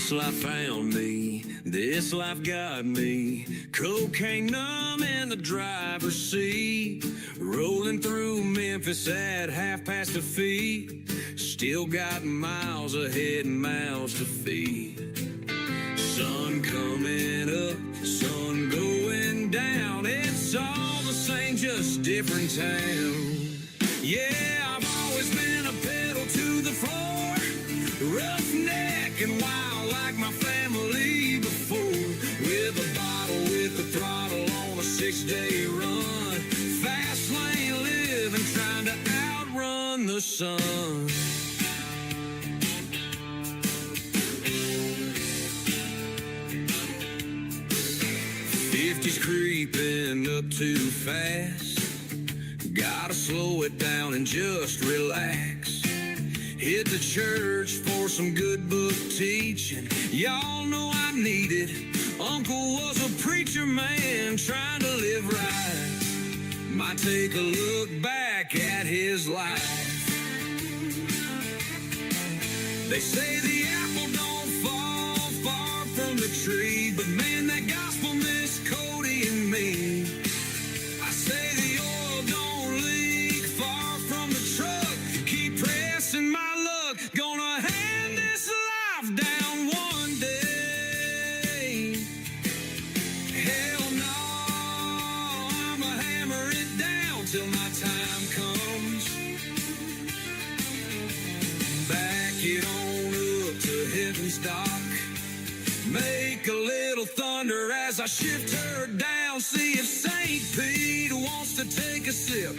This life found me, this life got me. Cocaine numb in the driver's seat, rolling through Memphis at 2:30. Still got miles ahead and mouths to feed. Sun coming up, sun going down. It's all the same, just different town. Yeah, I've always been a pedal to the floor, roughneck and wild like my family before. With a bottle, with the throttle on a 6-day run. Fast lane living, trying to outrun the sun. 50's creeping up too fast. Gotta slow it down and just relax. Hit the church for some good book teaching. Y'all know I need it. Uncle was a preacher man trying to live right. Might take a look back at his life. They say the apple don't fall far from the tree, but man, that gospel missed Cody and me. I say the oil don't leak far from the truck. Keep pressing my luck. Gonna hand this life down one day. Hell no, I'ma hammer it down till my time comes. Back it on up to heaven's dock. Make a little thunder as I shift her down. See if St. Pete wants to take a sip.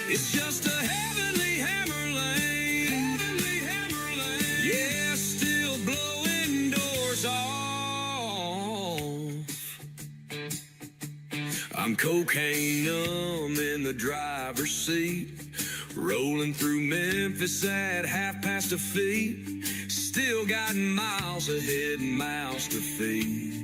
It's just a heavenly hammer lane. Heavenly hammer lane. Yeah, still blowing doors off. I'm cocaine numb in the driver's seat, rolling through Memphis at 2:30. Still got miles ahead and mouths to feed.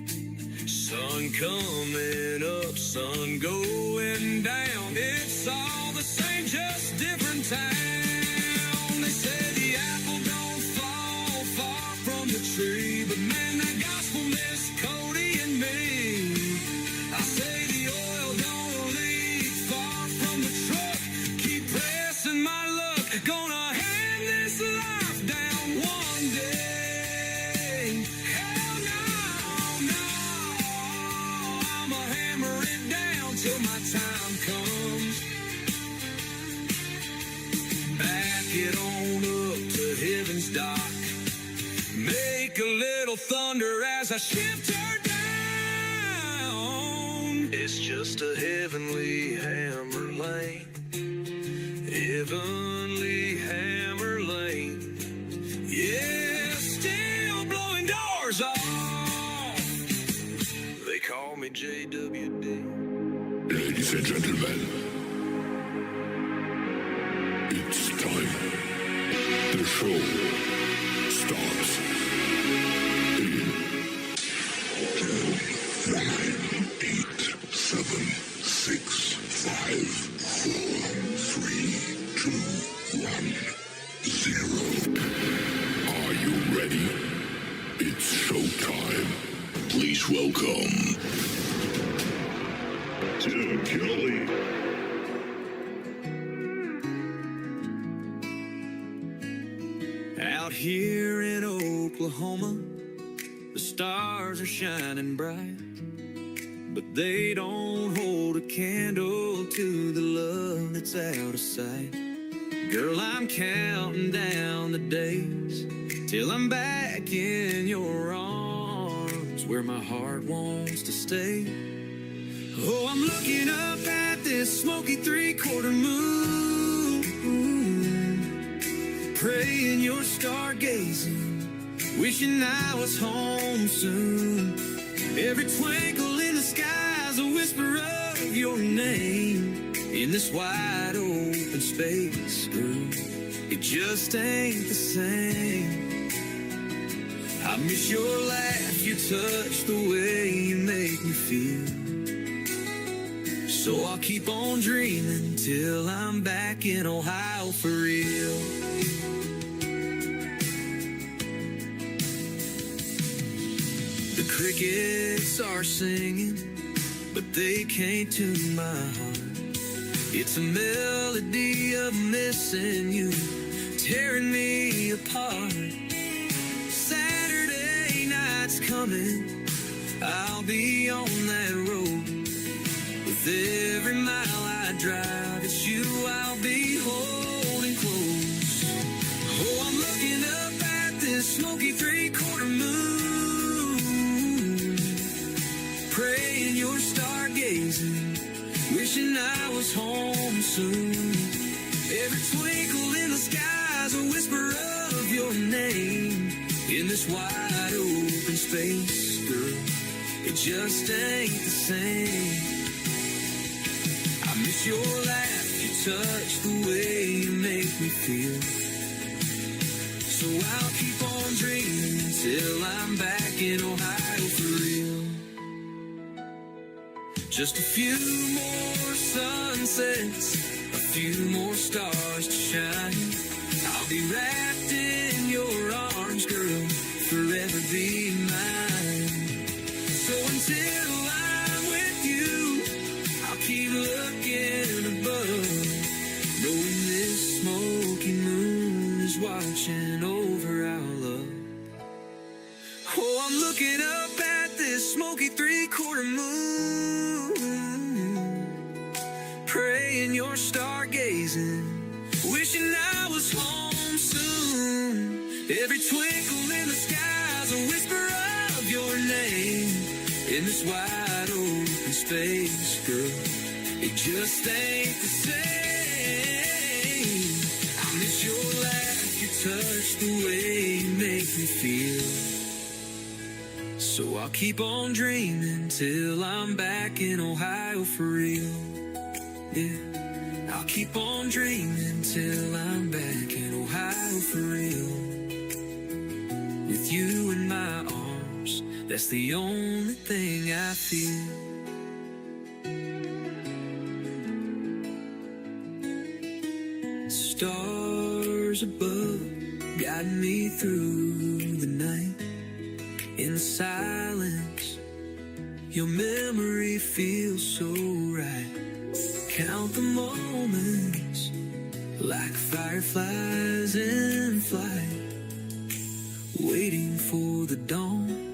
Sun coming up, sun going down. It's all the same, just different town. They say the apple don't fall far from the tree, but man, that gospel missed Cody and me. I say the oil don't leak far from the truck. Keep pressing my luck. Gonna hand this life down one day. Hell no, no, I'ma hammer it down till my time comes. Back it on up to heaven's dock. Make a little thunder as I shift her down. It's just a heavenly hammer lane. Heavenly hammer lane. Yeah, still blowing doors off. They call me JWD. Ladies and gentlemen, it's time. The show starts in 10, 9, 8, 7, 6, 5, 4, 3, 2, 1, 0. Are you ready? It's showtime. Please welcome Tim Kelly. Out here in Oklahoma, the stars are shining bright, but they don't hold a candle to the love that's out of sight. Girl, I'm counting down the days till I'm back in your arms, where my heart wants to stay. Oh, I'm looking up at this smoky 3/4 moon, praying you're stargazing, wishing I was home soon. Every twinkle in the sky's a whisper of your name in this wide open space. Ooh, it just ain't the same. I miss your laugh, your touch, the way you make me feel. So I'll keep on dreaming till I'm back in Ohio for real. crickets are singing, but they can't tune my heart. It's a melody of missing you, tearing me apart. Saturday night's coming, I'll be on that road. With every mile I drive, it's you I'll be holding close. Oh, I'm looking up at this smoky three-quarter moon, praying you're stargazing, wishing I was home soon. Every twinkle in the sky's a whisper of your name. In this wide open space, girl, it just ain't the same. I miss your laugh, your touch, the way you make me feel. So I'll keep on dreaming till I'm back in Ohio for real. Just a few more sunsets, a few more stars to shine. I'll be wrapped in your arms, girl, forever be mine. So until I'm with you, I'll keep looking above, knowing this smoky moon is watching over our love. Oh, I'm looking up at this smoky three-quarter moon, praying you're stargazing, wishing I was home soon. Every twinkle in the sky's a whisper of your name. In this wide open space, girl, it just ain't the same. I miss your laugh, your touch, the way you make me feel. So I'll keep on dreaming till I'm back in Ohio for real. Yeah, I'll keep on dreaming till I'm back in Ohio for real. With you in my arms, that's the only thing I feel. Stars above guide me through the night. In the silence, your memory feels so right. Count the moments like fireflies in flight, waiting for the dawn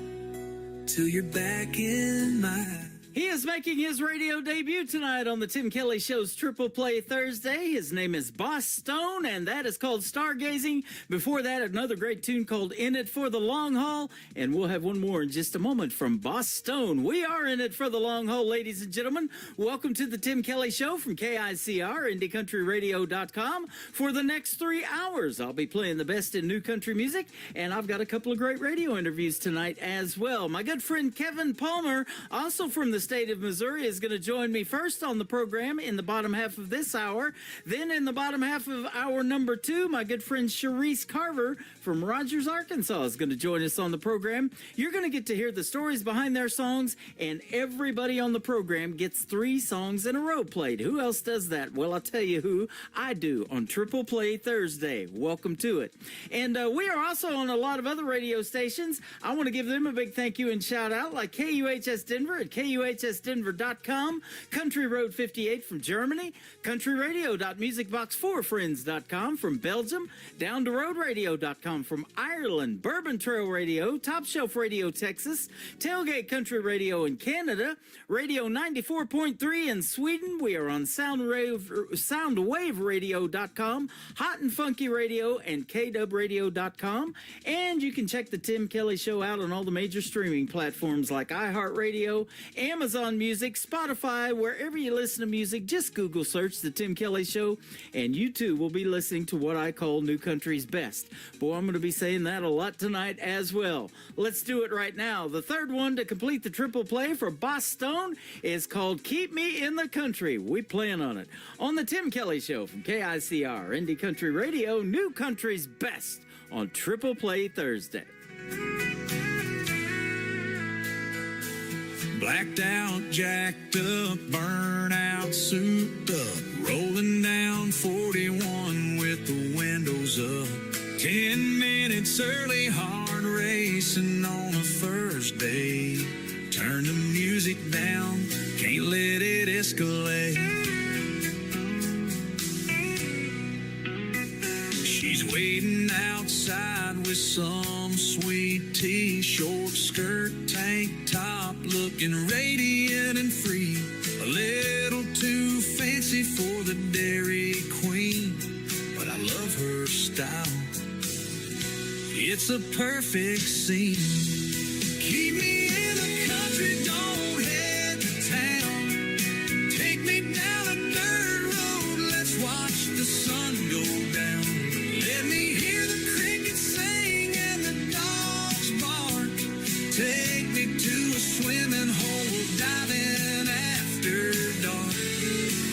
till you're back in my. He is making his radio debut tonight on the Tim Kelly Show's Triple Play Thursday. His name is Boss Stone, and that is called Stargazing. Before that, another great tune called In It for the Long Haul, and we'll have one more in just a moment from Boss Stone. We are in it for the long haul, ladies and gentlemen. Welcome to the Tim Kelly Show from KICR, IndieCountryRadio.com. For the next 3 hours, I'll be playing the best in new country music, and I've got a couple of great radio interviews tonight as well. My good friend Kevin Palmer, also from the state of Missouri, is going to join me first on the program in the bottom half of this hour. Then in the bottom half of hour number 2, my good friend Sharice Carver from Rogers, Arkansas is going to join us on the program. You're going to get to hear the stories behind their songs, and everybody on the program gets 3 songs in a row played. Who else does that? Well, I'll tell you who. I do on Triple Play Thursday. Welcome to it. And we are also on a lot of other radio stations. I want to give them a big thank you and shout out, like KUHS Denver at KUHSdenver.com, Country Road 58 from Germany, countryradio.musicbox4friends.com from Belgium, Down to Road Radio.com from Ireland, Bourbon Trail Radio, Top Shelf Radio Texas, Tailgate Country Radio in Canada, Radio 94.3 in Sweden. We are on SoundWaveRadio.com, Hot and Funky Radio, and KWRadio.com. And you can check the Tim Kelly Show out on all the major streaming platforms like iHeartRadio, Amazon Music, Spotify, wherever you listen to music. Just Google search The Tim Kelly Show, and you too will be listening to what I call New Country's Best. Boy, I'm going to be saying that a lot tonight as well. Let's do it right now. The third one to complete the triple play for Boss Stone is called Keep Me in the Country. We plan on it on The Tim Kelly Show from KICR, Indie Country Radio, New Country's Best on Triple Play Thursday. Blacked out, jacked up, burnout, souped up, rolling down 41 with the windows up. 10 minutes early, hard racing on a first day. Turn the music down, can't let it escalate. She's waiting outside with some sweet tea, short skirt, tank top, looking radiant and free. A little too fancy for the Dairy Queen, but I love her style. It's a perfect scene. Keep me in the country, don't head to town. Take me down a dirt road, let's watch the sun go down. Let me hear the crickets sing and the dogs bark. Take me to a swimming hole, dive in after dark.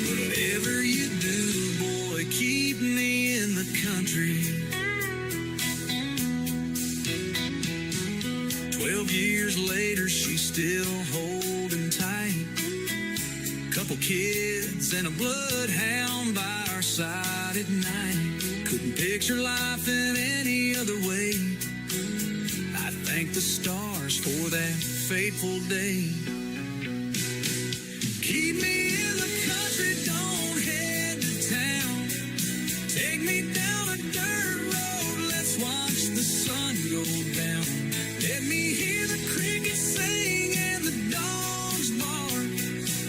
Whatever you do, boy, keep me in the country. 12 years later, she's still holding tight. Couple kids and a bloodhound by our side at night. Couldn't picture life in any other way. I thank the stars for that fateful day. Keep me in the country, don't head to town. Take me down a dirt road, let's watch the sun go down. Let me hear the crickets sing and the dogs bark.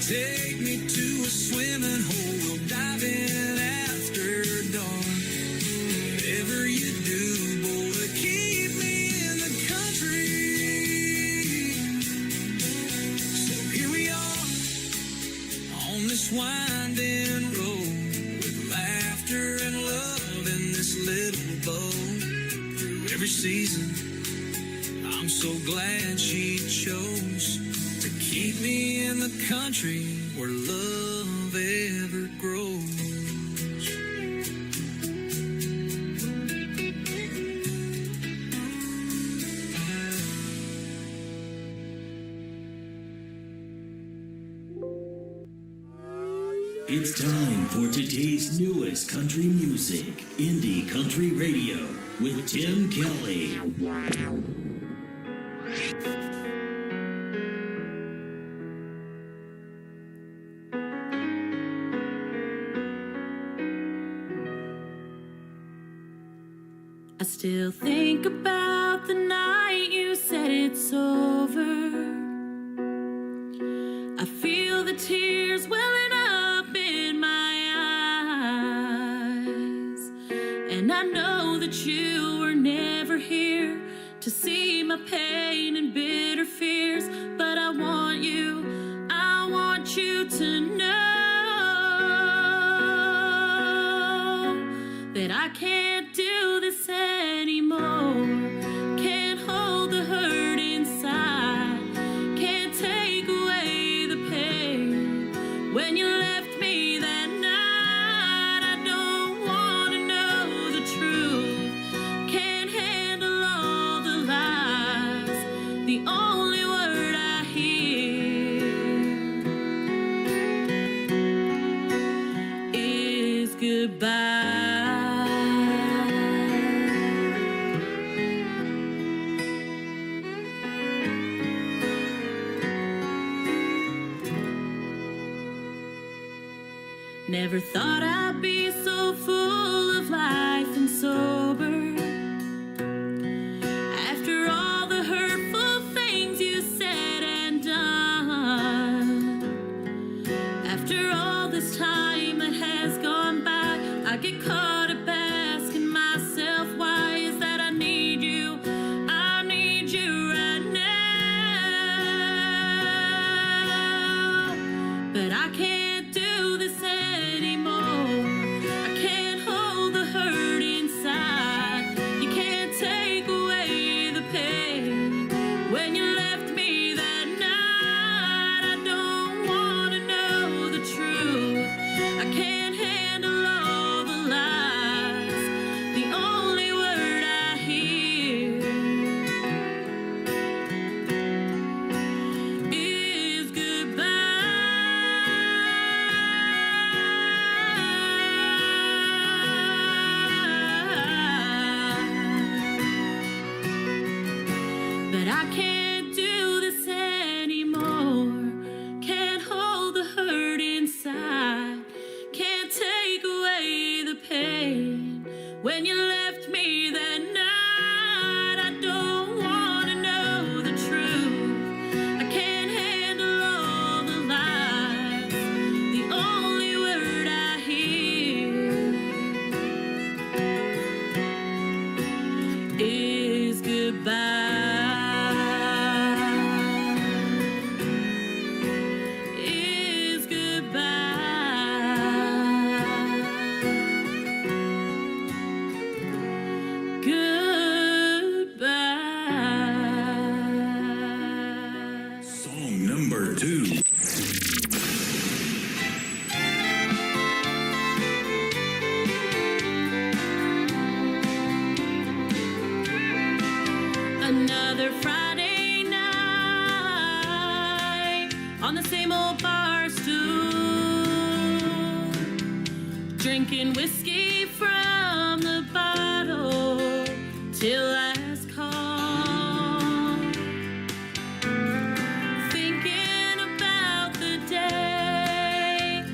Take me to a swimming hole, we'll dive in after dark. Whatever you do, boy, keep me in the country. So here we are on this winding road, with laughter and love in this little boat. Through every season, I'm so glad she chose to keep me in the country where love ever grows. It's time for today's newest country music, Indie Country Radio, with Tim Kelly. I still think about the night you said it's over. I feel the tears welling up in my eyes, and I know that you were never here to see my pain and bitter fears. But I want you to know that I can't do this anymore. Can't hold the hurt inside, can't take away the pain. When you left me that night, I don't want to know the truth. Can't handle all the lies, the only word I hear is goodbye. Never thought I'd be so full of life and sober. After all the hurtful things you said and done, after all this time that has gone by, I get caught up asking myself, why is that I need you right now. But I can't do this anymore. I can't hold the hurt inside. You can't take away the pain. When you left me that night, I don't want to know the truth. I can't handle all the lies, the only word I hear is goodbye. number 2. Another Friday night on the same old bar stool, drinking whiskey from the bottle till last call, thinking about the day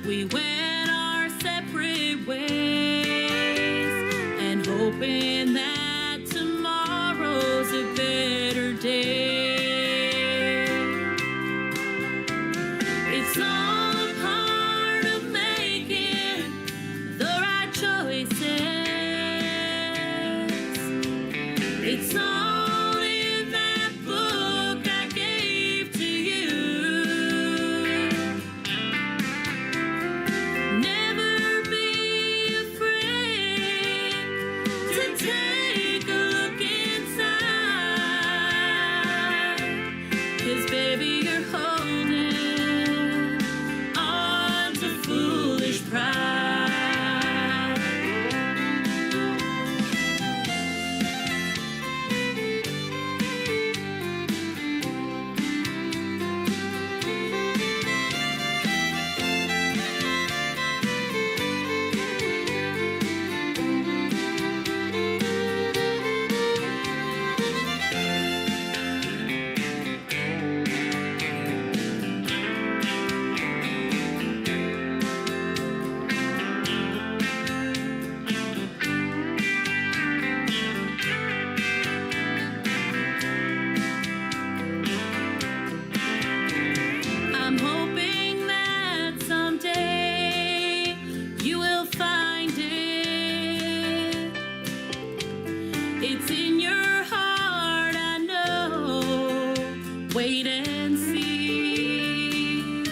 we went our separate ways and hoping that tomorrow's a better day. It's all a part of making the right choices. It's all in that book I gave to you. Never be afraid to take a look inside, 'cause baby you're holding on to foolish pride. I'm hoping that someday you will find it. It's in your heart, I know. Wait and see.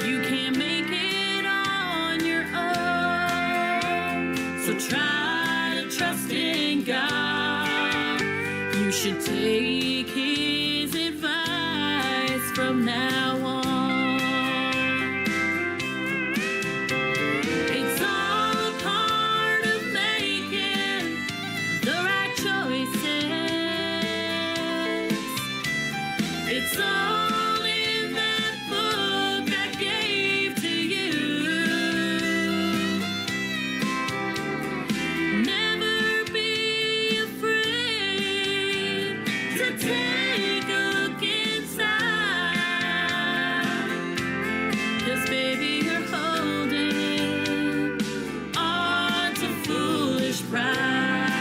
You can't make it on your own, so try to trust in God. You should take His advice from now on. It's all a part of making the right choices. It's all in that book I gave to you. Never be afraid to take a look inside, 'cause baby you're holding on to foolish pride.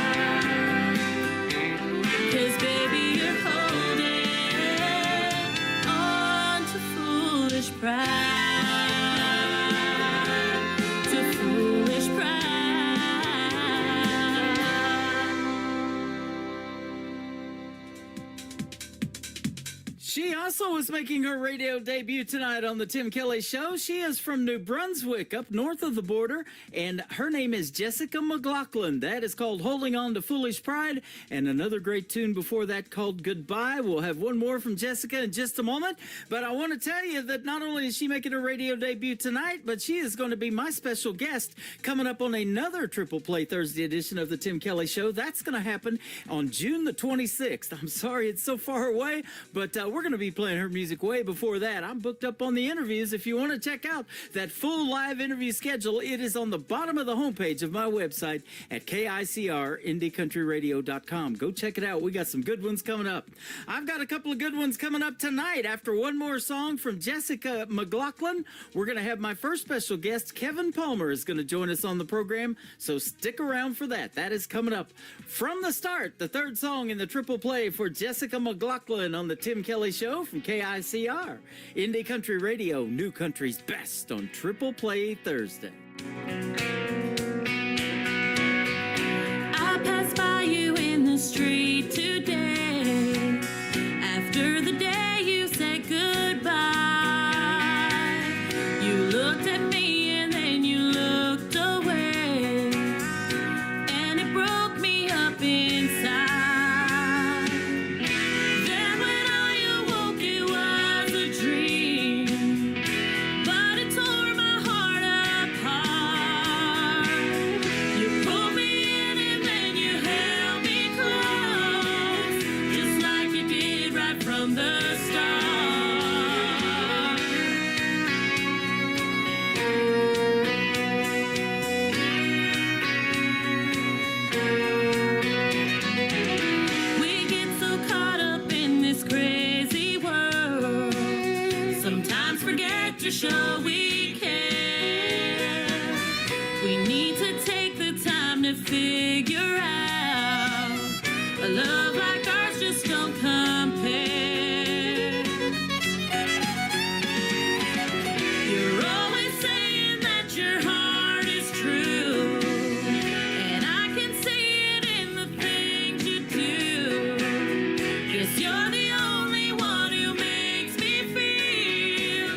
'Cause baby you're holding on to foolish pride. To foolish pride. She also is making her radio debut tonight on the Tim Kelly Show. She is from New Brunswick, up north of the border, and her name is Jessica McLaughlin. That is called Holding On to Foolish Pride, and another great tune before that called Goodbye. We'll have one more from Jessica in just a moment, but I want to tell you that not only is she making her radio debut tonight, but she is going to be my special guest coming up on another Triple Play Thursday edition of the Tim Kelly Show. That's going to happen on June the 26th. I'm sorry it's so far away, but we're going to be playing her music way before that. I'm booked up on the interviews. If you want to check out that full live interview schedule, it is on the bottom of the homepage of my website at KICRIndieCountryRadio.com. Go check it out. We got some good ones coming up. I've got a couple of good ones coming up tonight. After one more song from Jessica McLaughlin, we're going to have my first special guest, Kevin Palmer, is going to join us on the program, so stick around for that. That is coming up. From the start, the third song in the Triple Play for Jessica McLaughlin on the Tim Kelly Show from KICR. Indie Country Radio, New Country's Best on Triple Play Thursday. I passed by you in the street today. After the day you said goodbye, you looked at me and then you looked away, and it broke me up inside. Then when I awoke, it was to show we care. We need to take the time to figure out a love like ours just don't compare. You're always saying that your heart is true, and I can see it in the things you do. Yes, you're the only one who makes me feel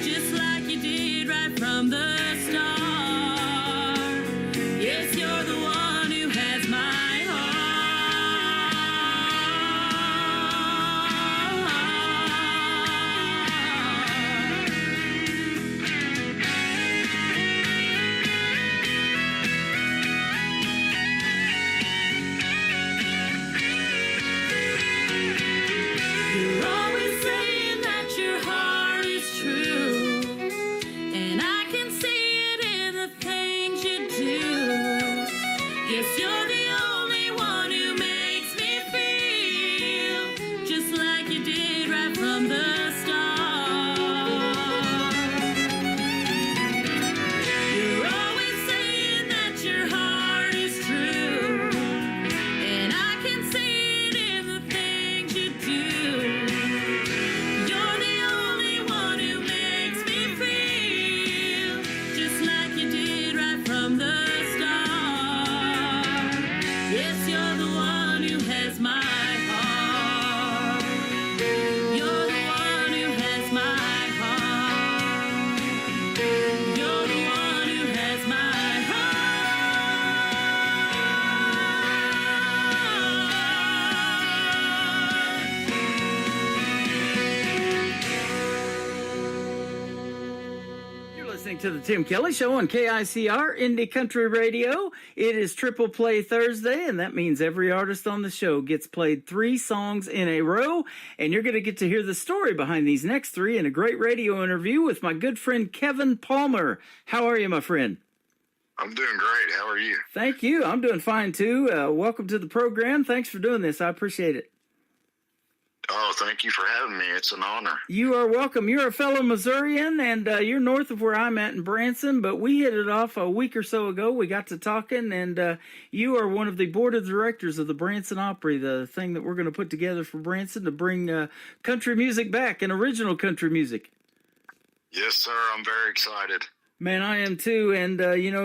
just like you did right from the start. Yes, you're the one who has my You're always saying that your heart is true, and I can see it in the things you do. Yes, you're the only one who makes me feel just like you did right from the start. You're always saying that your heart is true, and I can see it in the things you do. You're the only one who makes me feel just like you did right from the start. Yes, you're the one who has my heart. You're the one who has my heart. You're the one who has my You're listening to the Tim Kelly Show on KICR Indie Country Radio. It is Triple Play Thursday, and that means every artist on the show gets played 3 songs in a row, and you're going to get to hear the story behind these next 3 in a great radio interview with my good friend Kevin Palmer. How are you, my friend? I'm doing great. How are you? Thank you. I'm doing fine, too. Welcome to the program. Thanks for doing this. I appreciate it. Oh, thank you for having me. It's an honor. You are welcome. You're a fellow Missourian, and you're north of where I'm at in Branson, but we hit it off a week or so ago. We got to talking, and you are one of the board of directors of the Branson Opry, the thing that we're going to put together for Branson to bring country music back and original country music. Yes, sir. I'm very excited. Man, I am too, and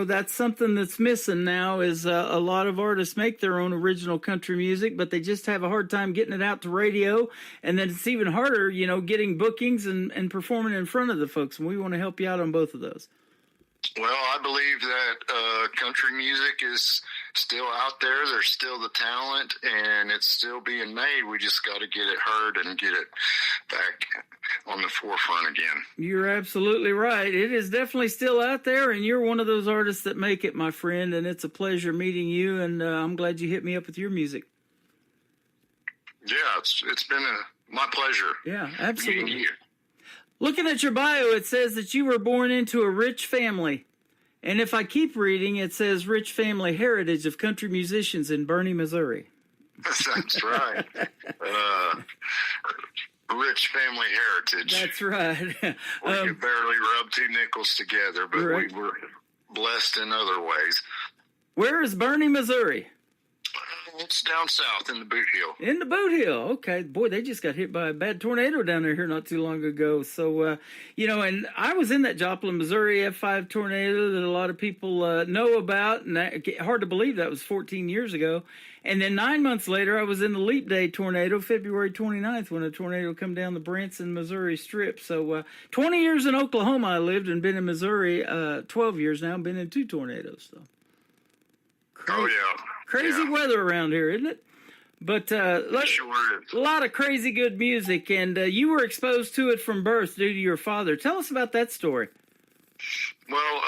that's something that's missing now is a lot of artists make their own original country music, but they just have a hard time getting it out to radio, and then it's even harder, getting bookings and performing in front of the folks, and we want to help you out on both of those. Well, I believe that country music is still out there. There's still the talent, and it's still being made. We just got to get it heard and get it back on the forefront again. You're absolutely right. It is definitely still out there, and you're one of those artists that make it, my friend, and it's a pleasure meeting you, and I'm glad you hit me up with your music. Yeah, it's been my pleasure. Yeah, absolutely. Meeting you. Looking at your bio, it says that you were born into a rich family. And if I keep reading, it says rich family heritage of country musicians in Bernie, Missouri. That's right. Rich family heritage. That's right. We could barely rub 2 nickels together, but Right. we were blessed in other ways. Where is Bernie, Missouri? It's down south in the Boot Hill. In the Boot Hill. Okay. Boy, they just got hit by a bad tornado down there here not too long ago. So, and I was in that Joplin, Missouri F5 tornado that a lot of people know about. And hard to believe that was 14 years ago. And then 9 months later, I was in the Leap Day tornado, February 29th, when a tornado come down the Branson, Missouri Strip. So 20 years in Oklahoma I lived and been in Missouri 12 years now. Been in 2 tornadoes. So. Oh, yeah. Crazy Yeah. weather around here, isn't it? But Sure is. a lot of crazy good music, and you were exposed to it from birth due to your father. Tell us about that story. Well,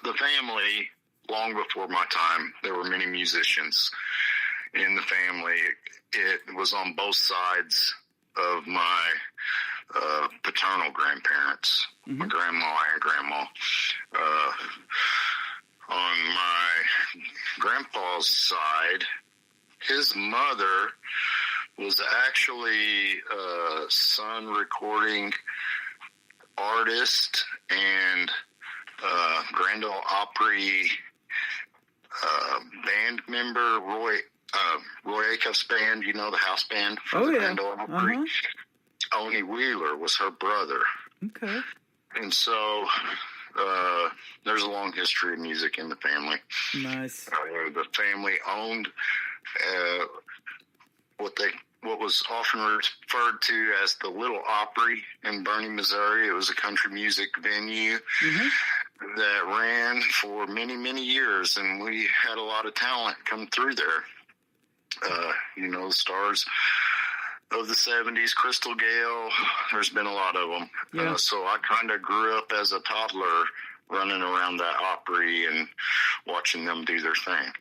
the family, long before my time, there were many musicians in the family. It was on both sides of my paternal grandparents, my grandma and grandma. On my grandpa's side, his mother was actually a Sun recording artist and Grand Ole Opry band member, Roy Acuff's band, you know, the house band for the Grand Ole Opry. Oni Wheeler was her brother. Okay. And so there's a long history of music in the family. Nice. The family owned what was often referred to as the Little Opry in Bernie, Missouri. It was a country music venue that ran for many, many years, and we had a lot of talent come through there. You know, the stars of the 70s, Crystal Gale, there's been a lot of them. Yeah. So I kind of grew up as a toddler running around that Opry and watching them do their thing.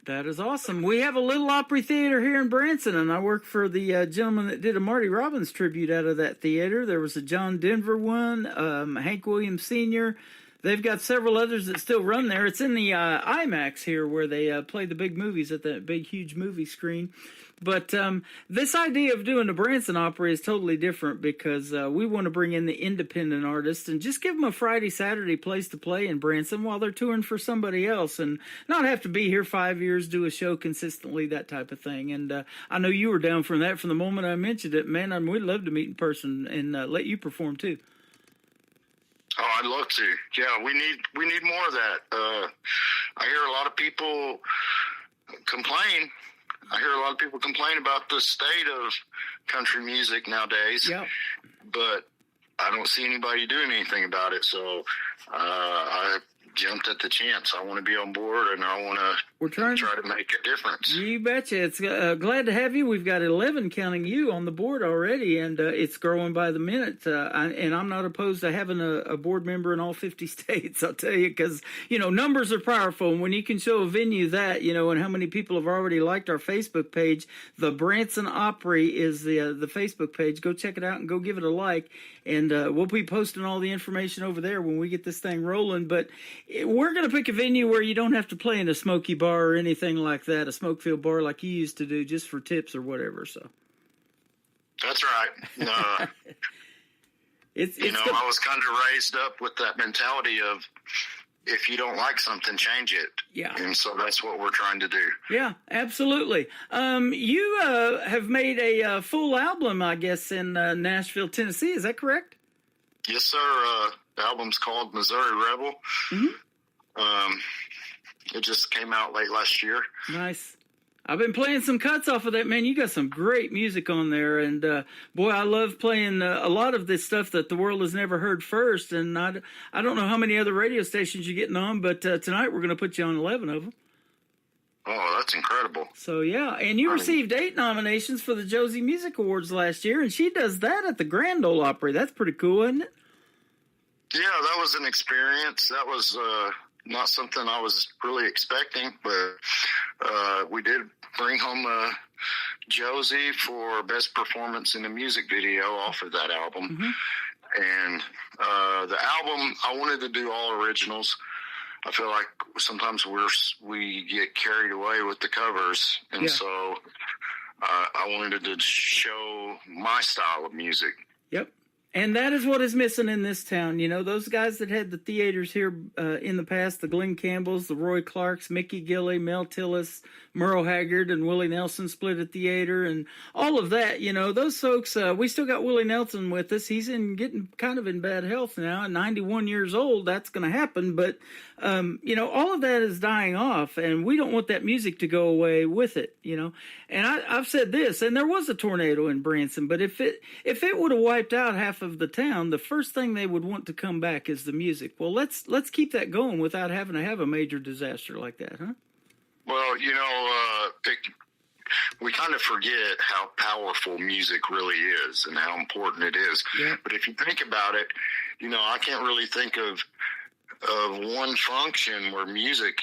That is awesome. We have a Little Opry Theater here in Branson, and I work for the gentleman that did a Marty Robbins tribute out of that theater. There was a John Denver one, Hank Williams Sr., They've got several others that still run there. It's in the IMAX here where they play the big movies at that big, huge movie screen. But this idea of doing the Branson Opry is totally different because we want to bring in the independent artists and just give them a Friday, Saturday place to play in Branson while they're touring for somebody else and not have to be here 5 years, do a show consistently, that type of thing. And I know you were down for that from the moment I mentioned it. Man, we'd love to meet in person and let you perform too. Oh, I'd love to. Yeah, we need more of that. I hear a lot of people complain. About the state of country music nowadays. Yep. But I don't see anybody doing anything about it. So I jumped at the chance. I want to be on board, and I want to try to make a difference. You betcha. It's glad to have you. We've got 11, counting you, on the board already, and it's growing by the minute. And I'm not opposed to having a board member in all 50 states, I'll tell you, because, numbers are powerful. And when you can show a venue that, and how many people have already liked our Facebook page, the Branson Opry is the Facebook page. Go check it out and go give it a like. And we'll be posting all the information over there when we get this thing rolling. But we're going to pick a venue where you don't have to play in a smoky bar or anything like that, a smoke-filled bar like you used to do, just for tips or whatever. So that's right. I was kind of raised up with that mentality of, if you don't like something, change it. Yeah. And so that's what we're trying to do. Yeah, absolutely. You have made a full album, I guess, in Nashville, Tennessee. Is that correct? Yes, sir. The album's called Missouri Rebel. Mm-hmm. It just came out late last year. Nice. I've been playing some cuts off of that, man. You got some great music on there, and boy, I love playing a lot of this stuff that the world has never heard first. And I don't know how many other radio stations you're getting on, but tonight we're going to put you on 11 of them. Oh, that's incredible. So, yeah, and you received 8 nominations for the Josie Music Awards last year, and she does that at the Grand Ole Opry. That's pretty cool, isn't it? Yeah, that was an experience. That was not something I was really expecting, but we did bring home Josie for best performance in a music video off of that album. Mm-hmm. And the album, I wanted to do all originals. I feel like sometimes we get carried away with the covers, and so I wanted to show my style of music. Yep. And that is what is missing in this town. Those guys that had the theaters here in the past, the Glenn Campbells, the Roy Clarks, Mickey Gilley, Mel Tillis, Merle Haggard, and Willie Nelson split a theater, and all of that, those folks, we still got Willie Nelson with us. He's getting kind of in bad health now, 91 years old. That's going to happen, but, all of that is dying off, and we don't want that music to go away with it, And I've said this, and there was a tornado in Branson, but if it would have wiped out half of the town, the first thing they would want to come back is the music. Well, let's keep that going without having to have a major disaster like that, huh? Well, we kind of forget how powerful music really is and how important it is. Yeah. But if you think about it, I can't really think of one function where music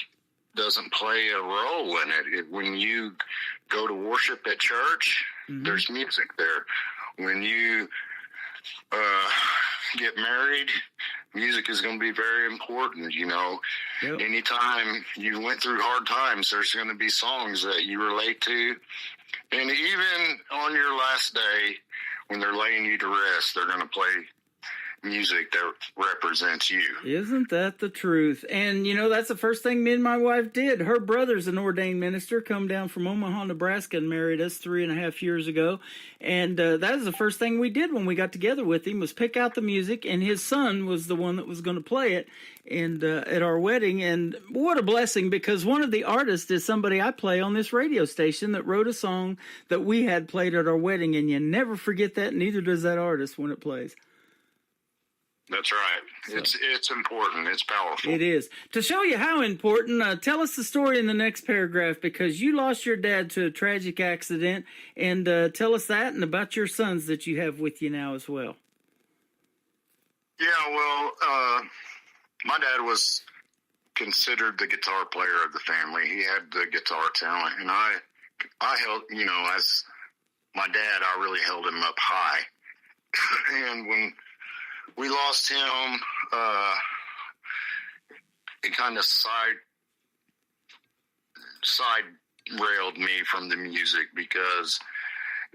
doesn't play a role in it. When you go to worship at church, mm-hmm. there's music there. When you get married, music is going to be very important. Yep. Anytime you went through hard times, there's going to be songs that you relate to, And even on your last day, when they're laying you to rest, they're going to play music that represents you. Isn't that the truth? And, you know, that's the first thing me and my wife did. Her brother's an ordained minister, come down from Omaha, Nebraska, and married us 3.5 years ago. And that was the first thing we did when we got together with him, was pick out the music, and his son was the one that was going to play it and at our wedding. And what a blessing, because one of the artists is somebody I play on this radio station that wrote a song that we had played at our wedding, and you never forget that, neither does that artist when it plays. That's right. It's important. It's powerful. It is. To show you how important, tell us the story in the next paragraph, because you lost your dad to a tragic accident, and tell us that and about your sons that you have with you now as well. Yeah, well, my dad was considered the guitar player of the family. He had the guitar talent, and I held, you know, as my dad, I really held him up high. And when we lost him, it kind of side railed me from the music, because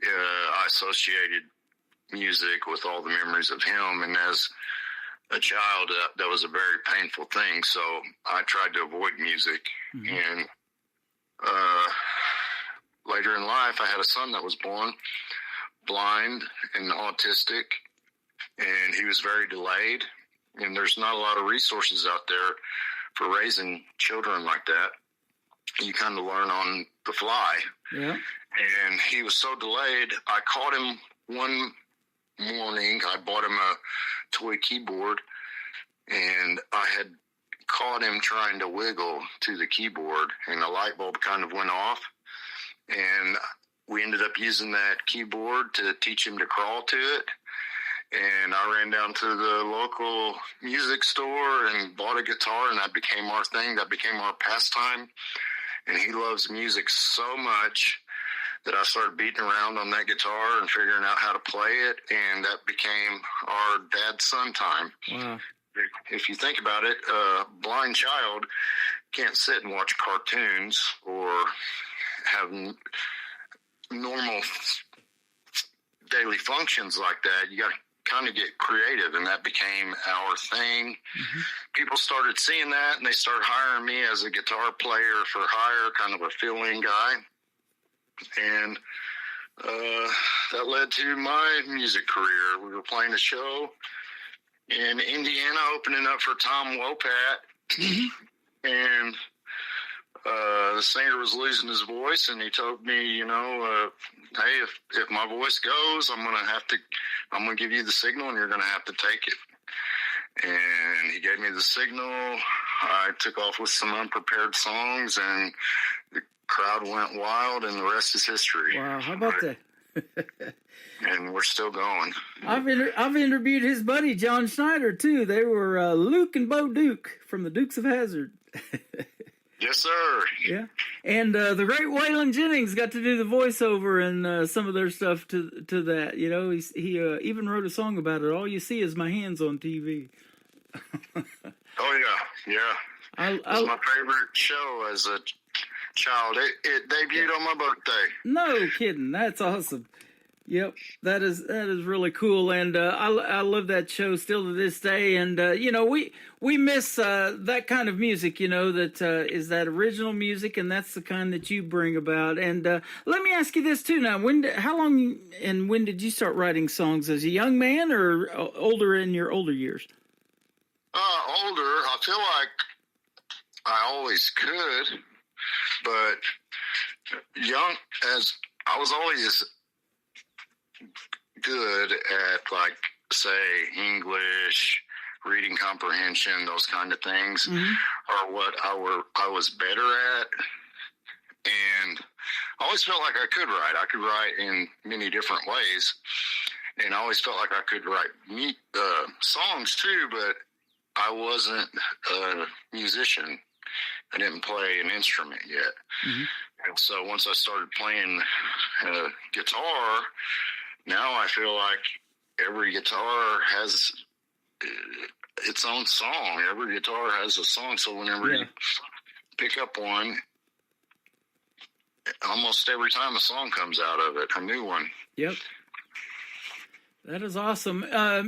I associated music with all the memories of him. And as a child, that was a very painful thing. So I tried to avoid music. Mm-hmm. And later in life, I had a son that was born blind and autistic. And he was very delayed, and there's not a lot of resources out there for raising children like that. You kind of learn on the fly. Yeah. And he was so delayed, I caught him one morning. I bought him a toy keyboard, and I had caught him trying to wiggle to the keyboard, and the light bulb kind of went off. And we ended up using that keyboard to teach him to crawl to it. And I ran down to the local music store and bought a guitar, and that became our thing. That became our pastime. And he loves music so much that I started beating around on that guitar and figuring out how to play it. And that became our dad-son time. Wow. If you think about it, a blind child can't sit and watch cartoons or have normal daily functions like that. You got to kind of get creative, and that became our thing. Mm-hmm. People started seeing that, and they started hiring me as a guitar player for hire, kind of a fill-in guy. And that led to my music career. We were playing a show in Indiana, opening up for Tom Wopat. Mm-hmm. And the singer was losing his voice, and he told me, you know, hey, if my voice goes, I'm gonna give you the signal, and you're gonna have to take it. And he gave me the signal. I took off with some unprepared songs, and the crowd went wild, and the rest is history. Wow, how about that? And we're still going. I've interviewed his buddy John Schneider too. They were Luke and Bo Duke from the Dukes of Hazzard. Yes, sir. Yeah, and the great Waylon Jennings got to do the voiceover and some of their stuff to that. You know, he even wrote a song about it. All you see is my hands on TV. Oh yeah. It's my favorite show as a child. It debuted on my birthday. No kidding. That's awesome. Yep, that is really cool, and I love that show still to this day. And you know, we miss that kind of music. You know, that is that original music, and that's the kind that you bring about. And let me ask you this too. Now, how long and when did you start writing songs? As a young man, or older in your older years? Older. I feel like I always could, but young, as I was always good at, like, say, English, reading comprehension, those kind of things, mm-hmm. are what I was better at. And I always felt like I could write. I could write in many different ways. And I always felt like I could write songs too, but I wasn't a musician. I didn't play an instrument yet. Mm-hmm. And so once I started playing guitar, now I feel like every guitar has its own song. Every guitar has a song. So whenever you pick up one, almost every time a song comes out of it, a new one. Yep. That is awesome.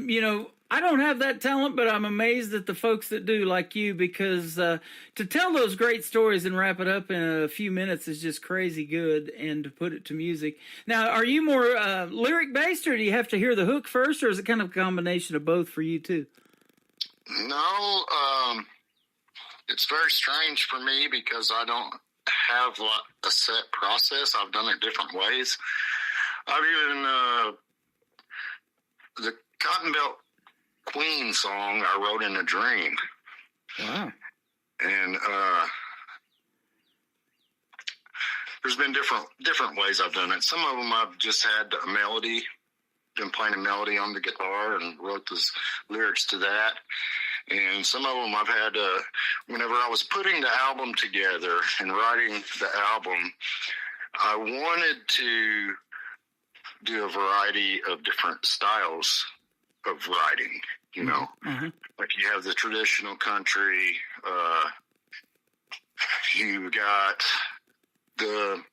You know, I don't have that talent, but I'm amazed at the folks that do, like you, because to tell those great stories and wrap it up in a few minutes is just crazy good, and to put it to music. Now, are you more lyric-based, or do you have to hear the hook first, or is it kind of a combination of both for you, too? No, it's very strange for me because I don't have a set process. I've done it different ways. I've even, the Cotton Belt Queen song I wrote in a dream. Wow. And there's been different ways I've done it. Some of them I've just had a melody, been playing a melody on the guitar and wrote the lyrics to that. And some of them I've had, whenever I was putting the album together and writing the album, I wanted to do a variety of different styles of writing, you know. Mm-hmm. Like you have the traditional country, you got the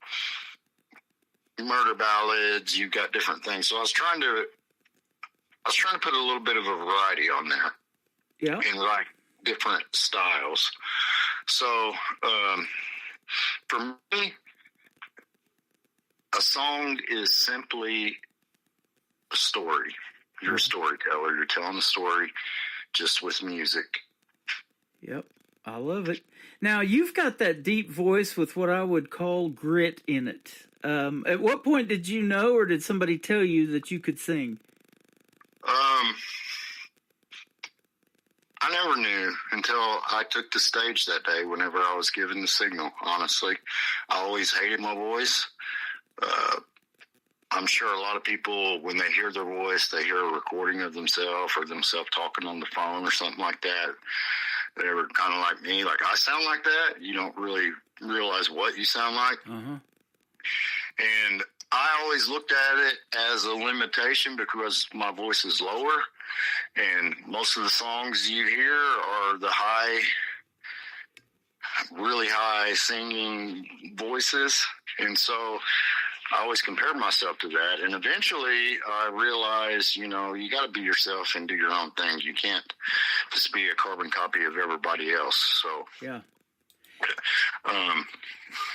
murder ballads, you got different things. So I was trying to put a little bit of a variety on there. Yeah. And write different styles. So for me, a song is simply a story. You're a storyteller. You're telling a story just with music. Yep. I love it. Now, you've got that deep voice with what I would call grit in it. At what point did you know, or did somebody tell you that you could sing? I never knew until I took the stage that day whenever I was given the signal, honestly. I always hated my voice. I'm sure a lot of people, when they hear their voice, they hear a recording of themselves or themselves talking on the phone or something like that. They were kind of like me, like, I sound like that. You don't really realize what you sound like. Uh-huh. And I always looked at it as a limitation because my voice is lower. And most of the songs you hear are the really high singing voices. And so I always compared myself to that. And eventually I realized, you know, you got to be yourself and do your own thing. You can't just be a carbon copy of everybody else. So, yeah.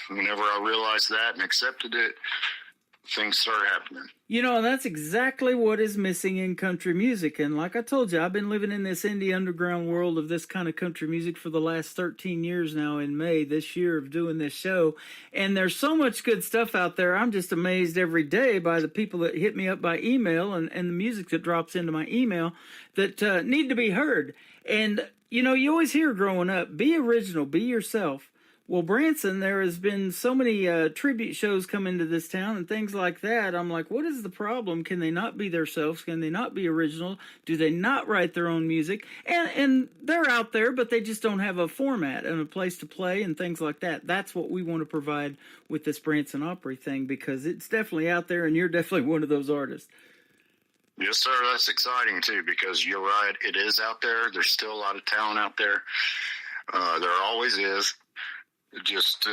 Whenever I realized that and accepted it, things started happening. You know, that's exactly what is missing in country music. And like I told you, I've been living in this indie underground world of this kind of country music for the last 13 years now in May this year of doing this show. And there's so much good stuff out there. I'm just amazed every day by the people that hit me up by email and the music that drops into my email that need to be heard. And, you know, you always hear growing up, be original, be yourself. Well, Branson, there has been so many tribute shows come into this town and things like that. I'm like, what is the problem? Can they not be themselves? Can they not be original? Do they not write their own music? And they're out there, but they just don't have a format and a place to play and things like that. That's what we want to provide with this Branson Opry thing, because it's definitely out there, and you're definitely one of those artists. Yes, sir. That's exciting, too, because you're right. It is out there. There's still a lot of talent out there. There always is. Just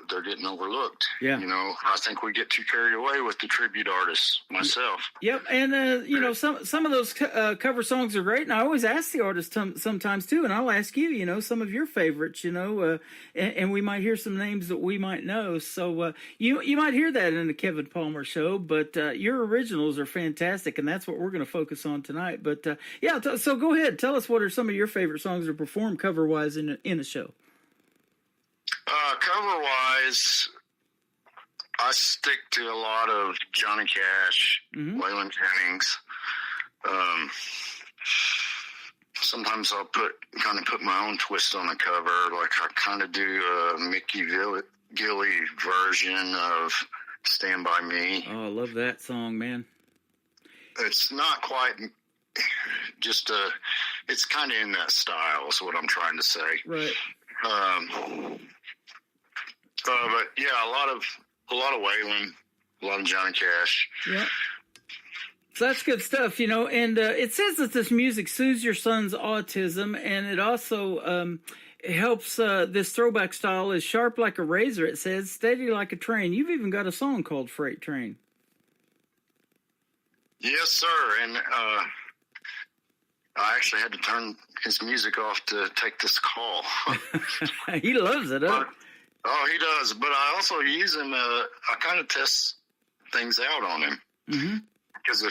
they're getting overlooked. Yeah. You know, I think we get too carried away with the tribute artists myself. Yep. And, you know, some of those cover songs are great. And I always ask the artists sometimes, too. And I'll ask you, you know, some of your favorites, you know, and we might hear some names that we might know. So you might hear that in the Kevin Palmer show. But your originals are fantastic. And that's what we're going to focus on tonight. But, yeah, so go ahead. Tell us what are some of your favorite songs to perform cover-wise in a show. Cover-wise, I stick to a lot of Johnny Cash, Waylon Jennings. Sometimes I'll put my own twist on a cover. Like I kind of do a Mickey Gilley version of Stand By Me. Oh, I love that song, man. It's not quite just it's kind of in that style is what I'm trying to say. Right. But yeah, a lot of Waylon, a lot of Johnny Cash. Yeah. So that's good stuff, you know. And it says that this music soothes your son's autism, and it also helps this throwback style is sharp like a razor, it says, steady like a train. You've even got a song called Freight Train. Yes, sir. And I actually had to turn his music off to take this call. He loves it, huh? Oh, he does. But I also use him. I kind of test things out on him. Mm-hmm. Because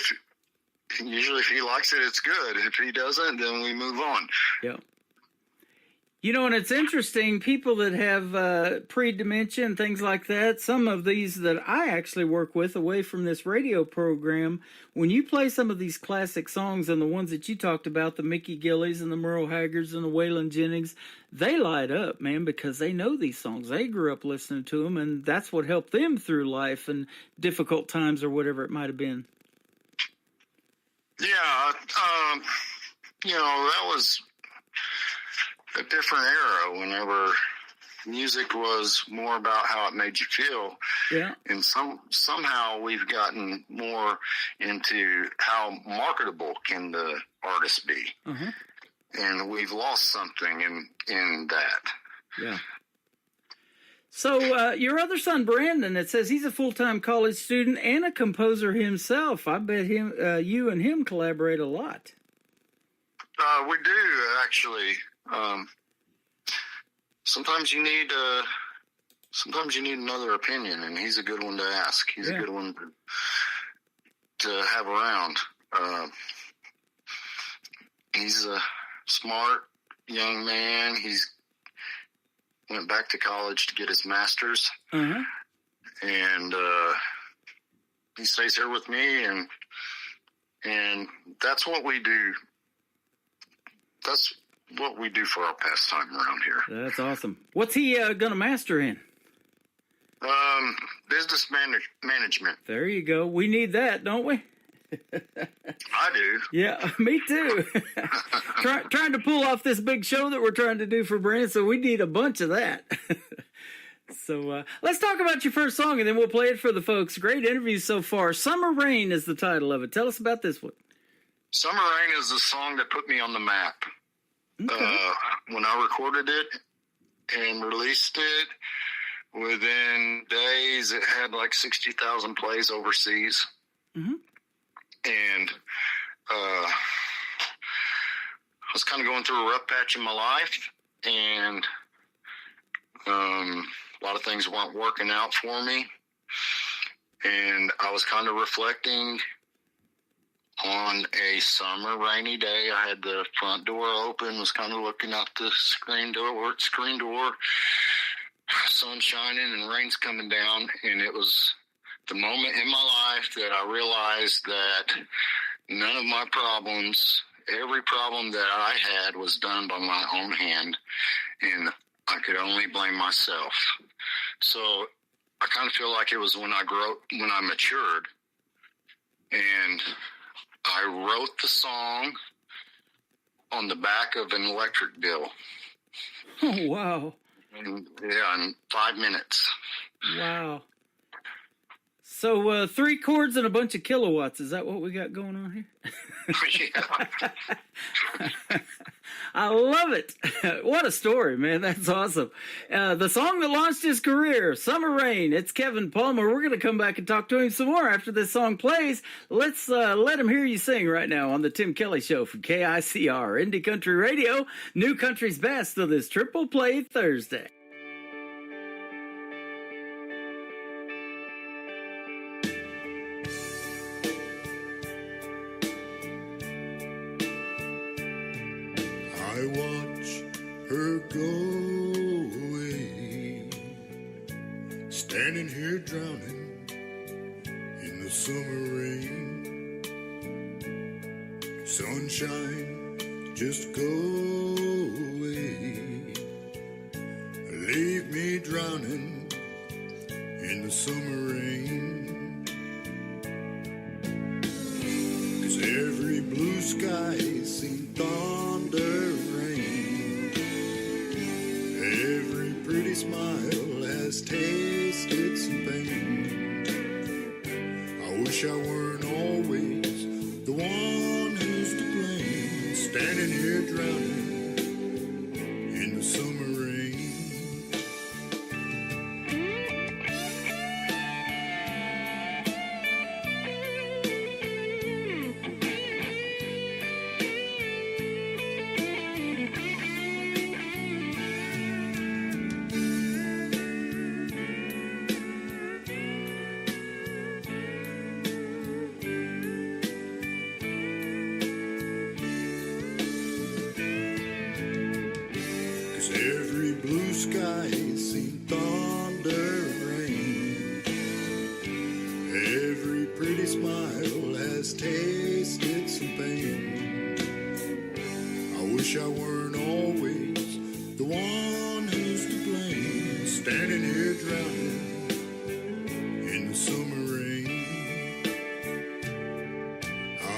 usually if he likes it, it's good. If he doesn't, then we move on. Yeah. You know, and it's interesting, people that have pre-dementia and things like that, some of these that I actually work with away from this radio program, when you play some of these classic songs and the ones that you talked about, the Mickey Gillies and the Merle Haggards and the Waylon Jennings, they light up, man, because they know these songs. They grew up listening to them, and that's what helped them through life and difficult times or whatever it might have been. Yeah, that was a different era whenever music was more about how it made you feel. Yeah. And somehow we've gotten more into how marketable can the artist be. Uh-huh. And we've lost something in that. Yeah. So your other son, Brandon, it says he's a full-time college student and a composer himself. I bet you and him collaborate a lot. We do, actually. Sometimes you need another opinion, and he's a good one to ask. He's a good one to have around. He's a smart young man. He's went back to college to get his master's, Uh-huh. and he stays here with me, and that's what we do. That's what we do for our pastime around here. That's awesome. What's he going to master in? Business management. There you go. We need that, don't we? I do. Yeah, me too. Trying to pull off this big show that we're trying to do for Brandon, so we need a bunch of that. So let's talk about your first song, and then we'll play it for the folks. Great interview so far. Summer Rain is the title of it. Tell us about this one. Summer Rain is the song that put me on the map. Okay. When I recorded it and released it, within days it had like 60,000 plays overseas. Mm-hmm. And I was kind of going through a rough patch in my life, and a lot of things weren't working out for me. And I was kind of reflecting on a summer rainy day. I had the front door open, was kind of looking out the screen door, sun shining and rain's coming down. And it was the moment in my life that I realized that none of my problems, every problem that I had was done by my own hand, and I could only blame myself. So I kind of feel like it was when I matured, and I wrote the song on the back of an electric bill. Oh, wow. And, in 5 minutes. Wow. So 3 chords and a bunch of kilowatts. Is that what we got going on here? Yeah. I love it. What a story, man. That's awesome. The song that launched his career, Summer Rain. It's Kevin Palmer. We're going to come back and talk to him some more after this song plays. Let's let him hear you sing right now on the Tim Kelly Show from KICR, Indie Country Radio, New Country's Best of this Triple Play Thursday. I watch her go away, standing here drowning in the summer rain. Sunshine, just go away, leave me drowning in the summer rain. 'Cause every blue sky seemed thunder rain, every pretty smile has tasted some pain. I wish I weren't always the one who's to blame, standing here drowning in the summer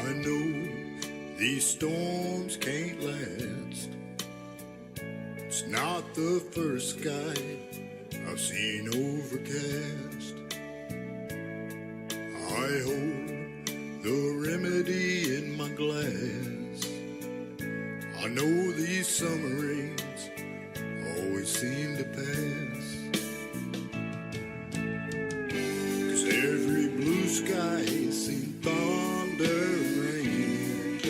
I know these storms can't last. It's not the first sky I've seen overcast. I hold the remedy in my glass. I know these summer rains always seem to pass. 'Cause every blue sky seen thunder and rain.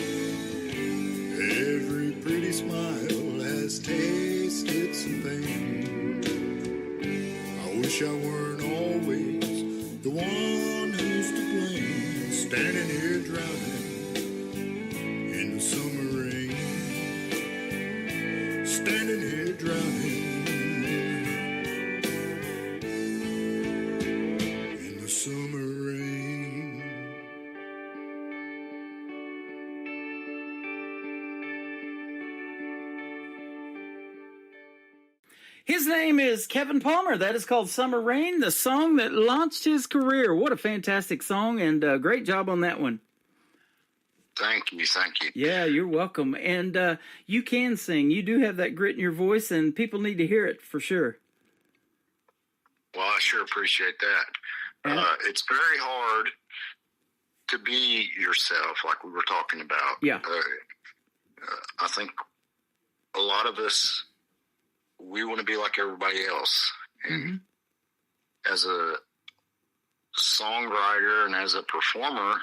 Every pretty smile has tasted some pain. I wish I weren't always the one who's to blame, standing here drowning in the summer rain. Standing here drowning in the summer rain. His name is Kevin Palmer. That is called Summer Rain, the song that launched his career. What a fantastic song, and great job on that one. Thank you. Yeah, you're welcome. And you can sing. You do have that grit in your voice, and people need to hear it for sure. Well, I sure appreciate that. It's very hard to be yourself, like we were talking about. Yeah. I think a lot of us, we want to be like everybody else. And as a songwriter and as a performer,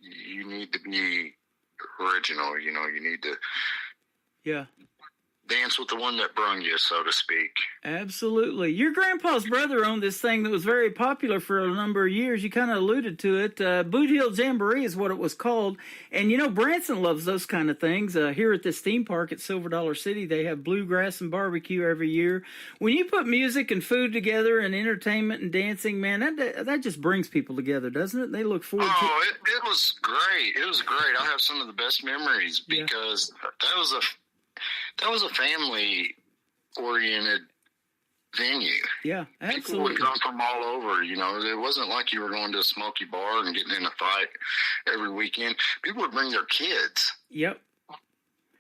you need to be original. You know, you need to dance with the one that brung you, so to speak. Absolutely. Your grandpa's brother owned this thing that was very popular for a number of years. You kind of alluded to it. Boot Hill Jamboree is what it was called. And, you know, Branson loves those kind of things. Here at this theme park at Silver Dollar City, they have bluegrass and barbecue every year. When you put music and food together and entertainment and dancing, man, that just brings people together, doesn't it? They look forward to it. It was great. It was great. I have some of the best memories because that was a family-oriented venue. Yeah, absolutely. People would come from all over, you know. It wasn't like you were going to a smoky bar and getting in a fight every weekend. People would bring their kids. Yep.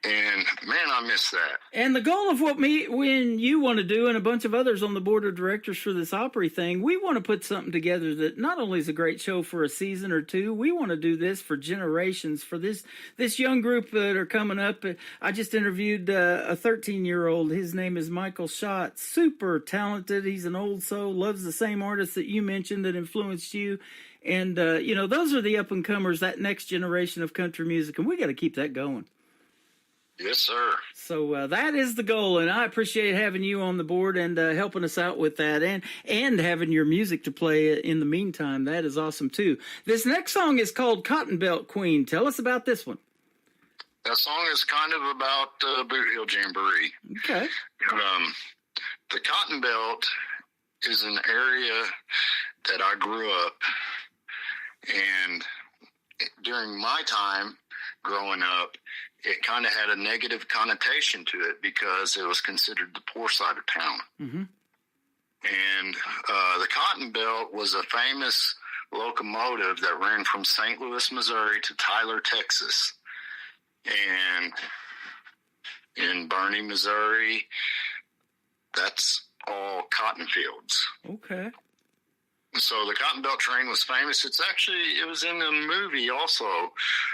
And, man, I miss that. And the goal of what when you want to do, and a bunch of others on the board of directors for this Opry thing, we want to put something together that not only is a great show for a season or two, we want to do this for generations, for this young group that are coming up. I just interviewed a 13-year-old. His name is Michael Schott. Super talented. He's an old soul, loves the same artists that you mentioned that influenced you. And, you know, those are the up-and-comers, that next generation of country music, and we got to keep that going. Yes, sir. So that is the goal, and I appreciate having you on the board and helping us out with that, and having your music to play in the meantime. That is awesome, too. This next song is called Cotton Belt Queen. Tell us about this one. That song is kind of about Boot Hill Jamboree. Okay. The Cotton Belt is an area that I grew up, and during my time growing up, it kind of had a negative connotation to it because it was considered the poor side of town. Mm-hmm. And the Cotton Belt was a famous locomotive that ran from St. Louis, Missouri to Tyler, Texas. And in Burney, Missouri, that's all cotton fields. Okay. So the Cotton Belt train was famous. It was in a movie also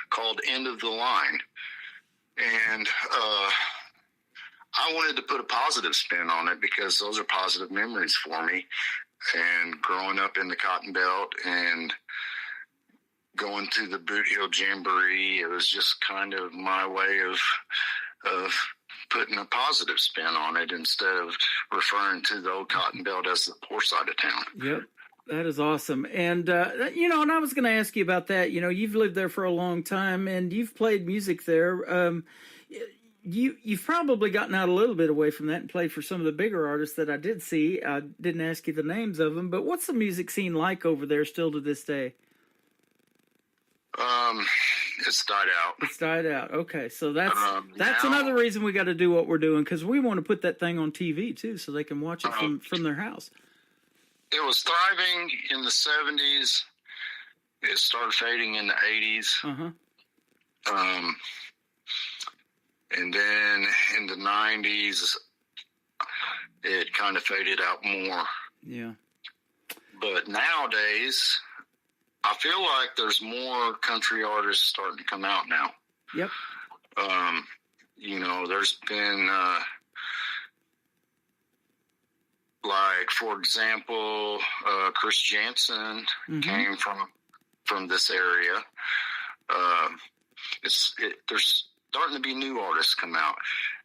called End of the Line. And I wanted to put a positive spin on it because those are positive memories for me. And growing up in the Cotton Belt and going to the Boot Hill Jamboree, it was just kind of my way of putting a positive spin on it instead of referring to the old Cotton Belt as the poor side of town. Yep. That is awesome. And, you know, and I was going to ask you about that. You know, you've lived there for a long time and you've played music there. You've probably gotten out a little bit away from that and played for some of the bigger artists that I did see. I didn't ask you the names of them, but what's the music scene like over there still to this day? It's died out. It's died out. Okay. So that's another reason we got to do what we're doing, because we want to put that thing on TV too, so they can watch it from their house. It was thriving in the 70s. It started fading in the 80s. Uh-huh. And then in the 90s, it kind of faded out more. Yeah. But nowadays, I feel like there's more country artists starting to come out now. Yep. There's been, like, for example, Chris Jansen came from this area. There's starting to be new artists come out.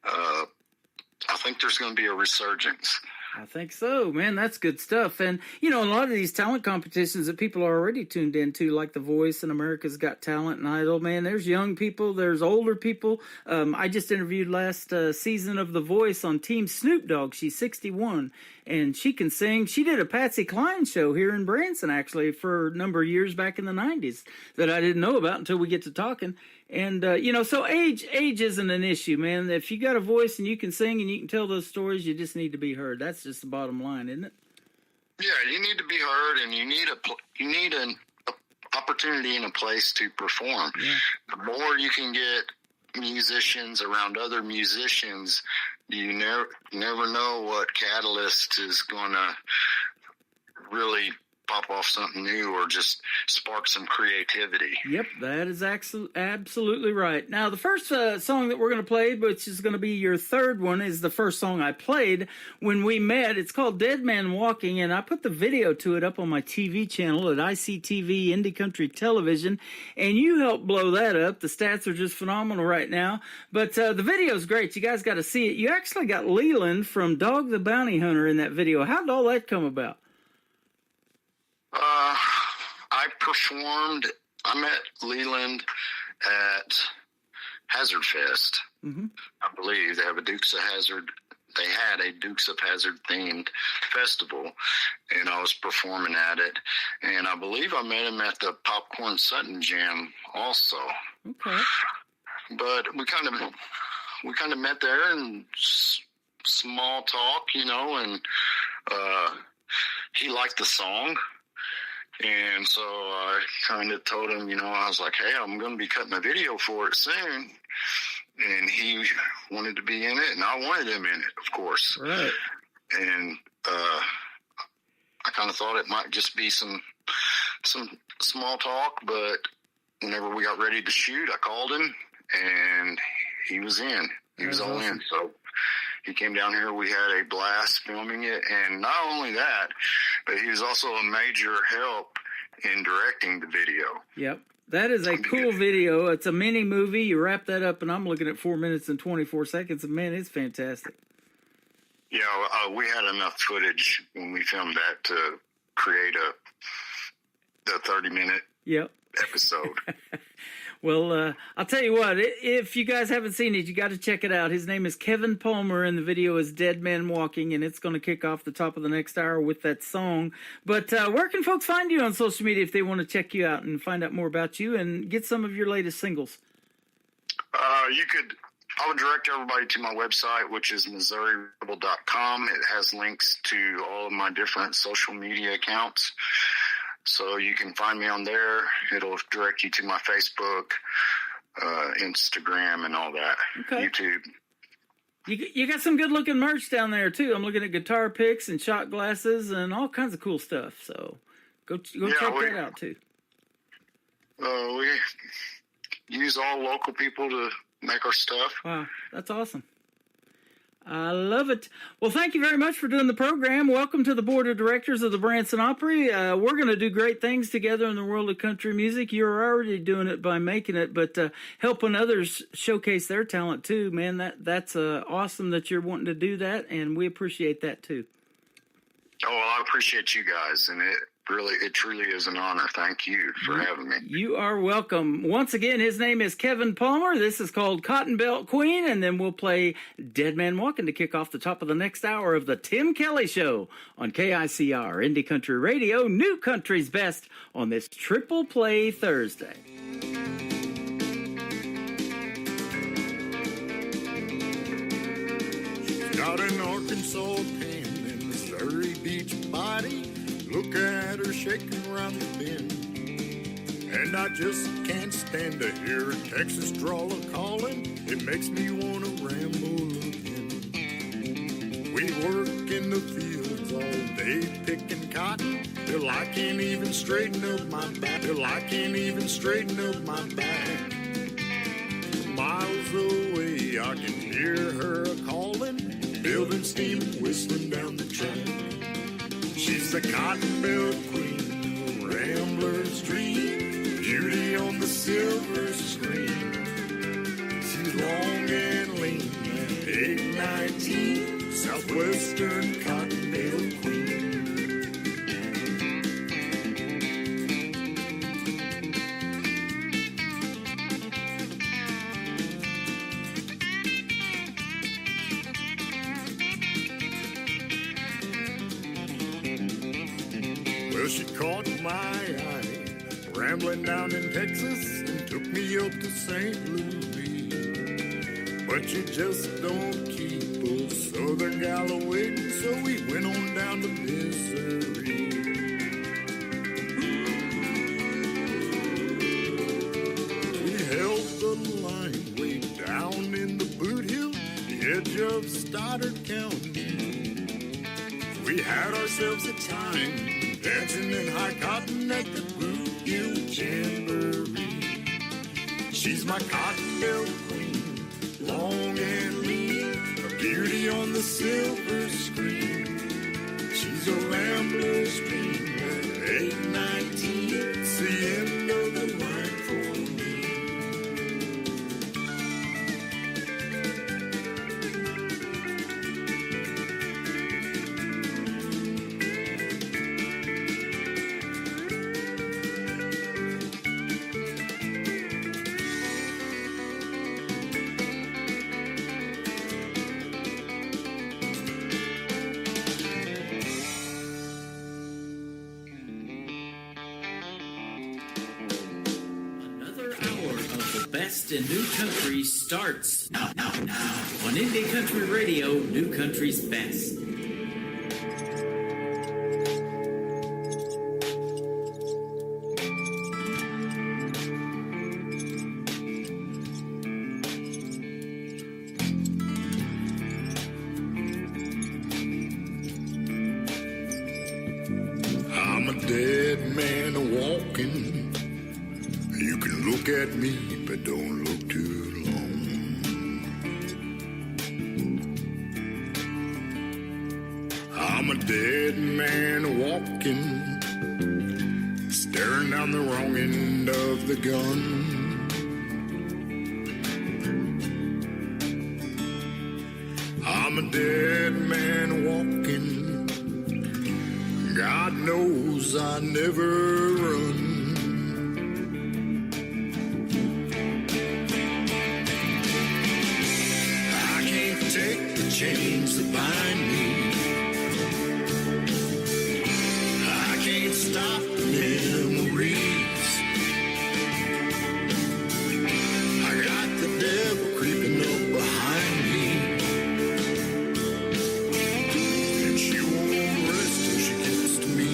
I think there's going to be a resurgence. I think so, man. That's good stuff. And, a lot of these talent competitions that people are already tuned into, like The Voice and America's Got Talent and Idol, man, there's young people, there's older people. I just interviewed last season of The Voice on Team Snoop Dogg. She's 61, and she can sing. She did a Patsy Cline show here in Branson, actually, for a number of years back in the 90s that I didn't know about until we get to talking. And, so age isn't an issue, man. If you got a voice and you can sing and you can tell those stories, you just need to be heard. That's just the bottom line, isn't it? Yeah, you need to be heard, and you need an opportunity and a place to perform. Yeah. The more you can get musicians around other musicians, you never know what catalyst is going to really pop off something new or just spark some creativity. Yep, that is absolutely right. Now, the first song that we're going to play, which is going to be your third one, is the first song I played when we met. It's called Dead Man Walking, and I put the video to it up on my TV channel at ICTV Indie Country Television, and you helped blow that up. The stats are just phenomenal right now, but the video's great. You guys got to see it. You actually got Leland from Dog the Bounty Hunter in that video. How did all that come about? I met Leland at Hazard Fest. Mm-hmm. I believe they had a Dukes of Hazzard themed festival, and I was performing at it. And I believe I met him at the Popcorn Sutton Jam also. Okay. But we kind of met there and small talk, and he liked the song. And so I kind of told him, I was like, hey, I'm going to be cutting a video for it soon. And he wanted to be in it, and I wanted him in it, of course. Right. And I kind of thought it might just be some small talk, but whenever we got ready to shoot, I called him, and he was in. He was all in. So he came down here. We had a blast filming it. And not only that, but he was also a major help in directing the video. Yep. That is a cool video. It's a mini movie. You wrap that up, and I'm looking at 4 minutes and 24 seconds. And, man, it's fantastic. Yeah, we had enough footage when we filmed that to create the 30-minute episode. Well, I'll tell you what, if you guys haven't seen it, you got to check it out. His name is Kevin Palmer, and the video is Dead Man Walking, and it's going to kick off the top of the next hour with that song. But where can folks find you on social media if they want to check you out and find out more about you and get some of your latest singles? I would direct everybody to my website, which is MissouriRebel.com. It has links to all of my different social media accounts. So you can find me on there. It'll direct you to my Facebook, Instagram, and all that. Okay. YouTube. You got some good-looking merch down there, too. I'm looking at guitar picks and shot glasses and all kinds of cool stuff. So go check that out, too. We use all local people to make our stuff. Wow, that's awesome. I love it. Well, thank you very much for doing the program. Welcome to the board of directors of the Branson Opry. We're going to do great things together in the world of country music. You're already doing it by making it, but helping others showcase their talent too, man. That's awesome that you're wanting to do that, and we appreciate that too. Oh, well, I appreciate you guys, and it truly is an honor. Thank you for having me. You are welcome. Once again, his name is Kevin Palmer. This is called Cotton Belt Queen, and then we'll play Dead Man Walking to kick off the top of the next hour of the Tim Kelly Show on KICR, Indie Country Radio, New Country's Best on this Triple Play Thursday. Got an Arkansas pin and Missouri Beach body. Look at her shaking around the bend. And I just can't stand to hear a Texas drawler calling. It makes me want to ramble again. We work in the fields all day picking cotton till I can't even straighten up my back. Miles away I can hear her a-calling, building steam and whistling down the track. She's the cotton-billed queen, a rambler's dream, beauty on the silver screen. She's long and lean, 819, Southwestern cotton-billed queen. Well, she caught my eye, rambling down in Texas, and took me up to St. Louis. But you just don't keep a southern gal waiting, so we went on down to Missouri. We held the line way down in the Boot Hill, the edge of Stoddard County. We had ourselves a time, dancing in high cotton at the Boot Hill Jamboree. She's my cotton-billed queen, long and lean, a beauty on the silver screen. She's a rambler's dream at 819, it's the end of the line for me. Best in New Country starts now on Indie Country Radio, New Country's Best. I'm a dead man walking. You can look at me, but don't look too long. I'm a dead man walking, staring down the wrong end of the gun. I'm a dead man walking, God knows I never run. Chains that bind me, I can't stop the memories. I got the devil creeping up behind me, and she won't rest till she gets to me.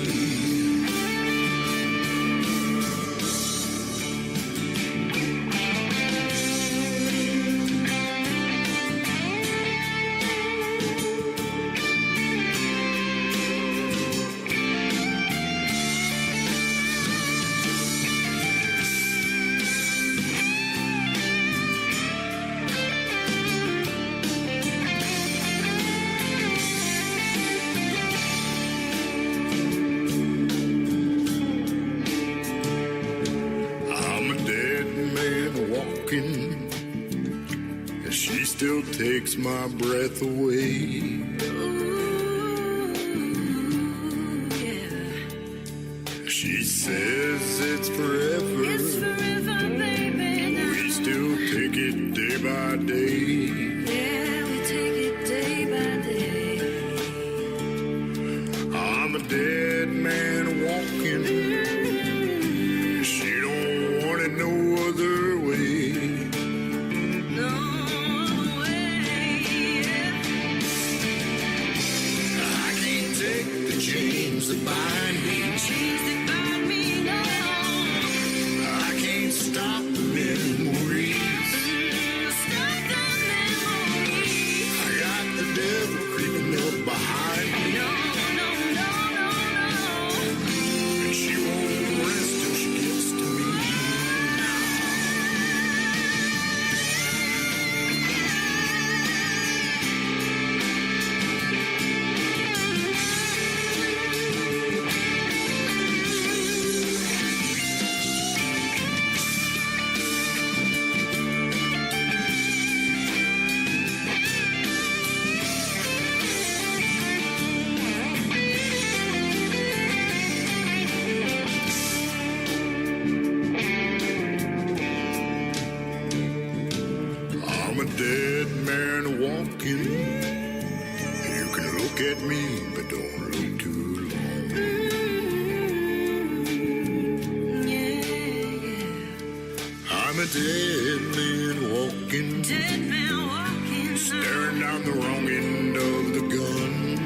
And she still takes my breath away. She says it's forever. It's forever, baby. Now. We still take it day by day. Yeah, we take it day by day. I'm a dead man walking. She don't want it no other way. No way. I can't take the chains that bind me. Chains that bind me, no. I I'm a dead man walking. You can look at me, but don't look too long. I'm a dead man walking. Staring down the wrong end of the gun.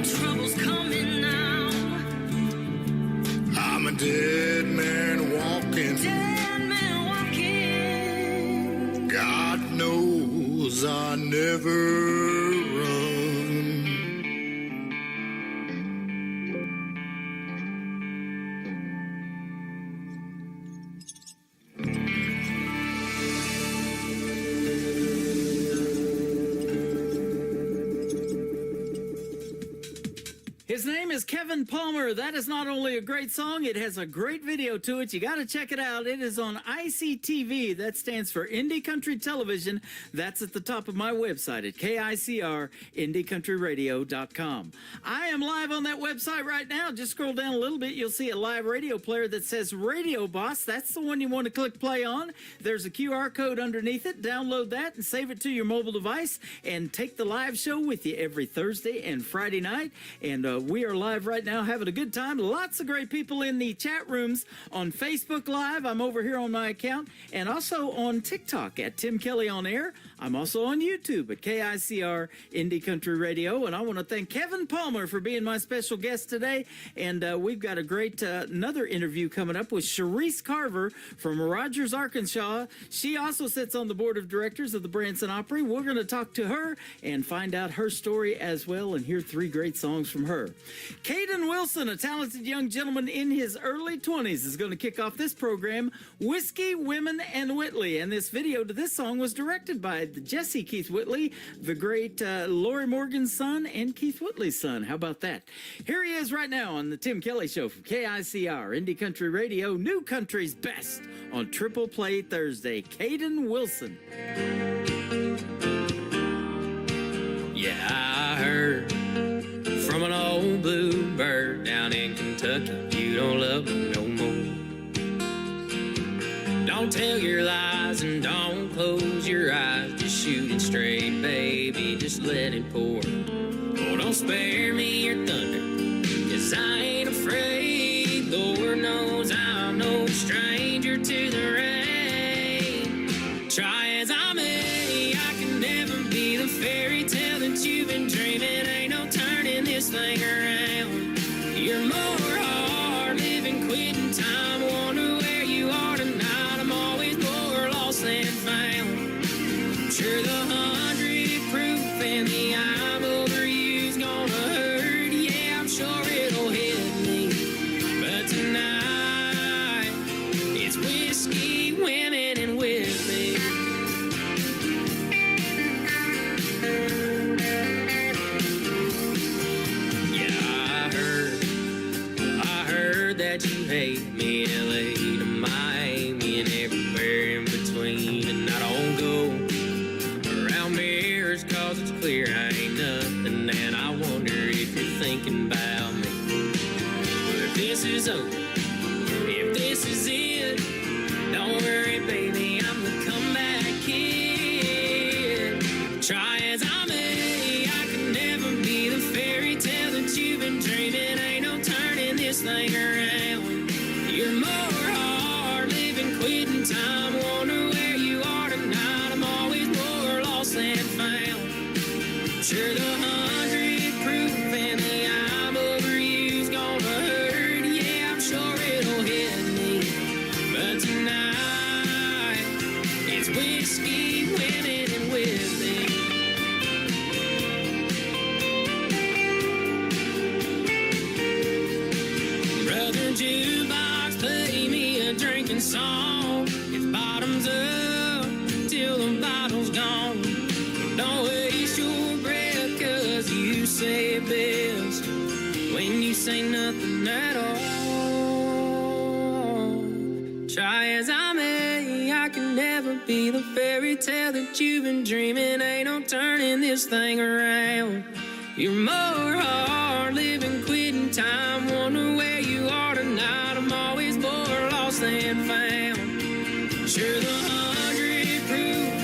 Trouble's coming now. I'm a dead man walking. God knows I never run. His name is Kevin Palmer. That is not only a great song, it has a great video to it. You got to check it out. It is on ICTV. That stands for Indie Country Television. That's at the top of my website at KICR, IndieCountryRadio.com. I am live on that website right now. Just scroll down a little bit. You'll see a live radio player that says Radio Boss. That's the one you want to click play on. There's a QR code underneath it. Download that and save it to your mobile device and take the live show with you every Thursday and Friday night. And we are live right now having a good time. Lots of great people in the chat rooms on Facebook Live. I'm over here on my account and also on TikTok at Tim Kelly On Air. I'm also on YouTube at KICR Indie Country Radio. And I want to thank Kevin Palmer for being my special guest today. And we've got a great another interview coming up with Sharice Carver from Rogers, Arkansas. She also sits on the board of directors of the Branson Opry. We're going to talk to her and find out her story as well and hear 3 great songs from her. Caden Wilson, a talented young gentleman in his early 20s, is going to kick off this program, Whiskey, Women, and Whitley. And this video to this song was directed by Jesse Keith Whitley, the great Lori Morgan's son and Keith Whitley's son. How about that? Here he is right now on the Tim Kelly Show from KICR, Indie Country Radio, New Country's Best on Triple Play Thursday. Caden Wilson. Yeah, I heard from an old bluebird down in Kentucky, you don't love me no more. Don't tell your lies and don't close your eyes. Just shoot it straight, baby, just let it pour. Oh, don't spare me your thunder, 'cause I ain't afraid. Lord knows I'm no stranger to the rain. Try as I may, I can never be the fairy tale that you've been dreaming. Ain't no turning this thing around. You're more hard living, quitting time. Wonder where you are tonight. I'm always more lost than found. Sure, the 100 proof and the I'm over you's gonna hurt. Yeah, I'm sure it'll hit me. But tonight, it's whiskey, women, and with me. That you hate me, LA to Miami and everywhere in between. And I don't go around mirrors 'cause it's clear I ain't nothing. And I wonder if you're thinking about me. But if this is over, if this is it, don't worry, baby, I'm the comeback kid. Try as I may, I can never be the fairy tale that you've been dreaming. Ain't no turning this thing around. You're more hard living, quitting time. Wonder where you are tonight. I'm always more lost than found. Sure, the 100 proof and the I'm over you's gonna hurt. Yeah, I'm sure it'll hit me. But tonight, it's whiskey, women, and with me. Brother Jukebox, play me a drinking song. It's bottoms up till the bottle's gone. Don't waste your breath, 'cause you say it best when you say nothing at all. Try as I may, I can never be the fairy tale that you've been dreaming. Ain't no turning this thing around. You're more hard living, quitting time. Wonder where you are tonight. I'm always more lost than found. Sure, the 100 proof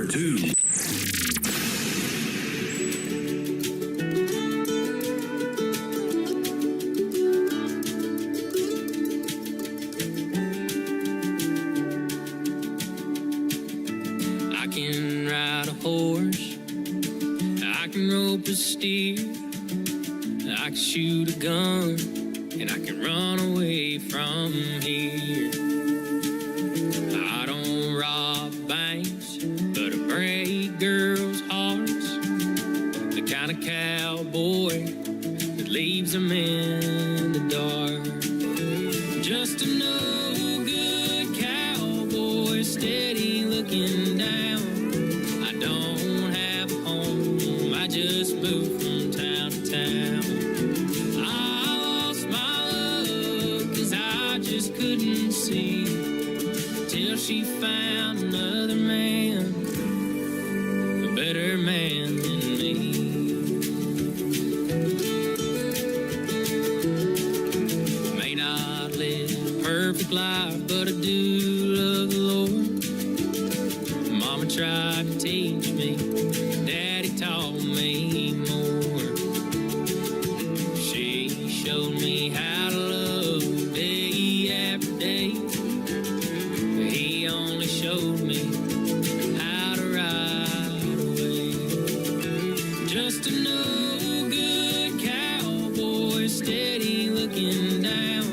2. I can ride a horse, I can rope a steer, I can shoot a gun, and I can run away from here. I don't rob banks, but I break girls' hearts, the kind of cowboy that leaves them in the dark. Just a no good cowboy, steady looking down. I don't have a home, I just moved from town to town. I lost my love 'cause I just couldn't see till she found another man, a better man than me. May not live a perfect life, but I do love the Lord. Mama tried to teach me, Daddy taught me more. She showed me how to love day after day, but he only showed me how to ride away. Just a no good cowboy, steady looking down.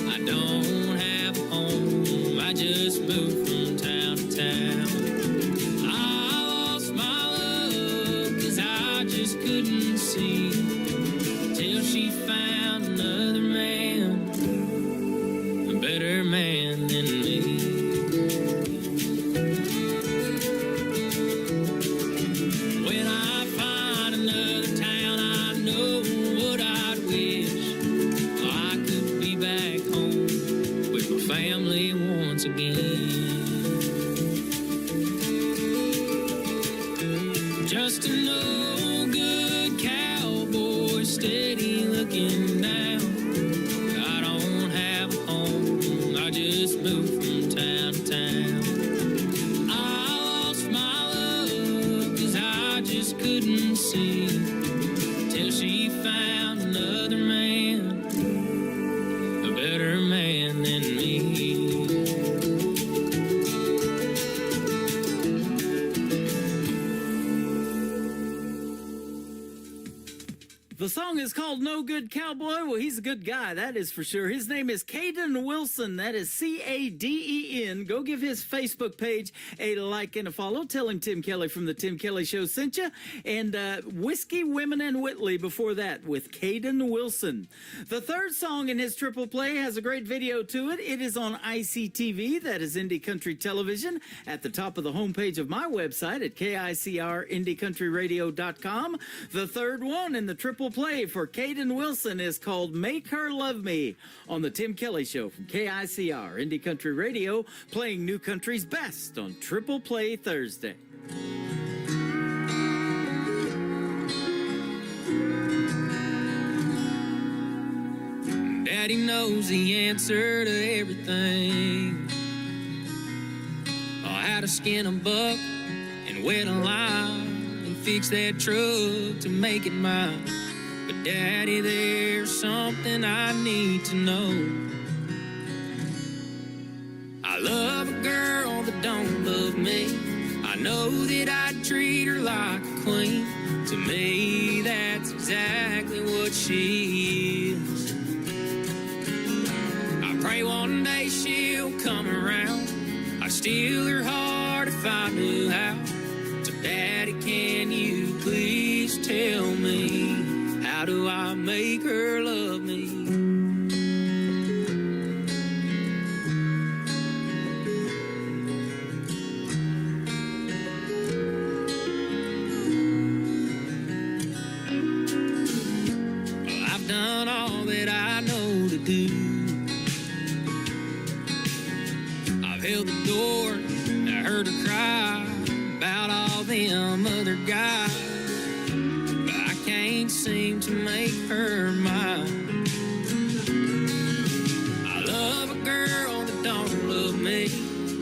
I don't have a home, I just moved from town to town. I lost my love 'cause I just couldn't see till she found another man, a better man than me. When I find another town, I know what I'd wish. I could be back home with my family once again. Just a no good cowboy, steady looking down. I don't have a home, I just moved from town to town. I lost my love 'cause I just couldn't see till she found another man, a better man than me. The song is called No Good Cowboy. Well, he's a good guy, that is for sure. His name is Caden Wilson. That is Caden. Go give his Facebook page a like and a follow. Tell him Tim Kelly from the Tim Kelly Show sent you. And Whiskey, Women, and Whitley before that with Caden Wilson. The third song in his triple play has a great video to it. It is on ICTV, that is Indie Country Television, at the top of the homepage of my website at KICRIndieCountryRadio.com. The third one in the triple play for Caden Wilson is called Make Her Love Me on the Tim Kelly Show from KICR Indie Country Radio, playing new country's best on Triple Play Thursday. Daddy knows the answer to everything. Oh, how to skin a buck and wet a line and fix that truck to make it mine. But Daddy, there's something I need to know. I love a girl that don't love me. I know that I'd treat her like a queen. To me, that's exactly what she is. I pray one day she'll come around. I'd steal her heart if I knew how. So Daddy, can you please tell me, how do I make her love me? Well, I've done all that I know to do. I've held the door and I heard her cry about all them other guys. Can't seem to make her mine. I love a girl that don't love me.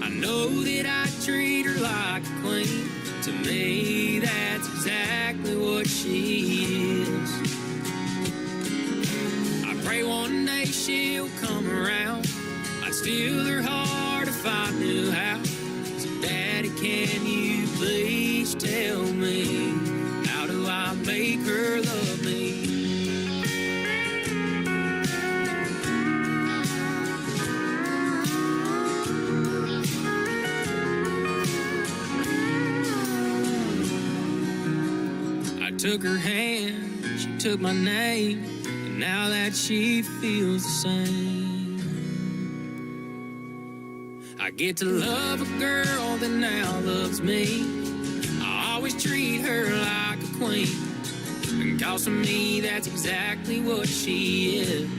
I I know that I treat her like a queen. To me, that's exactly what she is. I pray one day she'll come around. I'd steal her heart if I knew how. So Daddy, can you please tell me, how do I make her love me? I took her hand, she took my name, and now that she feels the same, I get to love a girl that now loves me. I always treat her like a queen, and cause to me that's exactly what she is.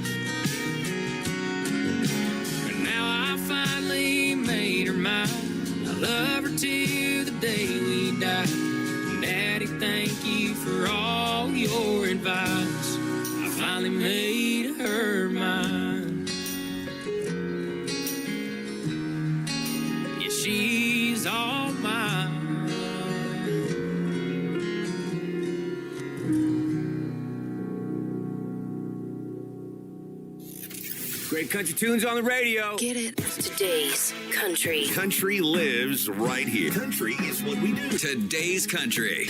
And now I finally made her mine. I love her till the day we die. Daddy, thank you for all your advice. I finally made her mine. Yeah, she's all mine. Great country tunes on the radio. Get it? Today's country. Country lives right here. Country is what we do. Today's country.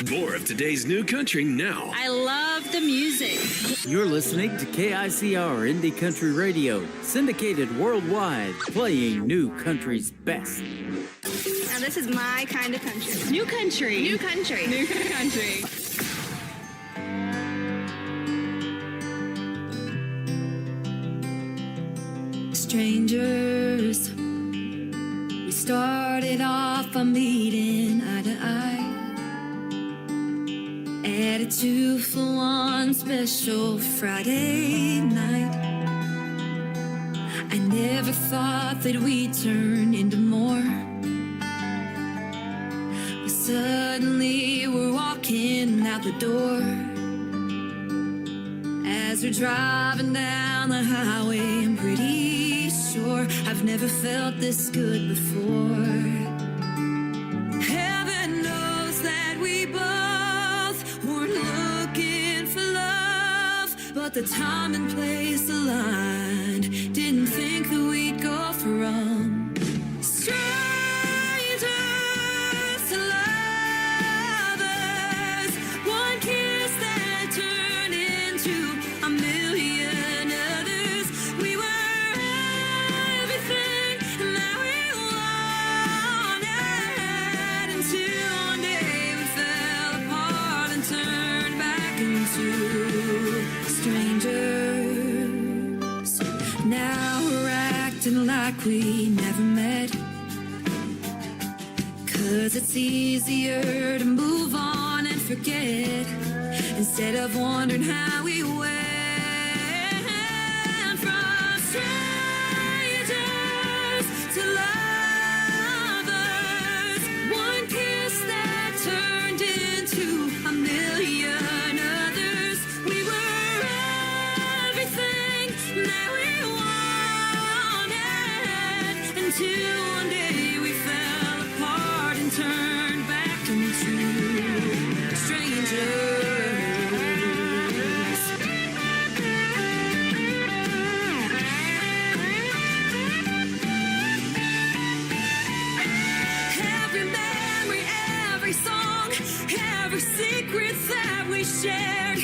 More of today's new country now. I love the music. You're listening to KICR Indie Country Radio, syndicated worldwide, playing new country's best. Now this is my kind of country. New country. New country. New country. Strangers, we started off by meeting eye to eye at a 2-for-1 special Friday night. I never thought that we'd turn into more, but suddenly we're walking out the door. As we're driving down the highway, I'm pretty sure I've never felt this good before. Heaven knows that we both weren't looking for love, but the time and place aligned. Didn't think that we'd go from strangers to lovers. One kiss that turned into a million others. We were everything that we wanted, until one day we fell apart and turned back into strangers. Now we're acting like we never met, 'cause it's easier to move on and forget, instead of wondering how we went from strangers to lovers. One kiss that turned into a million others. We were everything that we wanted, until one day we fell apart and turned back into strangers. Every memory, every song, every secret that we shared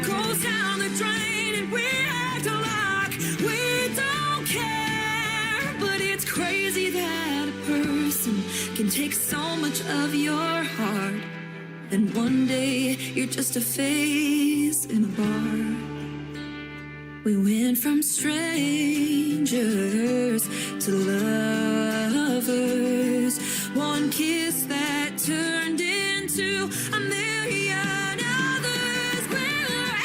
goes down the drain, and we act like we don't care. But it's crazy that a person can take so much of your heart, and one day you're just a face in a bar. We went from strangers to lovers. One kiss that turned into a million others. We were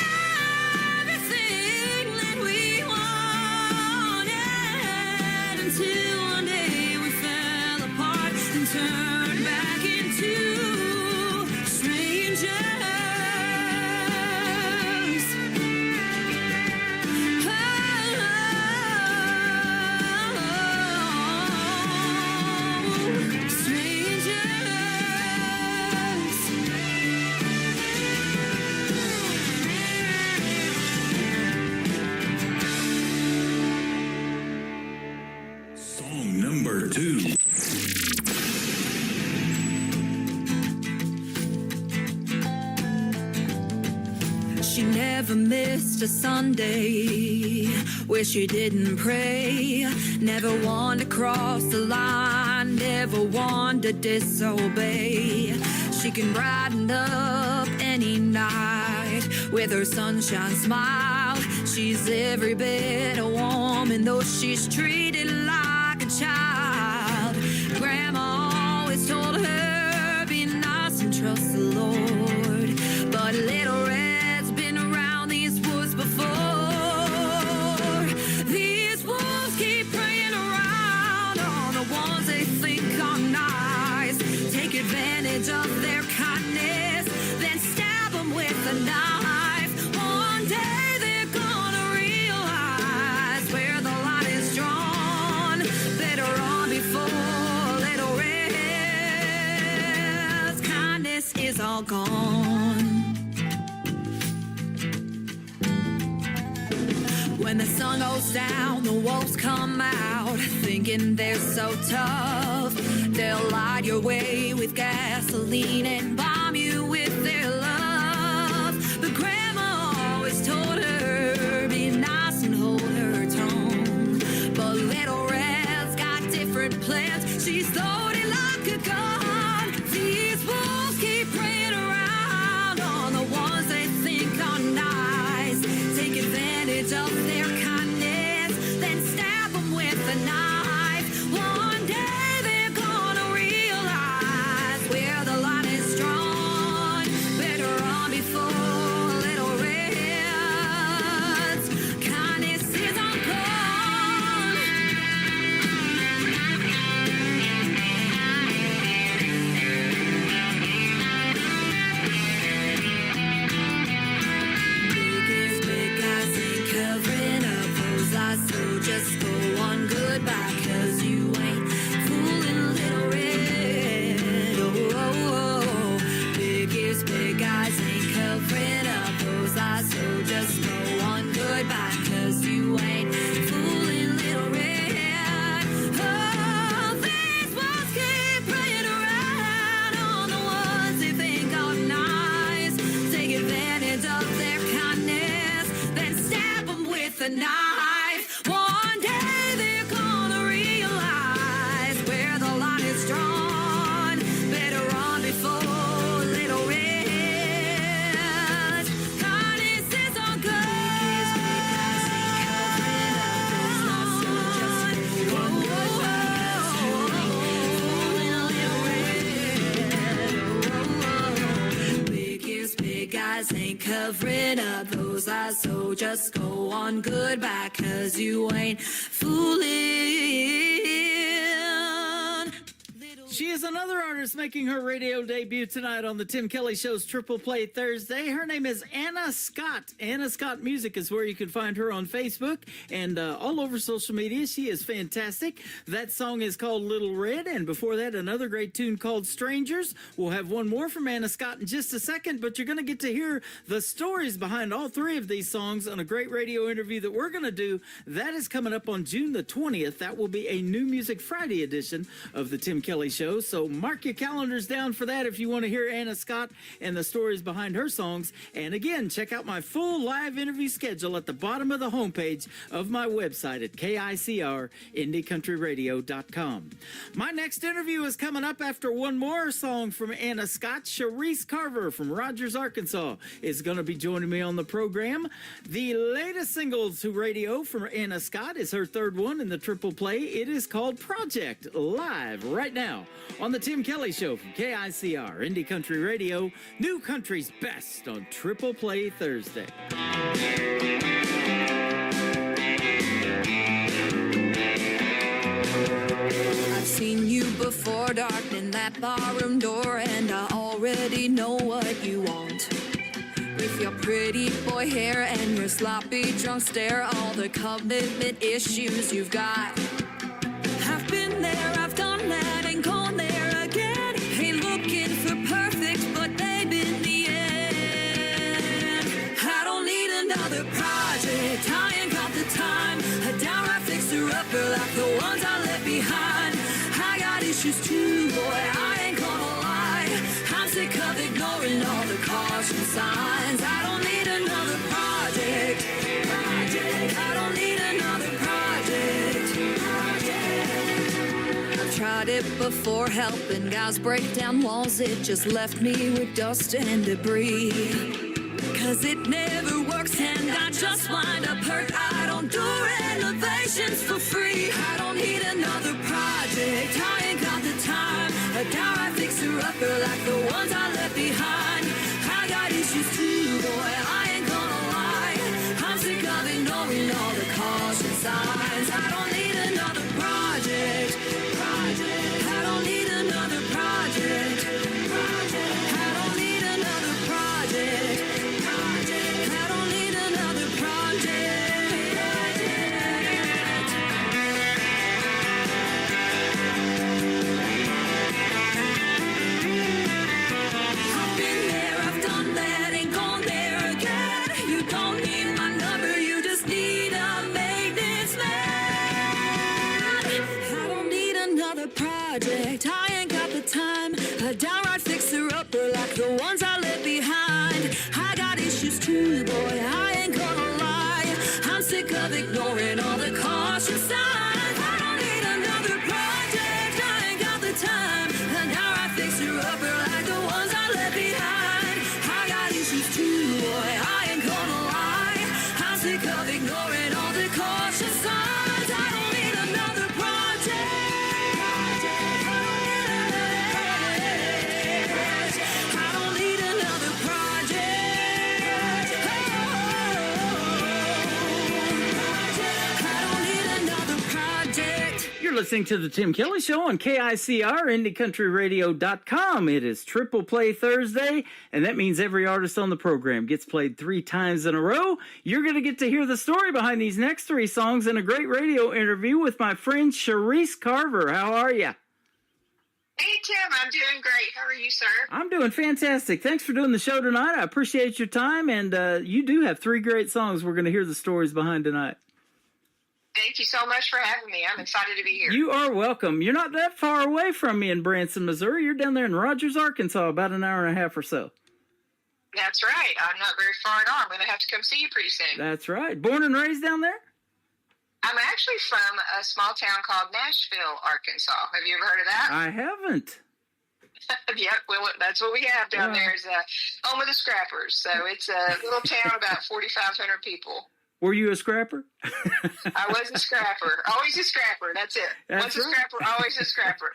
everything that we wanted, until one day we fell apart and turned back into strangers. She never missed a Sunday where she didn't pray. Never wanted to cross the line, never wanted to disobey. She can brighten up any night with her sunshine smile. She's every bit a woman, though she's treated like a child. Grandma always told her, be nice and trust the Lord. But Little Red's been around these woods before. These wolves keep preying around on the ones they think are nice. Take advantage of their kindness, then stab them with a knife. One day they're gonna realize where the line is drawn. Better run before Little Red's kindness is all gone. When the sun goes down, the wolves come out, thinking they're so tough. They'll light your way with gasoline and bomb you with their love. But Grandma always told her, be nice and hold her tongue. But Little Red's got different plans. She's loaded like a gun. These wolves keep preying around on the ones they think are nice. Take advantage of their kindness, then stab them with a knife. One day they're gonna realize where the line is drawn. Better run before Little Red's kindness is all gone. Biggest big eyes ain't covering up those eyes, so just go on goodbye, 'cause you ain't fooling Little Red. Oh, oh, oh. Biggest big eyes ain't covering up those eyes, so just go on goodbye, 'cause you ain't fooling Little Red. Oh, these ones keep preying around on the ones they think are nice. Take advantage of their kindness, then stab them with a knife. One day they're gonna realize where the line is drawn. Better run before Little Red. Kindness is all good. Biggest big eyes ain't covering up those eyes, so just go on goodbye, 'cause you ain't fooling. She is another artist making her radio debut tonight on the Tim Kelly Show's Triple Play Thursday. Her name is Anna Scott. Anna Scott Music is where you can find her on Facebook and all over social media. She is fantastic. That song is called Little Red, and before that, another great tune called Strangers. We'll have one more from Anna Scott in just a second, but you're going to get to hear the stories behind all three of these songs on a great radio interview that we're going to do. That is coming up on June the 20th. That will be a New Music Friday edition of the Tim Kelly Show. So mark your calendars down for that if you want to hear Anna Scott and the stories behind her songs. And again, check out my full live interview schedule at the bottom of the homepage of my website at KICR-IndieCountryRadio.com. My next interview is coming up after one more song from Anna Scott. Sharice Carver from Rogers, Arkansas is going to be joining me on the program. The latest single to radio from Anna Scott is her third one in the Triple Play. It is called Project, live right now on the Tim Kelly Show from KICR, Indie Country Radio, New Country's Best on Triple Play Thursday. I've seen you before, darkening that barroom door, and I already know what you want. With your pretty boy hair and your sloppy drunk stare, all the commitment issues you've got. I've been there, I've done that, and gone there again. Ain't looking for perfect, but baby, in the end, I don't need another project. I ain't got the time. A downright fixer-upper like the ones I left behind. I got issues too, boy, I ain't gonna lie. I'm sick of ignoring ignoring all the caution signs. I don't need another project. I don't need another project. I've tried it before, helping guys break down walls. It just left me with dust and debris. 'Cause it never works and I just wind up hurt. I don't do renovations for free. I don't need another project. I ain't got the time. A downright fixer-upper like the ones I left behind. I got issues too, boy, I ain't gonna lie. I'm sick of ignoring all the caution signs. I don't need another project. I don't need another project. I don't need another project. I don't need another project. I've been there, I've done that, ain't gone there again. You don't need my number, you just need a maintenance man. I don't need another project, I ain't got the time. A downright fixer-upper like the ones I left behind. I got issues too, boy, I ain't gonna lie. I'm sick of ignoring all the caution signs. I don't need another project, I ain't got the time. A downright fixer-upper like the ones I left behind. I got issues too, boy, I ain't gonna lie. I'm sick of ignoring all the caution signs. I don't need another project. I don't need another project. I don't need another project. You're listening to the Tim Kelly Show on KICR, IndieCountryRadio.com. It is Triple Play Thursday, and that means every artist on the program gets played 3 times in a row. You're going to get to hear the story behind these next 3 songs in a great radio interview with my friend Sharice Carver. How are you? Hey, Tim, I'm doing great. How are you, sir? I'm doing fantastic. Thanks for doing the show tonight. I appreciate your time, and you do have 3 great songs we're going to hear the stories behind tonight. Thank you so much for having me. I'm excited to be here. You are welcome. You're not that far away from me in Branson, Missouri. You're down there in Rogers, Arkansas, about an hour and a half or so. That's right. I'm not very far at all. I'm going to have to come see you pretty soon. That's right. Born and raised down there? I'm actually from a small town called Nashville, Arkansas. Have you ever heard of that? I haven't. Yep, well, that's what we have down there is home of the Scrappers. So it's a little town, about 4,500 people. Were you a scrapper? I was a scrapper. Always a scrapper. That's it. That's Once a scrapper, always a scrapper.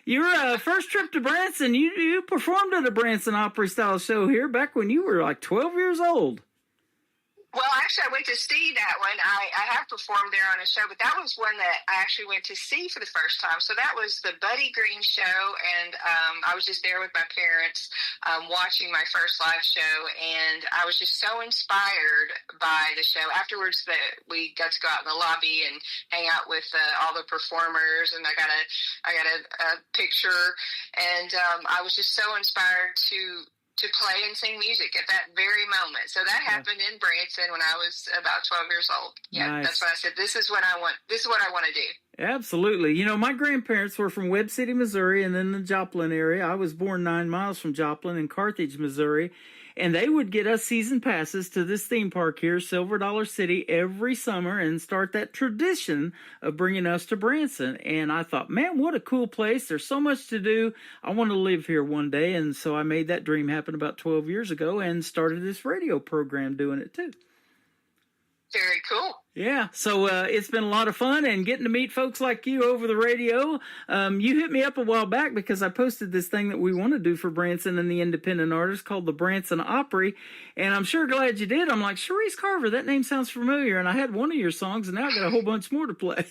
Your first trip to Branson, you performed at a Branson Opry-style show here back when you were like 12 years old. Well, actually, I went to see that one. I have performed there on a show, but that was one that I actually went to see for the first time. So that was the Buddy Green show, and I was just there with my parents watching my first live show, and I was just so inspired by the show. Afterwards, we got to go out in the lobby and hang out with all the performers, and I got a picture, and I was just so inspired to play and sing music at that very moment. So that happened in Branson when I was about 12 years old. Yeah, nice. That's when I said, this is what I want. This is what I want to do. Absolutely. You know, my grandparents were from Webb City, Missouri, and then the Joplin area. I was born 9 miles from Joplin in Carthage, Missouri. And they would get us season passes to this theme park here, Silver Dollar City, every summer and start that tradition of bringing us to Branson. And I thought, man, what a cool place. There's so much to do. I want to live here one day. And so I made that dream happen about 12 years ago and started this radio program doing it too. Very cool. Yeah, so it's been a lot of fun and getting to meet folks like you over the radio. You hit me up a while back because I posted this thing that we want to do for Branson and the independent artists called the Branson Opry, and I'm sure glad you did. I'm like, Sharice Carver, that name sounds familiar, and I had one of your songs, and now I got a whole bunch more to play.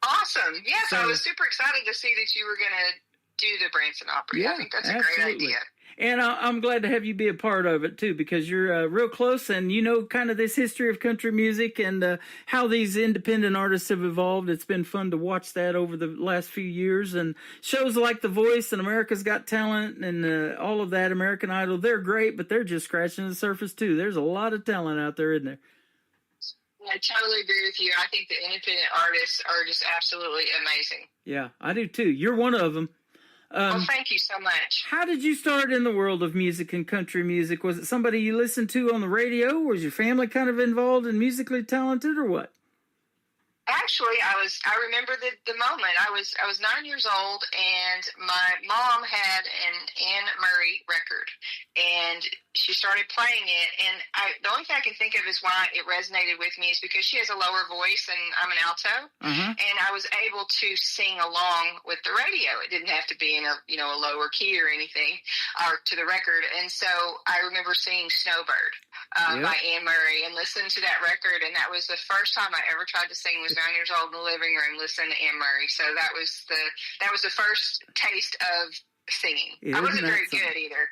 Awesome. Yes, I was super excited to see that you were going to do the Branson Opry. Yeah, I think that's a absolutely. great idea. And I'm glad to have you be a part of it, too, because you're real close and you know kind of this history of country music and how these independent artists have evolved. It's been fun to watch that over the last few years. And shows like The Voice and America's Got Talent and all of that, American Idol, they're great, but they're just scratching the surface, too. There's a lot of talent out there, isn't there? I totally agree with you. I think the independent artists are just absolutely amazing. Yeah, I do, too. You're one of them. Well, thank you so much. How did you start in the world of music and country music? Was it somebody you listened to on the radio? Was your family kind of involved and musically talented, or what? Actually, I remember the moment. I was 9 years old, and my mom had an Anne Murray record, and she started playing it. And the only thing I can think of is why it resonated with me is because she has a lower voice, and I'm an alto, and I was able to sing along with the radio. It didn't have to be in a lower key or anything, or to the record. And so I remember singing "Snowbird" by Anne Murray, and listening to that record. And that was the first time I ever tried to sing. Was 9 years old in the living room listening to Anne Murray. So that was the first taste of singing. I wasn't very good either.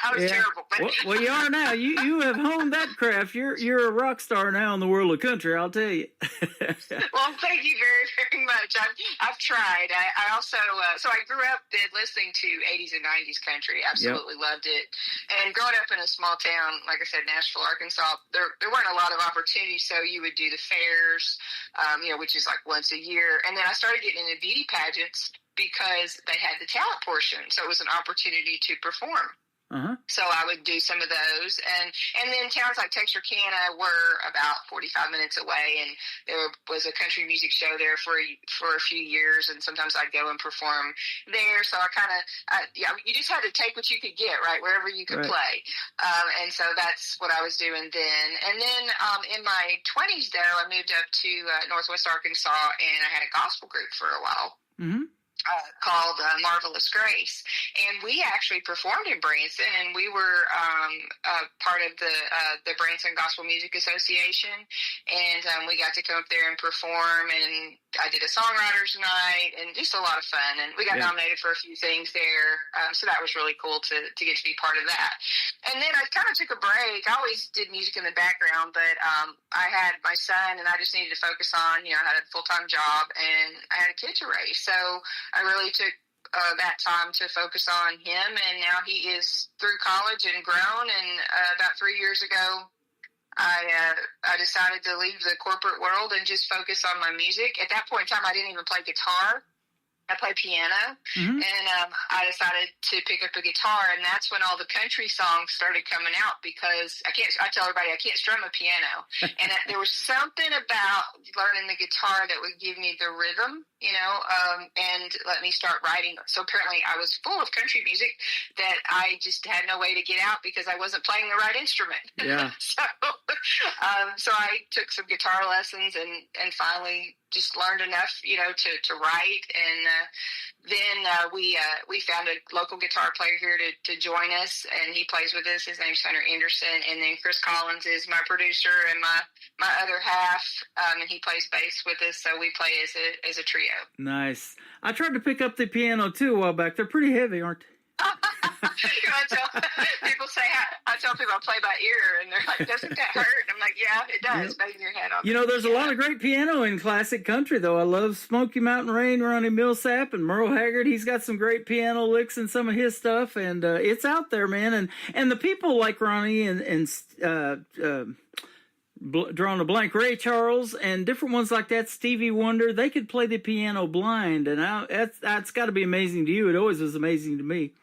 I was terrible. But well, you are now. You have honed that craft. You're a rock star now in the world of country, I'll tell you. Well, thank you very, very much. I've tried. I also so I grew up listening to 80s and 90s country. Absolutely loved it. And growing up in a small town, like I said, Nashville, Arkansas, there weren't a lot of opportunities. So you would do the fairs, which is like once a year. And then I started getting into beauty pageants because they had the talent portion. So it was an opportunity to perform. So I would do some of those. And then towns like Texarkana were about 45 minutes away, and there was a country music show there for a few years, and sometimes I'd go and perform there. So you just had to take what you could get, right, wherever you could play. And so that's what I was doing then. And then in my 20s, though, I moved up to Northwest Arkansas, and I had a gospel group for a while. Called Marvelous Grace, and we actually performed in Branson, and we were part of the Branson Gospel Music Association, and we got to come up there and perform, and I did a songwriters night, and just a lot of fun, and we got nominated for a few things there, so that was really cool to get to be part of that. And then I kind of took a break. I always did music in the background, but I had my son, and I just needed to focus on, I had a full-time job, and I had a kid to raise, so I really took that time to focus on him, and now he is through college and grown, and about 3 years ago, I decided to leave the corporate world and just focus on my music. At that point in time, I didn't even play guitar. I play piano, and I decided to pick up a guitar, and that's when all the country songs started coming out, because I tell everybody I can't strum a piano, and there was something about learning the guitar that would give me the rhythm, and let me start writing. So apparently I was full of country music that I just had no way to get out because I wasn't playing the right instrument. Yeah. So I took some guitar lessons and finally just learned enough, to write. And then we found a local guitar player here to join us, and he plays with us. His name's Hunter Anderson. And then Chris Collins is my producer and my other half, and he plays bass with us. So we play as a trio. Nice. I tried to pick up the piano too a while back. They're pretty heavy, aren't they? I tell people I play by ear, and they're like, "Doesn't that hurt?" And I'm like, "Yeah, it does." Banging your head off. There's a lot of great piano in classic country, though. I love Smoky Mountain Rain, Ronnie Millsap, and Merle Haggard. He's got some great piano licks in some of his stuff, and it's out there, man. And the people like Ronnie and drawing a blank, Ray Charles, and different ones like that, Stevie Wonder, they could play the piano blind, and that's got to be amazing to you. It always was amazing to me.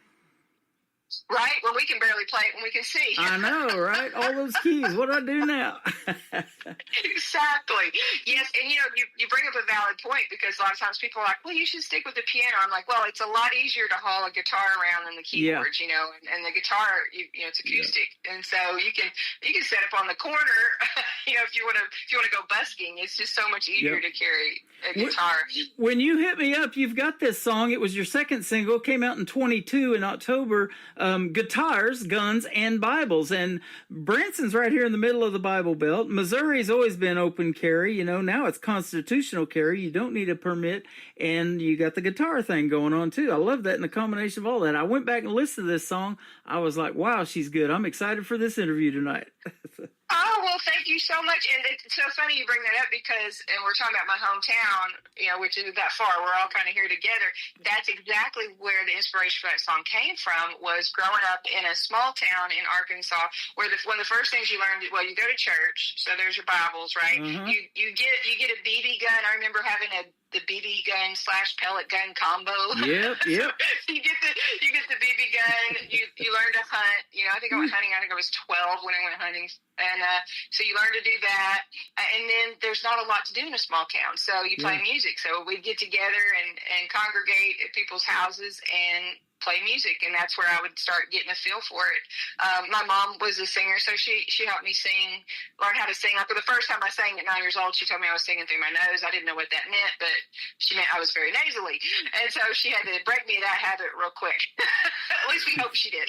Right? Well, we can barely play it when we can see. I know, right? All those keys. What do I do now? Exactly. Yes, and you bring up a valid point, because a lot of times people are like, well, you should stick with the piano. I'm like, well, it's a lot easier to haul a guitar around than the keyboards, and the guitar, it's acoustic. And so you can set up on the corner, if you want to go busking. It's just so much easier to carry a guitar. When you hit me up, you've got this song. It was your second single, came out in 22 in October. Guitars, Guns, and Bibles. And Branson's right here in the middle of the Bible Belt. Missouri's always been open carry. Now it's constitutional carry. You don't need a permit. And you got the guitar thing going on, too. I love that, and the combination of all that. I went back and listened to this song. I was like, wow, she's good. I'm excited for this interview tonight. Oh, well, thank you so much. And it's so funny you bring that up, because, and we're talking about my hometown, which isn't that far. We're all kind of here together. That's exactly where the inspiration for that song came from, was growing up in a small town in Arkansas, where one of the first things you learned, well, you go to church, so there's your Bibles, right? You get a BB gun. I remember having the BB gun / pellet gun combo. Yep. You get and you learn to hunt. I think I went hunting. I think I was 12 when I went hunting. And so you learn to do that. And then there's not a lot to do in a small town. So you play music. So we'd get together and congregate at people's houses and play music, and that's where I would start getting a feel for it. My mom was a singer, so she helped me learn how to sing. Like, the first time I sang at 9 years old, she told me I was singing through my nose. I didn't know what that meant, but she meant I was very nasally, and so she had to break me of that habit real quick. At least we hope she did.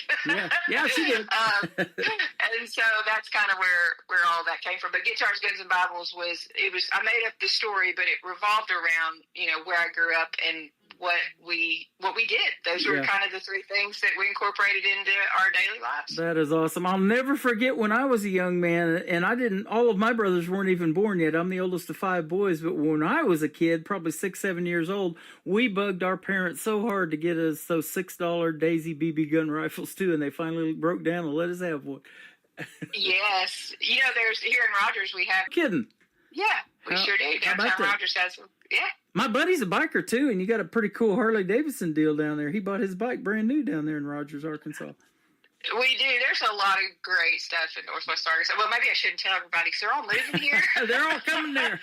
Yeah, she did. And so that's kind of where all that came from. But Guitars, Guns, and Bibles I made up the story, but it revolved around where I grew up and what we did. Those were kind of the three things that we incorporated into our daily lives. That is awesome. I'll never forget when I was a young man, and all of my brothers weren't even born yet. I'm the oldest of 5 boys, but when I was a kid, probably 6, 7 years old, we bugged our parents so hard to get us those $6 Daisy BB gun rifles too, and they finally broke down and let us have one. Yes. There's here in Rogers we have... Kidding. Yeah, we sure do. Downtown Rogers has them. Yeah. My buddy's a biker too, and you got a pretty cool Harley Davidson deal down there. He bought his bike brand new down there in Rogers, Arkansas. We do. There's a lot of great stuff in Northwest Arkansas. Well, maybe I shouldn't tell everybody because they're all moving here. They're all coming there.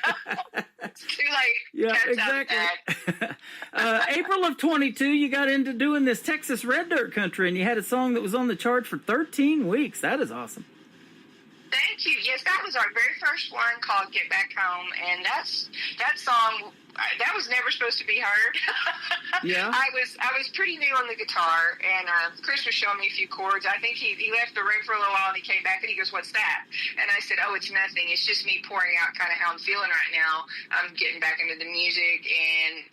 It's too late. Yeah, exactly. April of 22, you got into doing this Texas Red Dirt Country, and you had a song that was on the chart for 13 weeks. That is awesome. Thank you. Yes, that was our very first one called Get Back Home, and that song, that was never supposed to be heard. Yeah. I was pretty new on the guitar, and Chris was showing me a few chords. I think he left the room for a little while, and he came back, and he goes, "What's that?" And I said, "Oh, it's nothing. It's just me pouring out kind of how I'm feeling right now. I'm getting back into the music, and,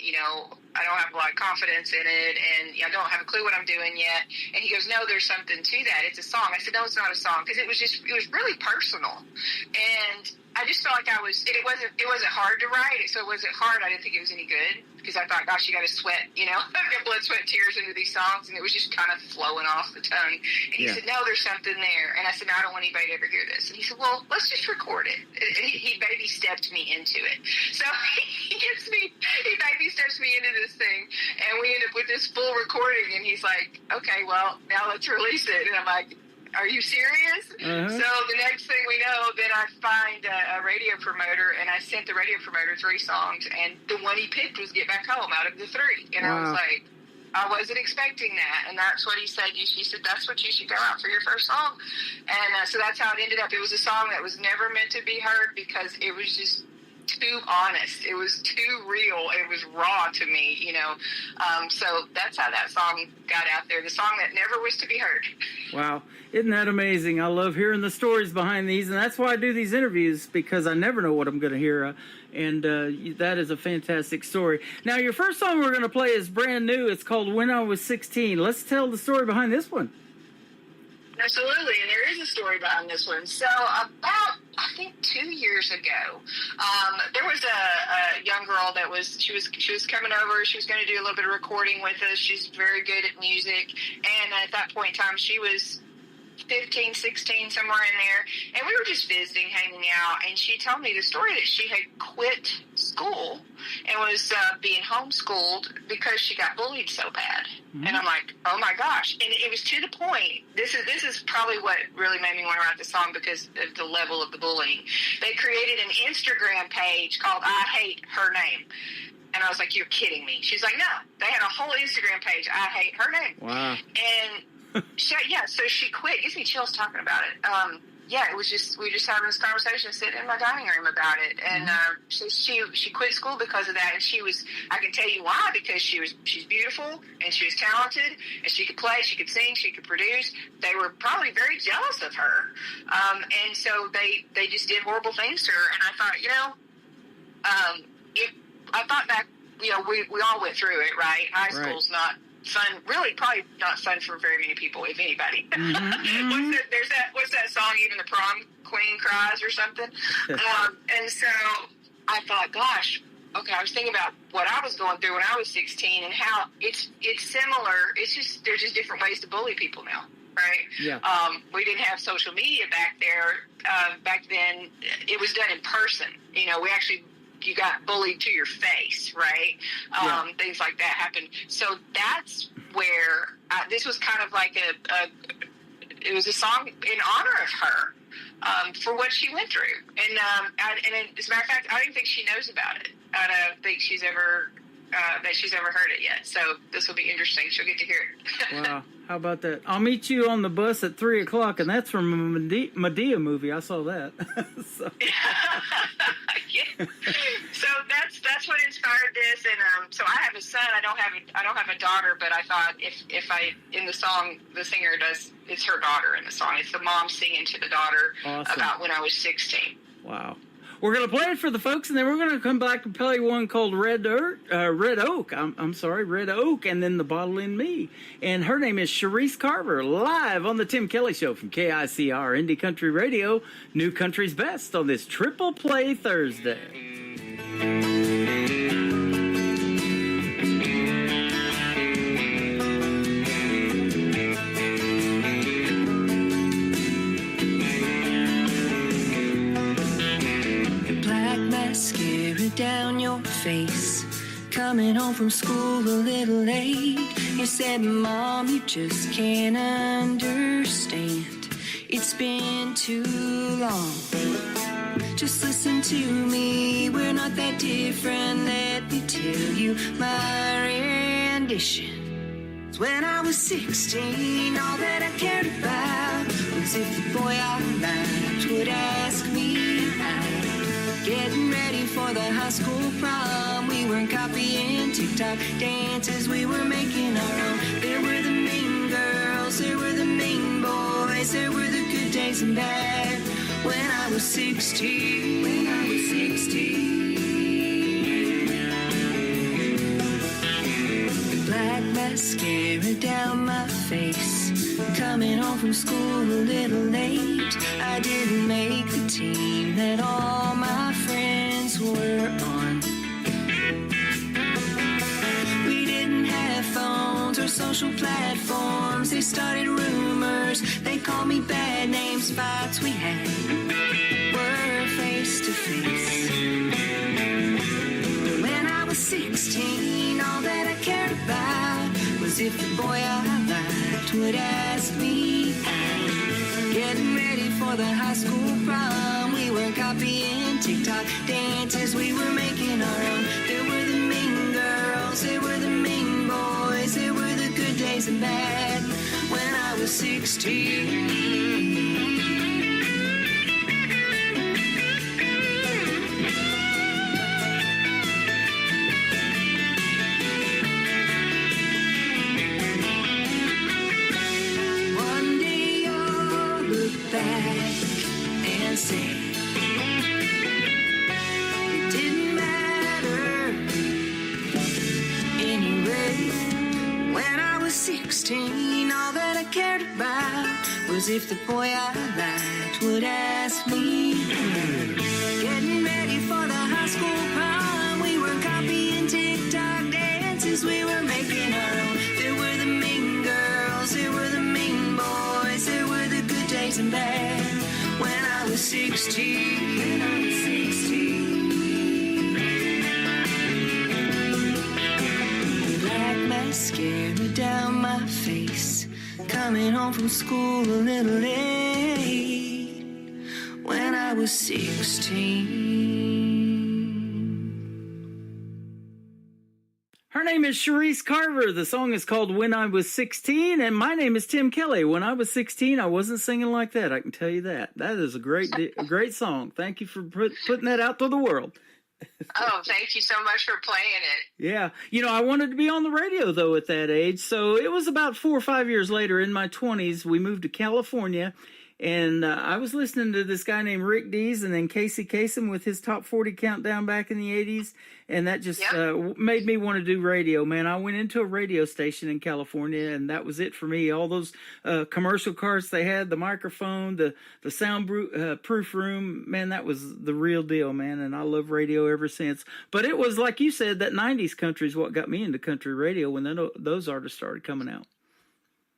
I don't have a lot of confidence in it, and I don't have a clue what I'm doing yet." And he goes, "No, there's something to that. It's a song." I said, "No, it's not a song," because it was really personal. And I just felt like it wasn't hard to write. So it wasn't hard. I didn't think it was any good because I thought, gosh, you got to sweat, get blood, sweat, and tears into these songs. And it was just kind of flowing off the tongue. And he said, "No, there's something there." And I said, "No, I don't want anybody to ever hear this." And he said, "Well, let's just record it." And he baby stepped me into it. So he baby steps me into this thing. And we end up with this full recording. And he's like, "Okay, well, now let's release it." And I'm like, "Are you serious?" So the next thing we know, then I find a radio promoter, and I sent the radio promoter 3 songs, and the one he picked was Get Back Home out of the 3. And I was like, I wasn't expecting that. And that's what he said. He said, "That's what you should go out for your first song." And so that's how it ended up. It was a song that was never meant to be heard because it was just too honest. It was too real. It was raw to me, so that's how that song got out there. The song that never was to be heard. Wow. Isn't that amazing? I love hearing the stories behind these, and that's why I do these interviews, because I never know what I'm going to hear, and that is a fantastic story. Now, your first song we're going to play is brand new. It's called When I Was 16. Let's tell the story behind this one. Absolutely, and there is a story behind this one. So about, I think, 2 years ago, there was a young girl that she was coming over. She was going to do a little bit of recording with us. She's very good at music, and at that point in time, she was 15, 16, somewhere in there, and we were just visiting, hanging out, and she told me the story that she had quit school and was being homeschooled because she got bullied so bad. Mm-hmm. And I'm like, oh my gosh. And it was to the point, this is probably what really made me want to write the song because of the level of the bullying. They created an Instagram page called I Hate Her Name. And I was like, you're kidding me. She's like, no, they had a whole Instagram page, I Hate Her Name. Wow. And so she quit. It gives me chills talking about it. It was just, we were just having this conversation sitting in my dining room about it. And so she quit school because of that. And I can tell you why, because she's beautiful and she was talented and she could play, she could sing, she could produce. They were probably very jealous of her. And so they just did horrible things to her. And I thought, I thought back, we all went through it, right? High school's not fun, really probably not fun for very many people, if anybody. Mm-hmm. What's that song, Even the Prom Queen Cries or something? And so I thought, gosh, okay, I was thinking about what I was going through when I was 16 and how it's similar. It's just, there's just different ways to bully people now. Right? Yeah. We didn't have social media back there. Back then, it was done in person. We actually you got bullied to your face, right? Things like that happened. So that's where this was kind of like it was a song in honor of her for what she went through. And as a matter of fact, I don't even think she knows about it. I don't think she's ever heard it yet. So this will be interesting. She'll get to hear it. Wow. How about that? I'll meet you on the bus at 3:00, and that's from a Medea movie. I saw that. So. Yeah. So that's what inspired this, and so I have a son. I don't have a daughter, but I thought if I in the song the singer does, it's her daughter in the song. It's the mom singing to the daughter about when I was 16. Wow. We're going to play it for the folks, and then we're going to come back and play one called Red Oak. I'm sorry, Red Oak, and then The Bottle in Me. And her name is Sharice Carver, live on the Tim Kelly Show from KICR Indie Country Radio, New Country's Best on this Triple Play Thursday. Mascara down your face, coming home from school a little late. You said, Mom, you just can't understand. It's been too long. Just listen to me, we're not that different. Let me tell you my rendition. When I was 16, all that I cared about was if the boy I liked would ask me out. Getting ready for the high school prom, we weren't copying TikTok dances, we were making our own. There were the mean girls, there were the mean boys, there were the good days and bad. When I was 16, black mascara down my face, coming home from school a little late. I didn't make the team that all my friends were on. We didn't have phones or social platforms. They started rumors, they called me bad names. Fights we had were face to face. When I was 16, all that I cared about was if the boy I liked would ask me out. Getting ready for the high school prom, we weren't copying TikTok dances, we were making our own. There were the mean girls, there were the mean boys, there were the good days and bad. When I was 16. And say it didn't matter anyway. When I was 16, all that I cared about was if the boy I liked would ask me. Getting ready for the high school prom, we were copying TikTok dances, we were making our own. There were the mean girls, there were the mean boys, there were the good days and bad. When I was 16, black mascara down my face, coming home from school a little late. When I was 16. Her name is Sharice Carver. The song is called When I Was 16, and my name is Tim Kelly. When I was 16, I wasn't singing like that. I can tell you that. That is a great song. Thank you for putting that out to the world. Oh, thank you so much for playing it. Yeah. You know, I wanted to be on the radio, though, at that age. So it was about 4 or 5 years later, in my 20s, we moved to California. And I was listening to this guy named Rick Dees and then Casey Kasem with his Top 40 countdown back in the 80s. And that just made me want to do radio, man. I went into a radio station in California, and that was it for me. All those commercial cars they had, the microphone, the soundproof room, man, that was the real deal, man. And I love radio ever since. But it was, like you said, that 90s country is what got me into country radio when those artists started coming out.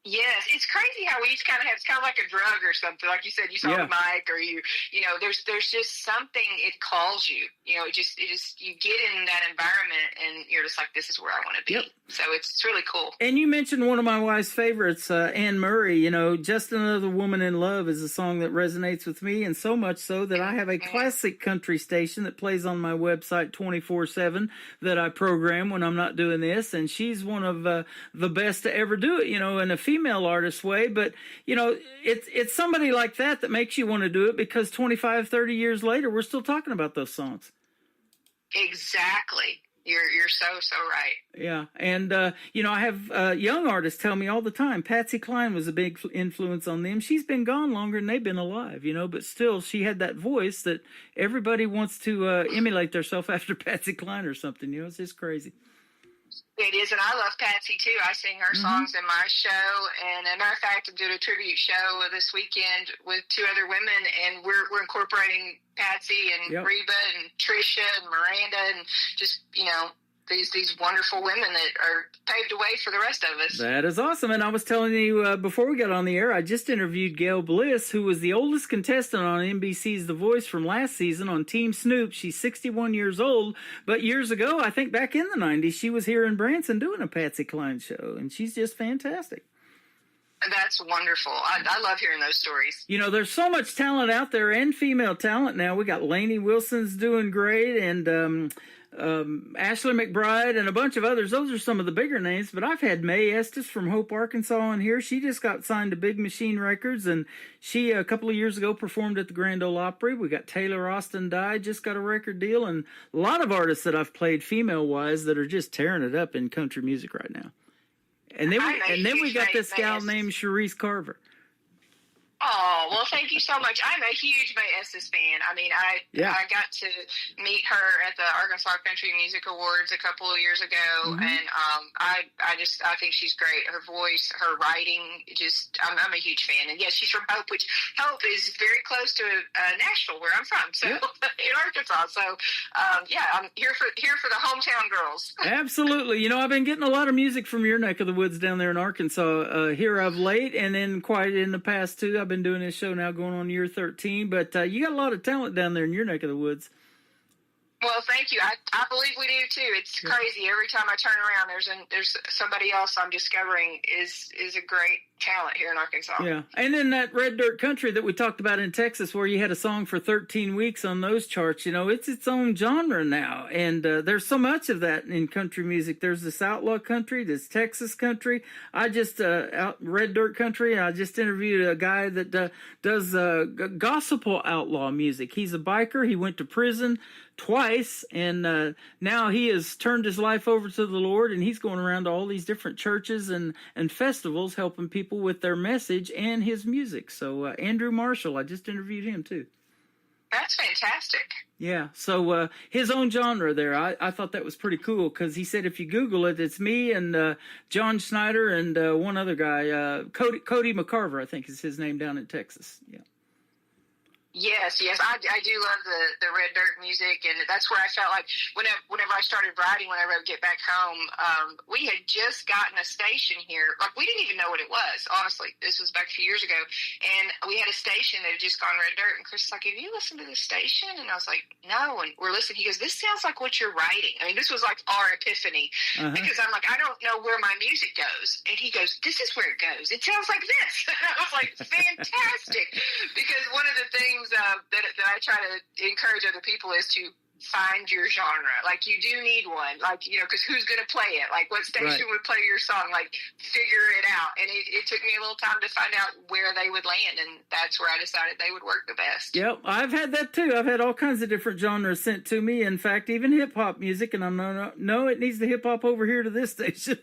Yes, it's crazy how we each kind of have, it's kind of like a drug or something. Like you said, you saw the mic, or you know, there's just something, it calls you, you know, it just, you get in that environment and you're just like, this is where I want to be. Yep. So it's really cool. And you mentioned one of my wife's favorites, Anne Murray, you know, Just Another Woman in Love is a song that resonates with me, and so much so that I have a classic country station that plays on my website 24/7 that I program when I'm not doing this, and she's one of the best to ever do it, you know, in a female artist way. But, you know, it's somebody like that makes you want to do it, because 25, 30 years later, we're still talking about those songs. Exactly. You're so right. Yeah, and you know, I have young artists tell me all the time, Patsy Cline was a big influence on them. She's been gone longer than they've been alive, you know, but still, she had that voice that everybody wants to emulate themselves after Patsy Cline or something. You know, it's just crazy. It is, and I love Patsy too. I sing her songs in my show, and as a matter of fact, I did a tribute show this weekend with 2 other women, and we're incorporating Patsy and Reba and Trisha and Miranda, and just, you know, these wonderful women that are paved the way for the rest of us. That is awesome. And I was telling you before we got on the air, I just interviewed Gail Bliss, who was the oldest contestant on NBC's The Voice from last season on Team Snoop. She's 61 years old, but years ago, I think back in the 90s, she was here in Branson doing a Patsy Cline show, and she's just fantastic. That's wonderful. I love hearing those stories. You know, there's so much talent out there, and female talent now. We got Lainey Wilson's doing great, and Ashley McBride and a bunch of others. Those are some of the bigger names, but I've had Mae Estes from Hope, Arkansas on here. She just got signed to Big Machine Records, and she a couple of years ago performed at the Grand Ole Opry. We got Taylor Austin Dye, just got a record deal, and a lot of artists that I've played female-wise that are just tearing it up in country music right now. And then we got this gal named Sharice Carver. Oh, well, thank you so much. I'm a huge Mae Estes fan. I mean, I got to meet her at the Arkansas Country Music Awards a couple of years ago, and I think she's great. Her voice, her writing, I'm a huge fan. And yes, she's from Hope, which Hope is very close to Nashville, where I'm from, so in Arkansas. So, I'm here for the hometown girls. Absolutely. You know, I've been getting a lot of music from your neck of the woods down there in Arkansas here of late, and then quite in the past too. I've been doing this show now going on year 13, but you got a lot of talent down there in your neck of the woods. Well, thank you. I believe we do too. It's crazy. Every time I turn around, there's somebody else I'm discovering is a great talent here in Arkansas. Yeah, and then that Red Dirt Country that we talked about in Texas, where you had a song for 13 weeks on those charts, you know, it's its own genre now, and there's so much of that in country music. There's this outlaw country, this Texas country. I just Red Dirt Country. I just interviewed a guy that does gospel outlaw music. He's a biker. He went to prison twice, and now he has turned his life over to the Lord, and he's going around to all these different churches and festivals helping people with their message and his music. So Andrew Marshall, I just interviewed him too. That's fantastic. Yeah, so his own genre there, I thought that was pretty cool, because he said if you Google it, it's me and John Schneider and one other guy, Cody McCarver, I think is his name, down in Texas. Yeah. Yes, I do love the Red Dirt music, and that's where I felt like whenever I started writing, when I wrote Get Back Home, we had just gotten a station here. Like, we didn't even know what it was, honestly. This was back a few years ago, and we had a station that had just gone Red Dirt, and Chris was like, have you listened to this station? And I was like, no, and we're listening. He goes, this sounds like what you're writing. I mean, this was like our epiphany, because I'm like, I don't know where my music goes. And he goes, this is where it goes. It sounds like this. I was like, fantastic, because one of the things that I try to encourage other people is to find your genre. Like, you do need one. Like, you know, because who's going to play it? Like, what station would play your song? Like, figure it out. And it took me a little time to find out where they would land, and that's where I decided they would work the best. Yep, I've had that too. I've had all kinds of different genres sent to me. In fact, even hip-hop music, and I'm no, it needs the hip-hop over here to this station.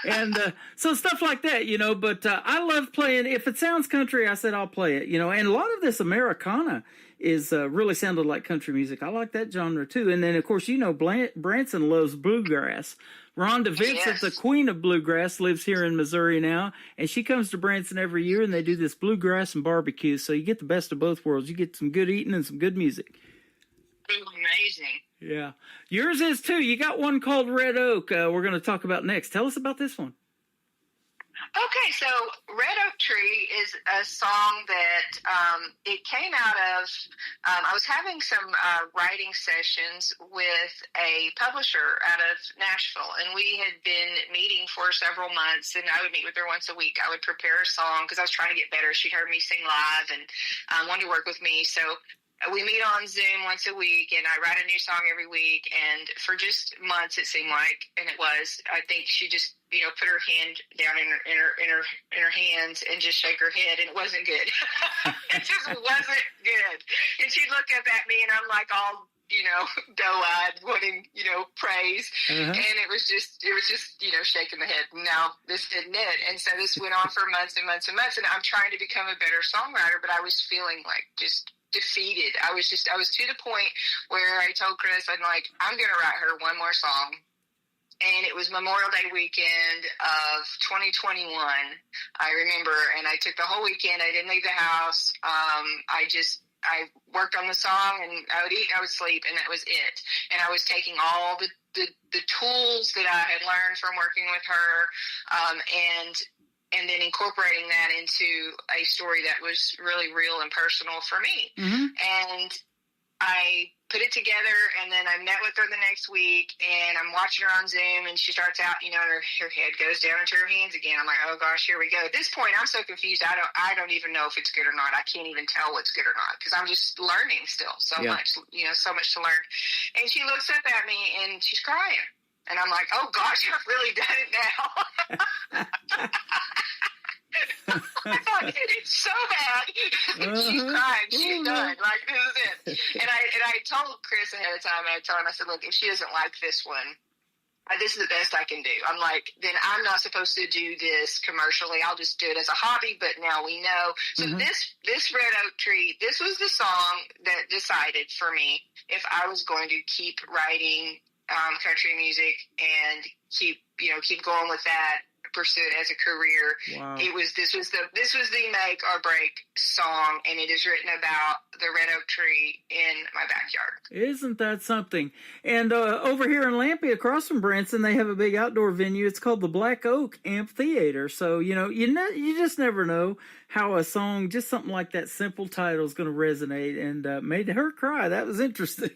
And so stuff like that, you know, but I love playing. If it sounds country, I said I'll play it, you know, and a lot of this Americana is really sounded like country music. I like that genre too. And then, of course, you know, Branson loves bluegrass. Rhonda Vincent, the queen of bluegrass, lives here in Missouri now, and she comes to Branson every year, and they do this bluegrass and barbecue, so you get the best of both worlds. You get some good eating and some good music. Amazing. Yeah. Yours is too. You got one called Red Oak we're going to talk about next. Tell us about this one. Okay, so Red Oak Tree is a song that it came out of, I was having some writing sessions with a publisher out of Nashville, and we had been meeting for several months, and I would meet with her once a week. I would prepare a song because I was trying to get better. She'd heard me sing live and wanted to work with me, so we meet on Zoom once a week, and I write a new song every week. And for just months, it seemed like, and it was. I think she just, put her hand down in her hands and just shake her head, and it wasn't good. It just wasn't good. And she'd look up at me, and I'm like all, doe-eyed, wanting, praise. And it was just, shaking the head. No, this didn't it. And so this went on for months and months and months. And I'm trying to become a better songwriter, but I was feeling like just defeated. I was to the point where I told Chris, I'm going to write her one more song. And it was Memorial Day weekend of 2021, I remember, and I took the whole weekend. I didn't leave the house. I worked on the song, and I would eat and I would sleep, and that was it. And I was taking all the tools that I had learned from working with her, and then incorporating that into a story that was really real and personal for me. And I put it together, and then I met with her the next week, and I'm watching her on Zoom, and she starts out, and her head goes down into her hands again. I'm like, oh gosh, here we go. At this point, I'm so confused. I don't even know if it's good or not. I can't even tell what's good or not, because I'm just learning still so much, so much to learn. And she looks up at me, and she's crying. And I'm like, oh gosh, I've really done it now. I thought, it's so bad. She's crying. She's done. Like, this is it. And I told Chris ahead of time, and I told him, I said, look, if she doesn't like this one, this is the best I can do. I'm like, then I'm not supposed to do this commercially. I'll just do it as a hobby, but now we know. So this Red Oak Tree, this was the song that decided for me if I was going to keep writing country music and keep going with that, pursue it as a career. Wow. This was the make or break song, and it is written about the red oak tree in my backyard. Isn't that something? And over here in Lampe, across from Branson, they have a big outdoor venue. It's called the Black Oak Amphitheater. So you just never know how a song, just something like that simple title, is going to resonate, and made her cry. That was interesting.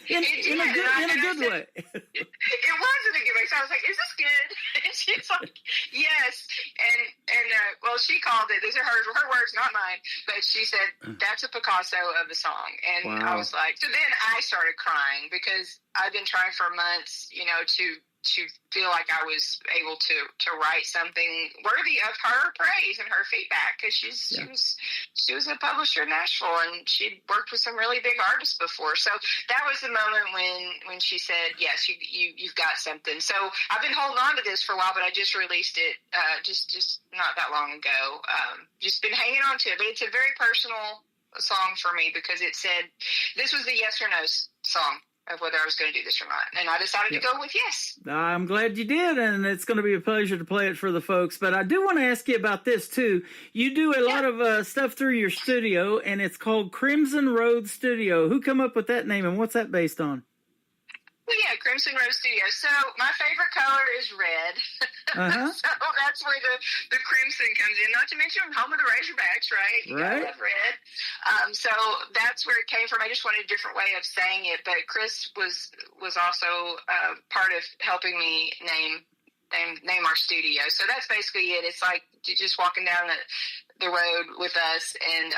in a good way. It was in a good way. So I was like, is this good? And she's like, yes. And well, she called it, these are her words, not mine, but she said, that's a Picasso of the song. And I was like, so then I started crying, because I've been trying for months, to feel like I was able to write something worthy of her praise and her feedback, because she was a publisher in Nashville, and she'd worked with some really big artists before. So that was the moment when she said, yes, you've got something. So I've been holding on to this for a while, but I just released it just not that long ago. Just been hanging on to it, but it's a very personal song for me, because it said, this was the yes or no song of whether I was going to do this or not. And I decided to go with yes. I'm glad you did, and it's going to be a pleasure to play it for the folks. But I do want to ask you about this, too. You do a lot of stuff through your studio, and it's called Crimson Road Studio. Who come up with that name, and what's that based on? Well, yeah, Crimson Road Studio. So my favorite color is red. So that's where the crimson comes in. Not to mention I'm home of the Razorbacks, right? Right. I love red. So that's where it came from. I just wanted a different way of saying it. But Chris was also part of helping me name our studio. So that's basically it. It's like you're just walking down the road with us, and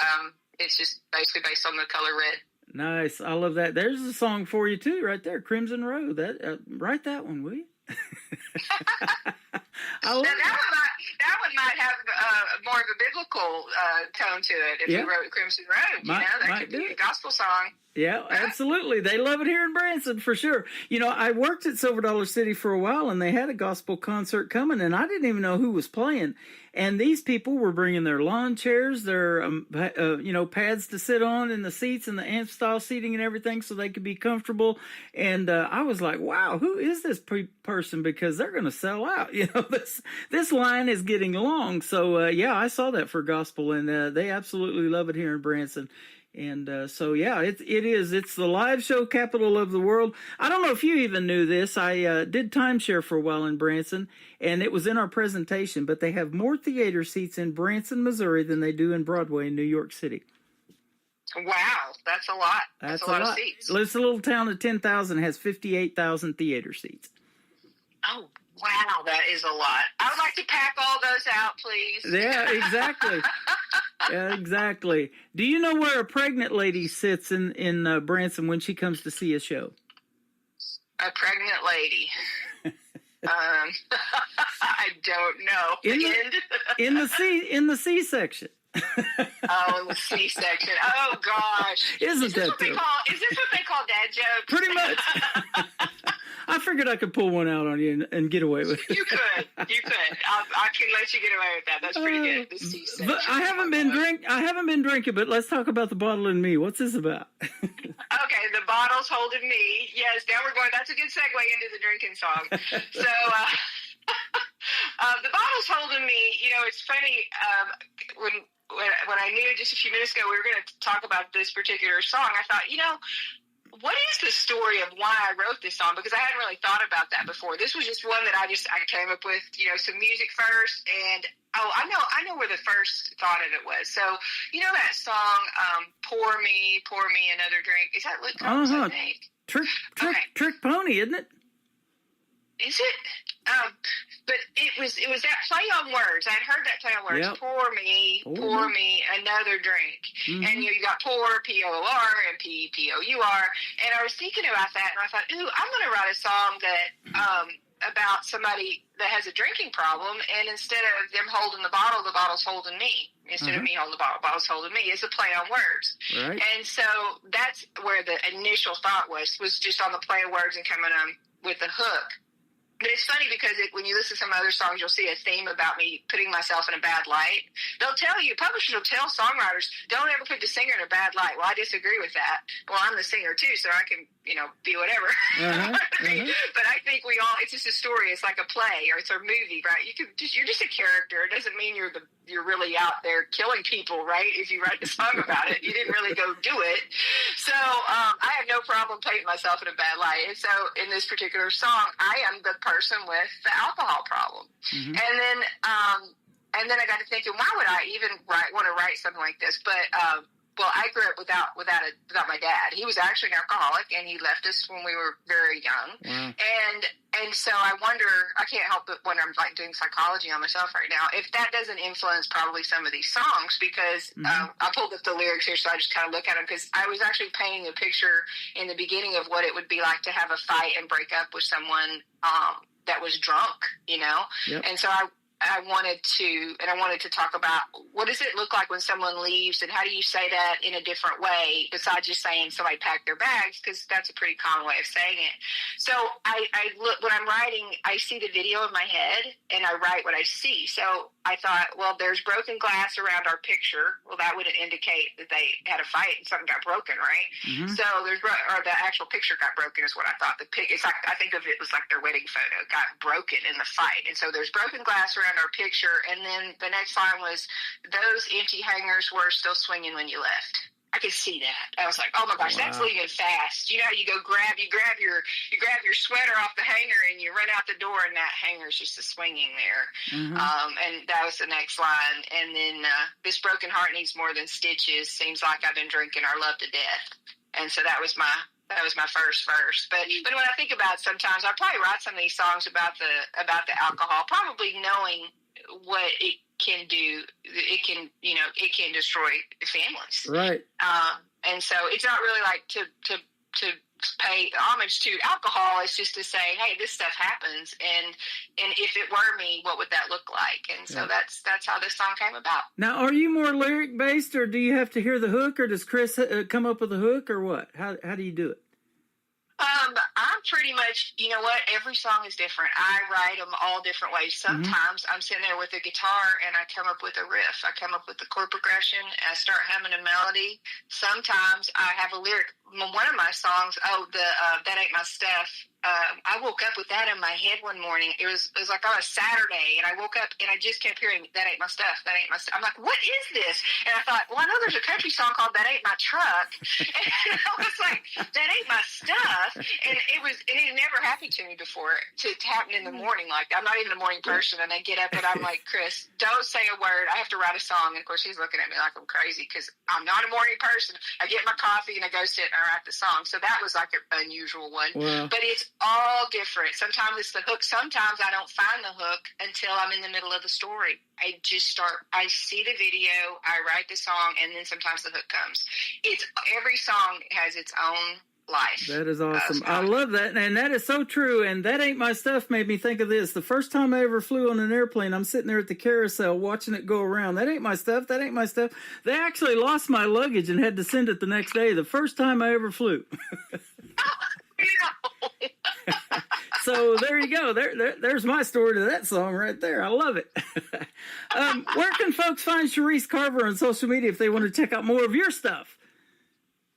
it's just basically based on the color red. Nice. I love that. There's a song for you, too, right there, Crimson Road. That write that one, will you? That one might have more of a biblical tone to it if you wrote Crimson Road. That could be a gospel song. Yeah, absolutely. They love it here in Branson, for sure. I worked at Silver Dollar City for a while, and they had a gospel concert coming, and I didn't even know who was playing. And these people were bringing their lawn chairs, their, pads to sit on, and the seats and the amp-style seating and everything, so they could be comfortable. And I was like, wow, who is this person? Because they're going to sell out. This line is getting long. So, I saw that for gospel, and they absolutely love it here in Branson. And so, yeah, it is. It's the live show capital of the world. I don't know if you even knew this. I did timeshare for a while in Branson, and it was in our presentation, but they have more theater seats in Branson, Missouri than they do in Broadway in New York City. Wow, that's a lot. That's a lot of seats. It's a little town of 10,000, has 58,000 theater seats. Oh, wow, that is a lot. I would like to pack all those out, please. Yeah, exactly. Yeah, exactly. Do you know where a pregnant lady sits in Branson when she comes to see a show? A pregnant lady. I don't know. In the C section. Oh, in the C section. Oh gosh. Is this what they call dad jokes? Pretty much. I figured I could pull one out on you and get away with it. You could. I can let you get away with that. That's pretty good. The C section. But I haven't been drinking. But let's talk about The Bottle and Me. What's this about? Okay, The Bottle's Holding Me. Yes, now we're going. That's a good segue into the drinking song. So. The Bottle's Holding Me. You know, it's funny. When I knew just a few minutes ago we were going to talk about this particular song, I thought, what is the story of why I wrote this song? Because I hadn't really thought about that before. This was just one that I came up with, some music first, and I know where the first thought of it was. So that song, Pour Me Another Drink. Is that Luke Combs, I think? Trick Pony, isn't it? Is it? But it was that play on words. I'd heard that play on words. Yep. Pour me another drink. Mm-hmm. And you got pour, P-O-O-R, and P-P-O-U-R. And I was thinking about that, and I thought, I'm going to write a song that about somebody that has a drinking problem, and instead of them holding the bottle's holding me. Instead of me holding the bottle's holding me. It's a play on words. Right. And so that's where the initial thought was just on the play of words and coming with the hook. But it's funny because when you listen to some other songs, you'll see a theme about me putting myself in a bad light. They'll tell you, publishers will tell songwriters, don't ever put the singer in a bad light. Well, I disagree with that. Well, I'm the singer too, so I can, be whatever. But I think it's just a story. It's like a play or it's a movie, right? You're just a character. It doesn't mean you're really out there killing people, right? If you write a song about it, you didn't really go do it. So I have no problem painting myself in a bad light. And so in this particular song, I am the person with the alcohol problem. Mm-hmm. And then I got to thinking, why would I even want to write something like this? But well, I grew up without my dad. He was actually an alcoholic, and he left us when we were very young. Wow. And so I wonder, I can't help but when I'm doing psychology on myself right now, if that doesn't influence probably some of these songs, because I pulled up the lyrics here, so I just kind of look at them, because I was actually painting a picture in the beginning of what it would be like to have a fight and break up with someone that was drunk, Yep. And so I wanted to talk about what does it look like when someone leaves, and how do you say that in a different way besides just saying somebody packed their bags, because that's a pretty common way of saying it. So I look, when I'm writing, I see the video in my head and I write what I see. So I thought, well, there's broken glass around our picture. Well, that would indicate that they had a fight and something got broken, right? Mm-hmm. So the actual picture got broken is what I thought. It's like, I think of it was like their wedding photo got broken in the fight. And so there's broken glass around our picture, and then the next line was, those empty hangers were still swinging when you left. I could see that. I was like, oh my gosh, wow. That's leaving fast. You go grab your sweater off the hanger and you run out the door, and that hanger's just swinging there. Mm-hmm. And that was the next line. And then this broken heart needs more than stitches. Seems like I've been drinking our love to death. And so that was my first verse. But when I think about it, sometimes I probably write some of these songs about the alcohol, probably knowing what it can do. It can destroy families. Right. And so it's not really like to pay homage to alcohol. It's just to say, hey, this stuff happens, and if it were me, what would that look like? And so that's how this song came about. Now, are you more lyric based, or do you have to hear the hook, or does Chris come up with a hook, or what? How do you do it? I'm pretty much, every song is different. I write them all different ways. Sometimes I'm sitting there with a guitar and I come up with a riff. I come up with the chord progression. I start humming a melody. Sometimes I have a lyric. One of my songs, That Ain't My Stuff, I woke up with that in my head one morning. It was like on a Saturday, and I woke up and I just kept hearing, "That ain't my stuff. That ain't my stuff." I'm like, "What is this?" And I thought, well, I know there's a country song called "That Ain't My Truck," and I was like, "That ain't my stuff." And it had never happened to me before to happen in the morning. Like, I'm not even a morning person, and I get up and I'm like, "Chris, don't say a word. I have to write a song." And of course, he's looking at me like I'm crazy because I'm not a morning person. I get my coffee and I go sit and I write the song. So that was like an unusual one. Wow. But it's all different. Sometimes it's the hook. Sometimes I don't find the hook until I'm in the middle of the story. I see the video, I write the song, and then sometimes the hook comes. Every song has its own life. That is awesome. I love that. And that is so true. And "That Ain't My Stuff" made me think of this. The first time I ever flew on an airplane, I'm sitting there at the carousel watching it go around. That ain't my stuff. That ain't my stuff. They actually lost my luggage and had to send it the next day. The first time I ever flew. So there you go. There's my story to that song right there. I love it. Where can folks find Cherise Carver on social media if they want to check out more of your stuff?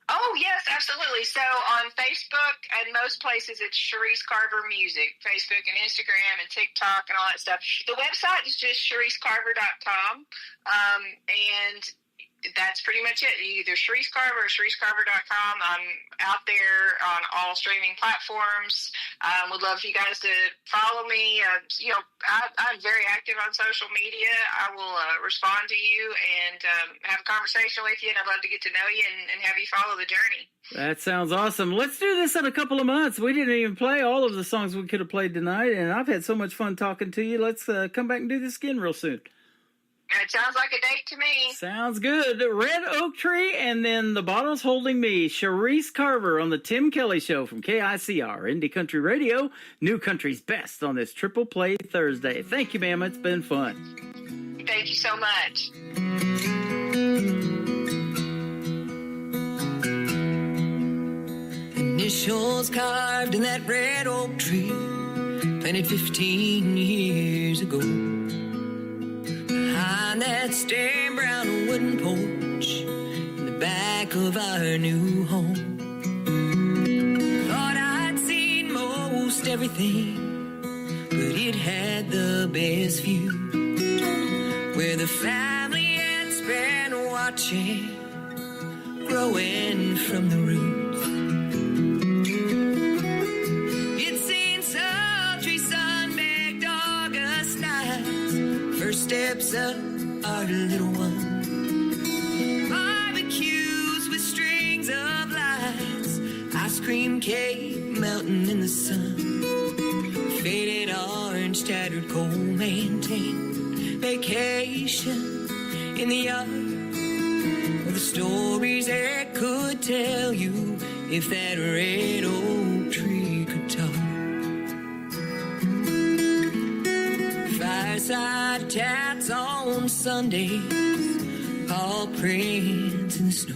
Oh, yes, absolutely. So on Facebook and most places, it's Cherise Carver Music, Facebook and Instagram and TikTok and all that stuff. The website is just CheriseCarver.com. And that's pretty much it. Either Cherise Carver or CheriseCarver.com. I'm out there on all streaming platforms. Would love for you guys to follow me. I'm very active on social media. I will respond to you and have a conversation with you, and I'd love to get to know you and have you follow the journey. That sounds awesome. Let's do this in a couple of months. We didn't even play all of the songs we could have played tonight, and I've had so much fun talking to you. Let's come back and do this again real soon. It sounds like a date to me. Sounds good. Red Oak Tree, and then The Bottle's Holding Me. Cherise Carver on the Tim Kelly Show from KICR, Indie Country Radio, New Country's Best on this Triple Play Thursday. Thank you, ma'am. It's been fun. Thank you so much. Initials carved in that red oak tree, planted 15 years ago. Behind that stained brown wooden porch in the back of our new home. Thought I'd seen most everything, but it had the best view, where the family had spent watching, growing from the roots. It seen sultry sun-baked August nights, first steps up our little one. Barbecues with strings of lights, ice cream cake melting in the sun. Faded orange, tattered, cold maintained vacation in the yard, where the stories that could tell you if that red oak tree could talk. Fireside chats on Sundays, paw prints in the snow,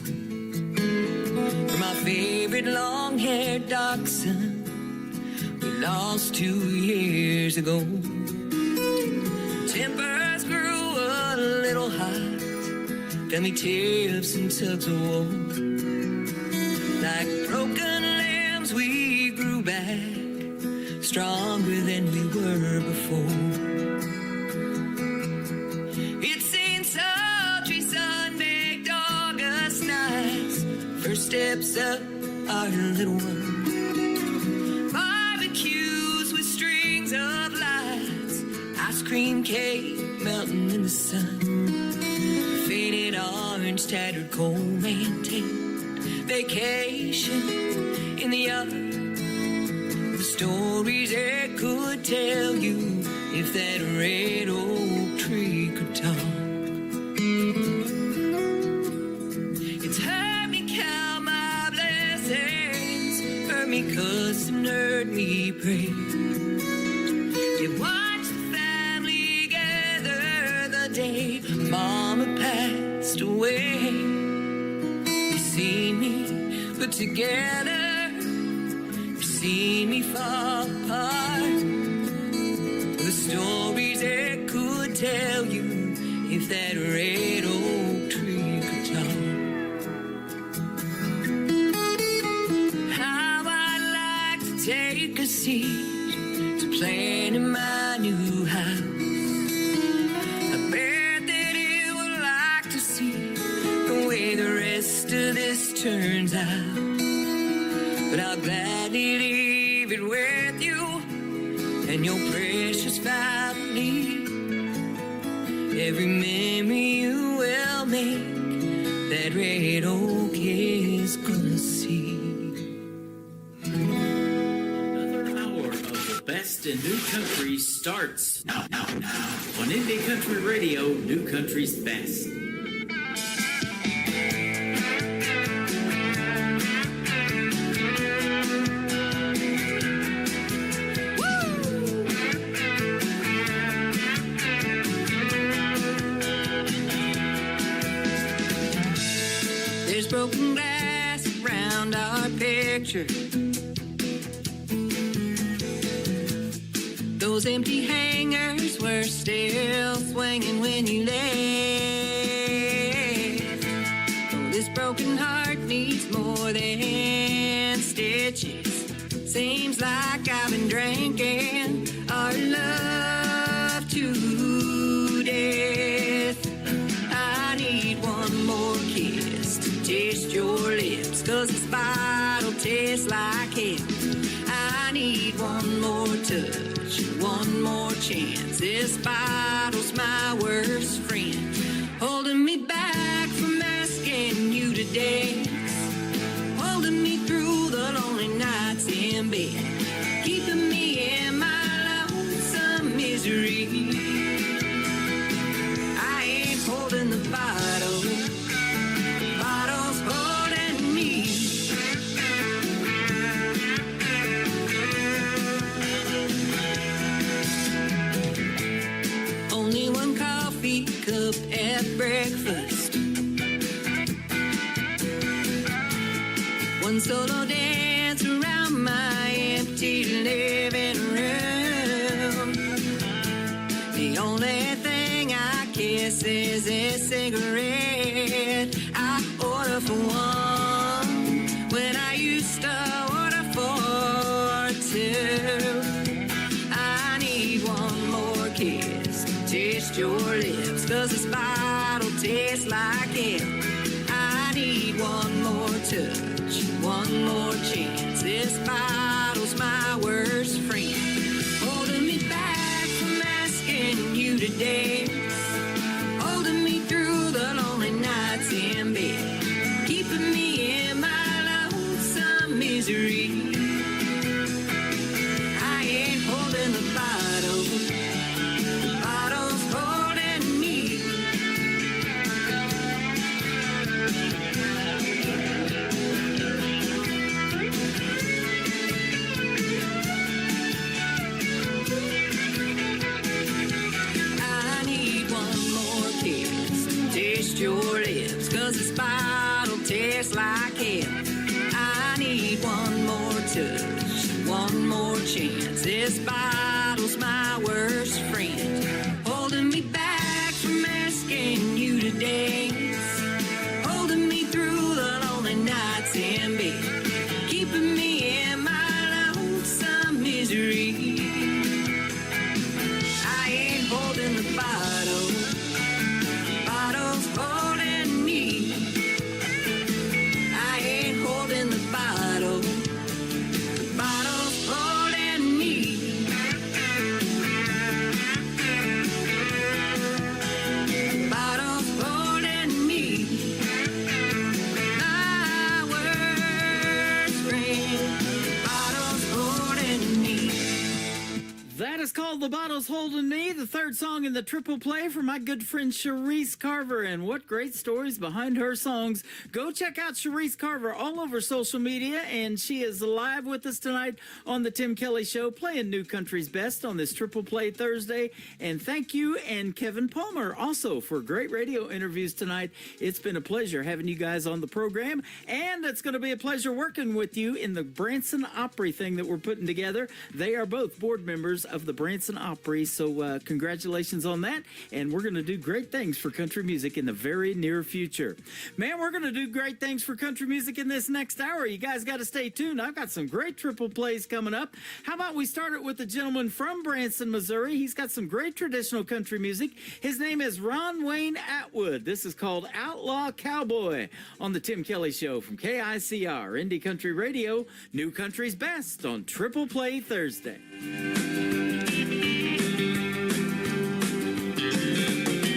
for my favorite long-haired dachshund we lost 2 years ago. Tempers grew a little hot, family tips and tugs of war. Like broken lambs we grew back, stronger than we were before. It's seen sultry sun-baked August nights, first steps up our little one. Barbecues with strings of lights, ice cream cake melting in the sun. Faded orange, tattered, cold maintained vacation in the yard, the stories that could tell you if that red oak tree could talk. It's heard me count my blessings, heard me cuss and heard me pray. You watched the family gather the day Mama passed away. You seen me put together, you seen me fall apart. The stories that could tell you if that red oak tree could talk. How I'd like to take a seed to plant in my new house. I bet that it would like to see the way the rest of this turns out. But I'll gladly leave it with you and your precious family. Every memory you will make, that red oak is gonna see. Another hour of the best in new country starts now. On Indie Country Radio, New Country's Best. There's broken glass around our picture. Those empty hangers were still swinging when you left. Oh, this broken heart needs more than stitches. Seems like I've been drinking our love to death. I need one more kiss to taste your lips, 'cause this bottle tastes like hell. I need one more touch, one more chance. This bottle's my worst friend, holding me back from asking you to dance, holding me through the lonely nights in bed, keeping me in my lonesome misery. I ain't holding the bottle, bottle's holding me. Only one coffee cup at breakfast, one solo dance around my empty living room. The only thing I kiss is a cigarette. I order for one when I used to order for two. I need one more kiss, taste your lips, 'cause this bottle tastes like hell. I need one more touch, one more chance. This bottle's my worst friend, holding me back from asking you to dance, holding me through the lonely nights in bed, keeping me in my lonesome misery. I ain't holding the bottle, the bottle's holding me. I need one more kiss, taste your lips, 'cause this bottle tastes like hell. I need one more touch, one more chance. This bottle's my worst friend, holding me back from asking you to dance, holding me through the lonely nights in bed, keeping me in my lonesome misery. I ain't holding the bottle, bottle's holding me. I ain't holding the bottle, the bottle's holding me. The bottle's holding me. My worst friend, the bottle's holding me. That is called The Bottle's Holding Me, the third song in the triple play from my good friend Cherise Carver. And what great stories behind her songs. Go check out Cherise Carver all over social media. And she is live with us tonight on the Tim Kelly Show, playing New Country's Best on this triple play Thursday. And thank you and Kevin Palmer also for great radio interviews tonight. It's been a pleasure having you guys on the program. And it's going to be a pleasure working with you in the Branson Opry thing that we're putting together. They are both board members of the Branson Boston Opry. So congratulations on that. And we're going to do great things for country music in the very near future. Man, we're going to do great things for country music in this next hour. You guys got to stay tuned. I've got some great triple plays coming up. How about we start it with a gentleman from Branson, Missouri? He's got some great traditional country music. His name is Ron Wayne Atwood. This is called Outlaw Cowboy on the Tim Kelly Show from KICR, Indie Country Radio, New Country's Best on Triple Play Thursday.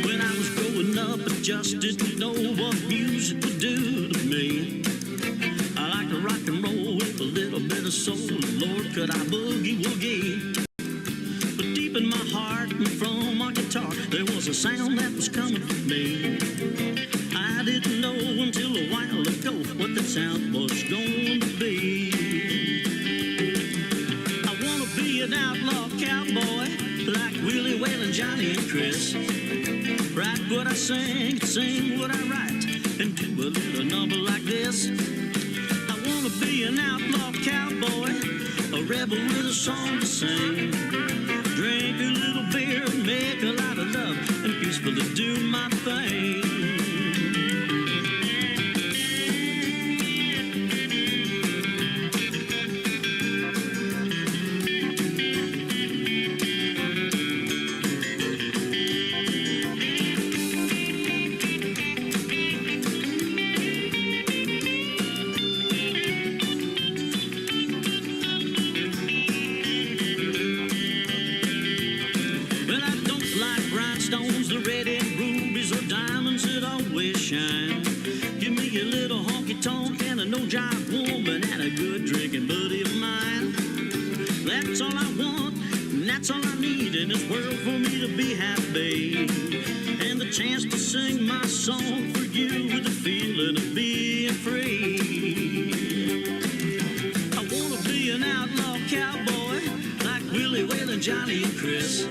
When I was growing up, I just didn't know what music would do to me. I like to rock and roll with a little bit of soul. Lord, could I boogie woogie? But deep in my heart and from my guitar, there was a sound that was coming from me. I didn't know until a while ago what that sound was going to be. I want to be an outlaw cowboy like Willie Waylon and Johnny and Chris. Write what I sing, sing what I write, and do a little number like this. I want to be an outlaw cowboy, a rebel with a song to sing. Drink a little beer, make a lot of love, and peacefully do my thing. Shine. Give me a little honky-tonk and a no-jive woman and a good drinking buddy of mine. That's all I want, and that's all I need in this world for me to be happy. And the chance to sing my song for you with the feeling of being free. I want to be an outlaw cowboy like Willie Waylon, Johnny and Chris.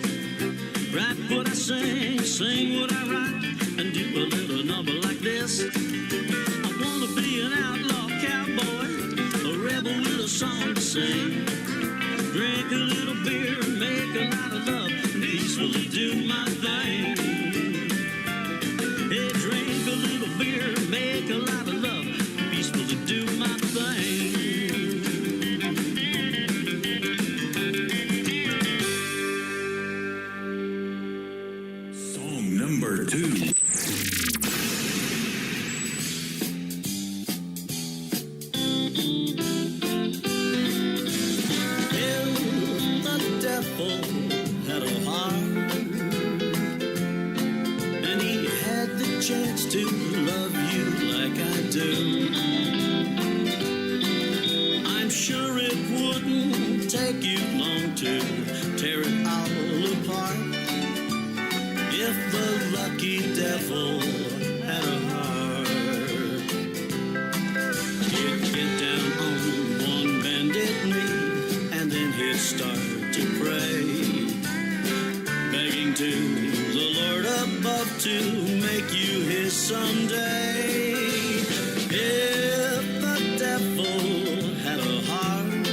Write what I sing, sing what I write, and do a little number like this. I want to be an outlaw cowboy, a rebel with a song to sing. Drink a little beer, make a lot of love, and peacefully do my thing. Hey, drink a little beer, make a lot of love, and peacefully do my thing. Song number 2. To love you like I do. I'm sure it wouldn't take you long to tear it all apart if the lucky devil had a heart. He'd get down on one bended knee and then he'd start to pray, begging to the Lord above to make you his someday. If the devil had a heart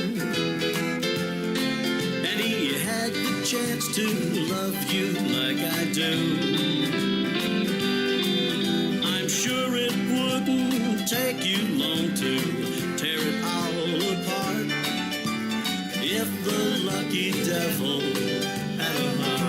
and he had the chance to love you like I do, I'm sure it wouldn't take you long to tear it all apart if the lucky devil had a heart.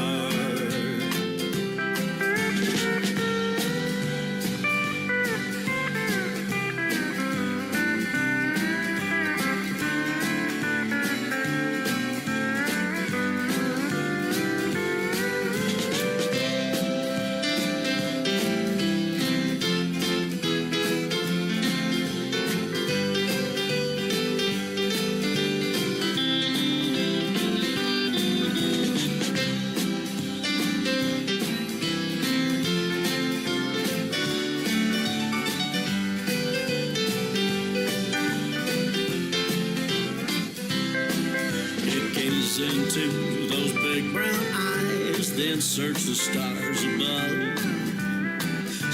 Into those big brown eyes, then search the stars above,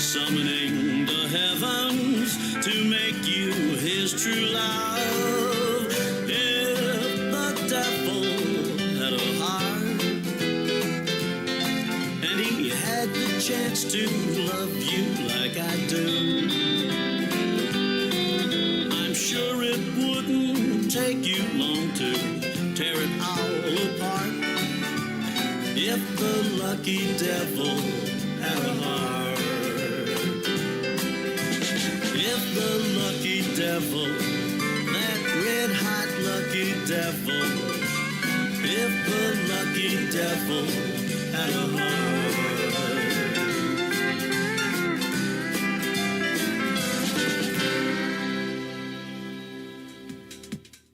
summoning the heavens to make you his true love. If the devil had a heart had the chance to love you like I do, I'm sure it wouldn't take you long to tear it all apart. If the lucky devil had a heart, if the lucky devil, that red hot lucky devil, if the lucky devil had a heart.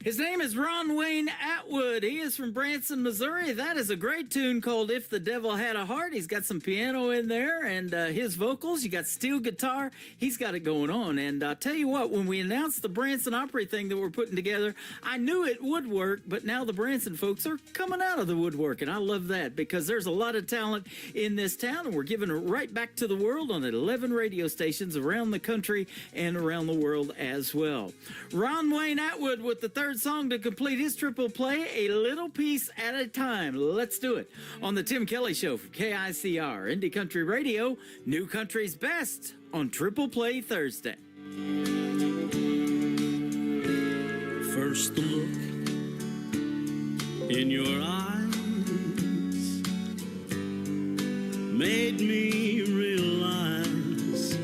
His name is Ron Wayne Atwood. He is from Branson, Missouri. That is a great tune called If the Devil Had a Heart. He's got some piano in there and his vocals. You got steel guitar. He's got it going on. And I'll tell you what, when we announced the Branson Opry thing that we're putting together, I knew it would work, but now the Branson folks are coming out of the woodwork, and I love that because there's a lot of talent in this town, and we're giving it right back to the world on 11 radio stations around the country and around the world as well. Ron Wayne Atwood with the third song to complete his triple play, A Little Piece at a Time. Let's do it on the Tim Kelly Show for KICR Indie Country Radio, New Country's Best on Triple Play Thursday. First the look in your eyes made me realize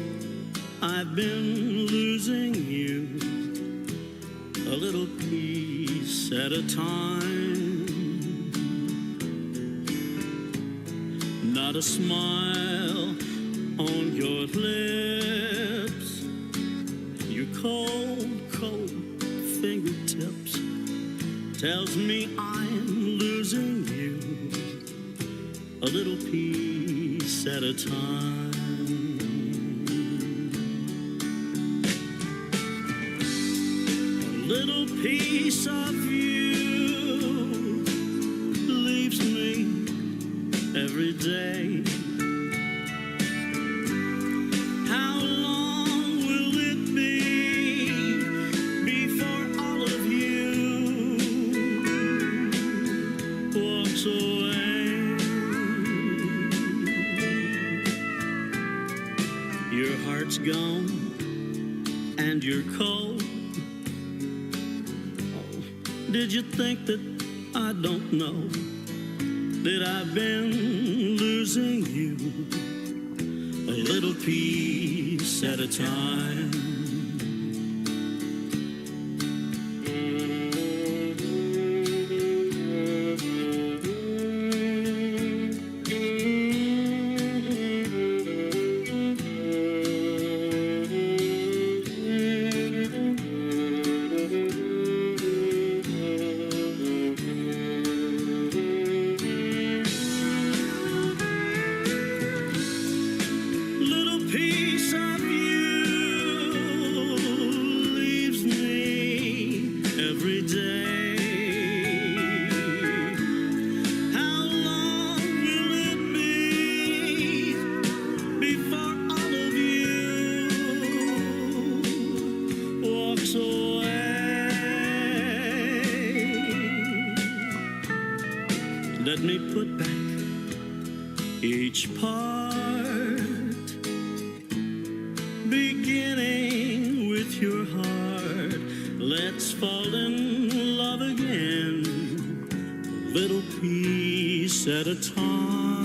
I've been losing you a little piece at a time. Not a smile on your lips, your cold, cold fingertips tells me I'm losing you a little piece at a time. Little piece of you leaves me every day. How long will it be before all of you walks away? Your heart's gone and you're cold. Did you think that I don't know that I've been losing you a little piece at a time? Let me put back each part, beginning with your heart. Let's fall in love again, little piece at a time.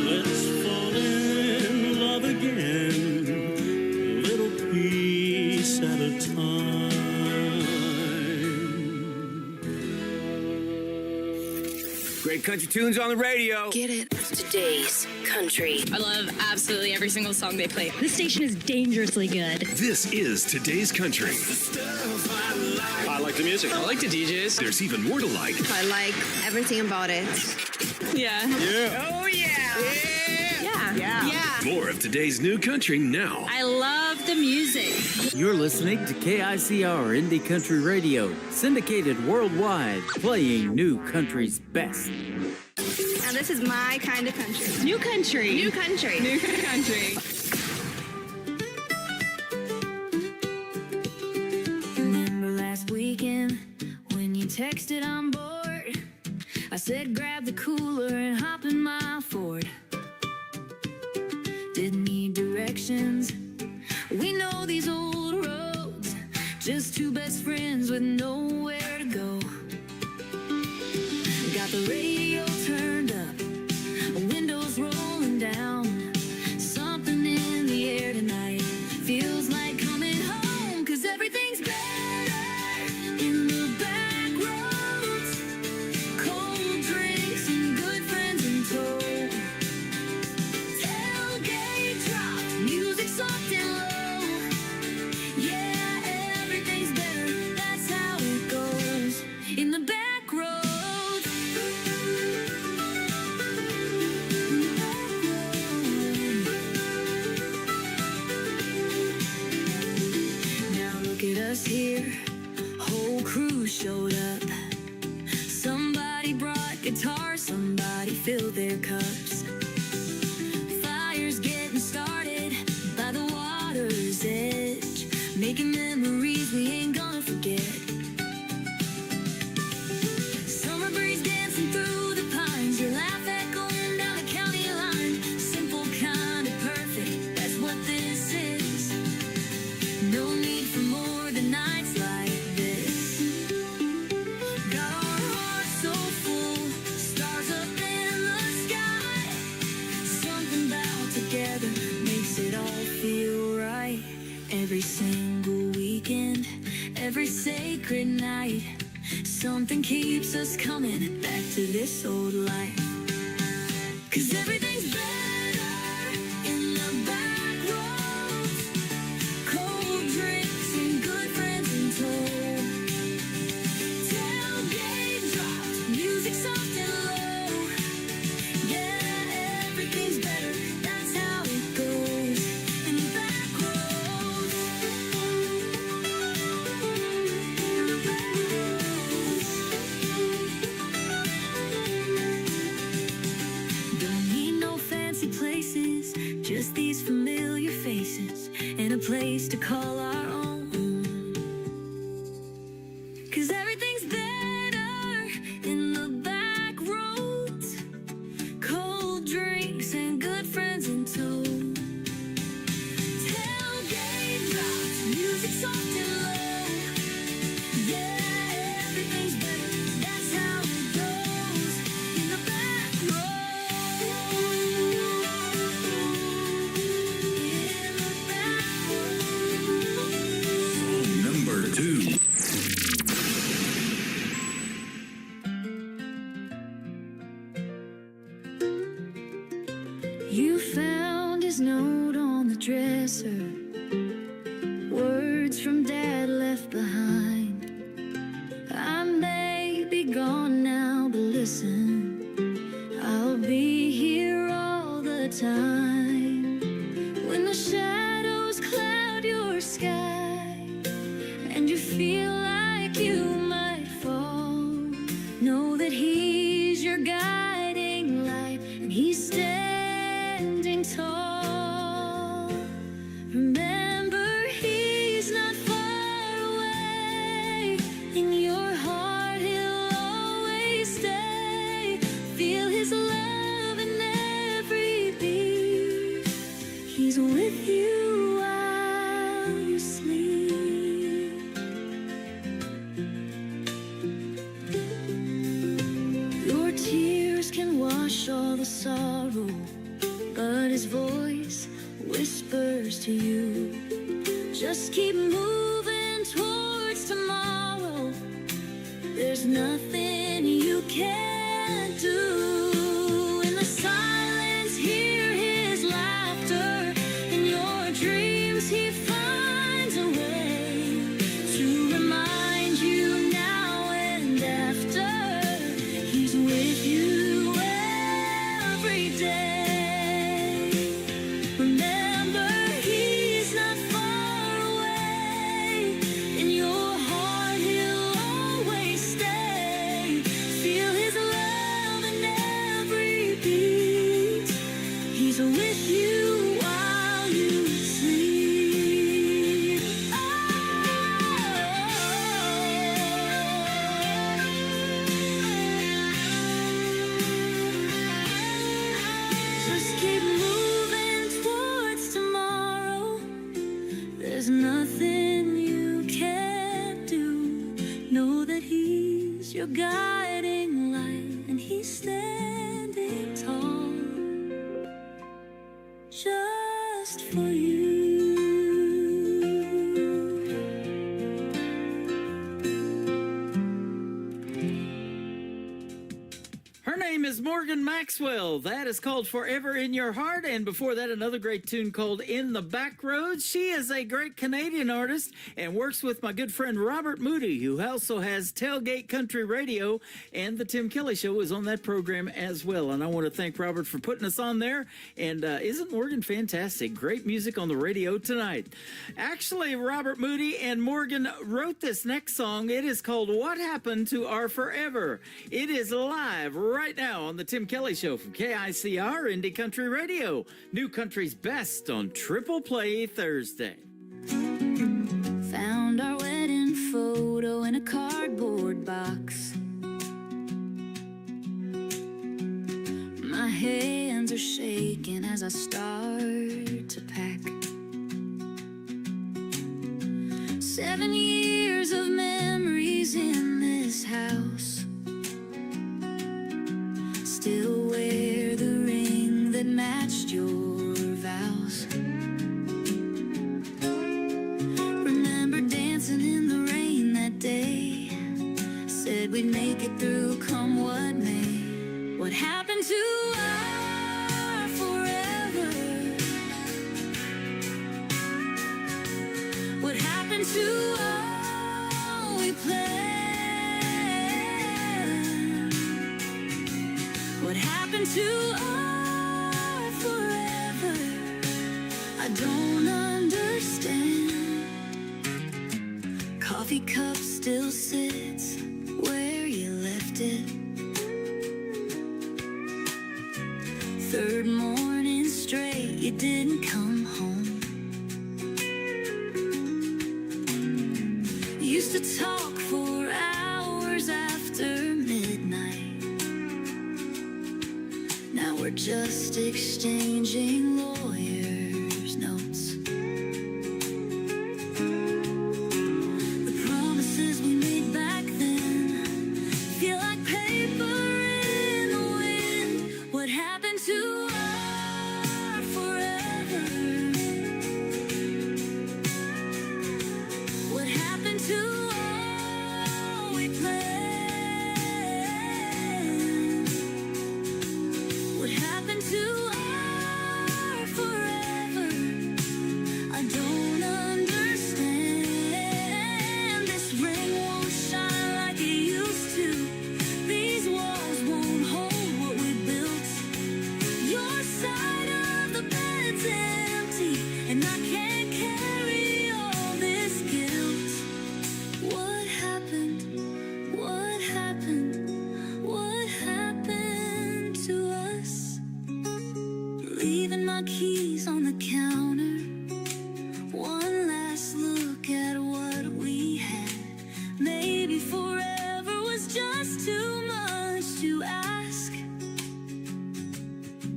Let's fall in love again, little piece at a time. Great country tunes on the radio. Get it? Today's country. I love absolutely every single song they play. This station is dangerously good. This is today's country. I like the music. I like the DJs. There's even more to like. I like everything about it. Yeah. Oh, yeah. Yeah. More of today's new country now. I love the music. You're listening to KICR Indie Country Radio, syndicated worldwide, playing new country's best. Now this is my kind of country. New country. New country. New country. Remember last weekend when you texted on board? I said grab the cooler and hop in my Ford. Didn't need directions. We know these old roads. Just two best friends with nowhere to go. Got the radio turned up, windows rolling down. Something in the air tonight feels like coming home. 'Cause everything's better in the back roads. Cold drinks and good friends in tow. Tailgate dropped, music soft and low. Yeah, everything's better, that's how it goes. In the back roads. Here, whole crew showed up. Somebody brought guitars, somebody filled their cups. Fire's getting started by the water's edge, making memories we ain't gonna forget. Summer breeze dancing through the pines, your laugh echoing down the county line. Simple, kind of perfect, that's what this is. No need for more than nights like this. Got our hearts so full, stars up in the sky. Something about together makes it all feel right. Every single weekend, every sacred night, something keeps us coming back to this old life. 'Cause everything's better in the back roads. Cold drinks and good friends in tow. Tailgate dropped, music soft and low. Yeah, everything's better, that's how it goes. In the back roads. In the back roads. Don't need no fancy places, just these familiar faces and a place to call our own. 'Cause everything's better in the back roads. Cold drinks and good friends in tow. Tailgate drops, music soft and low. Yeah, everything's better, that's how it goes. In the back roads. In the back roads. Number 2. You found his note on the dresser. Words from Dad left behind. I may be gone now, but listen, I'll be here all the time. When the shadows cloud your sky and you feel like you might fall, know that he's your guiding light and he's standing tall. Remember, he's not far away. In your heart, he'll always stay. Feel his love in every beat. He's with you while you sleep. Your tears can wash all the sorrow, but his voice whispers to you. Just keep moving towards tomorrow. There's nothing you can't do. In the silence, hear his laughter. In your dreams, he finds a way to remind you now and after. He's with you every day. Remember, he's not far away. In your heart, he'll always stay. Her name is Morgan Maxwell. That is called Forever in Your Heart. And before that, another great tune called In the Back Roads. She is a great Canadian artist and works with my good friend Robert Moody, who also has Tailgate Country Radio, and the Tim Kelly Show is on that program as well. And I want to thank Robert for putting us on there. And isn't Morgan fantastic? Great music on the radio tonight. Actually, Robert Moody and Morgan wrote this next song. It is called What Happened to Our Forever. It is live right now on the Tim Kelly Show from KICR Indie Country Radio. New Country's best on Triple Play Thursday. Found our wedding photo in a cardboard box. My hands are shaking as I start to pack. 7 years of memories in this house. Still wear the ring that matched your vows. Remember dancing in the rain that day. Said we'd make it through come what may. What happened to our forever? What happened to all we planned? What happened to our forever? I don't understand. Coffee cup still sits where you left it. Third morning straight, you didn't come home. Used to talk for hours after midnight. Now we're just exchanging lawyers' notes. The promises we made back then feel like paper in the wind. What happened to our forever? What happened to all we planned? What happened to our forever? I don't understand. This ring won't shine like it used to. These walls won't hold what we built. Your side of the bed's empty, and I can't carry all this guilt. What happened? What happened? What happened to us? Leaving my keys on the counter. One last look at what we had. Maybe forever was just too much to ask.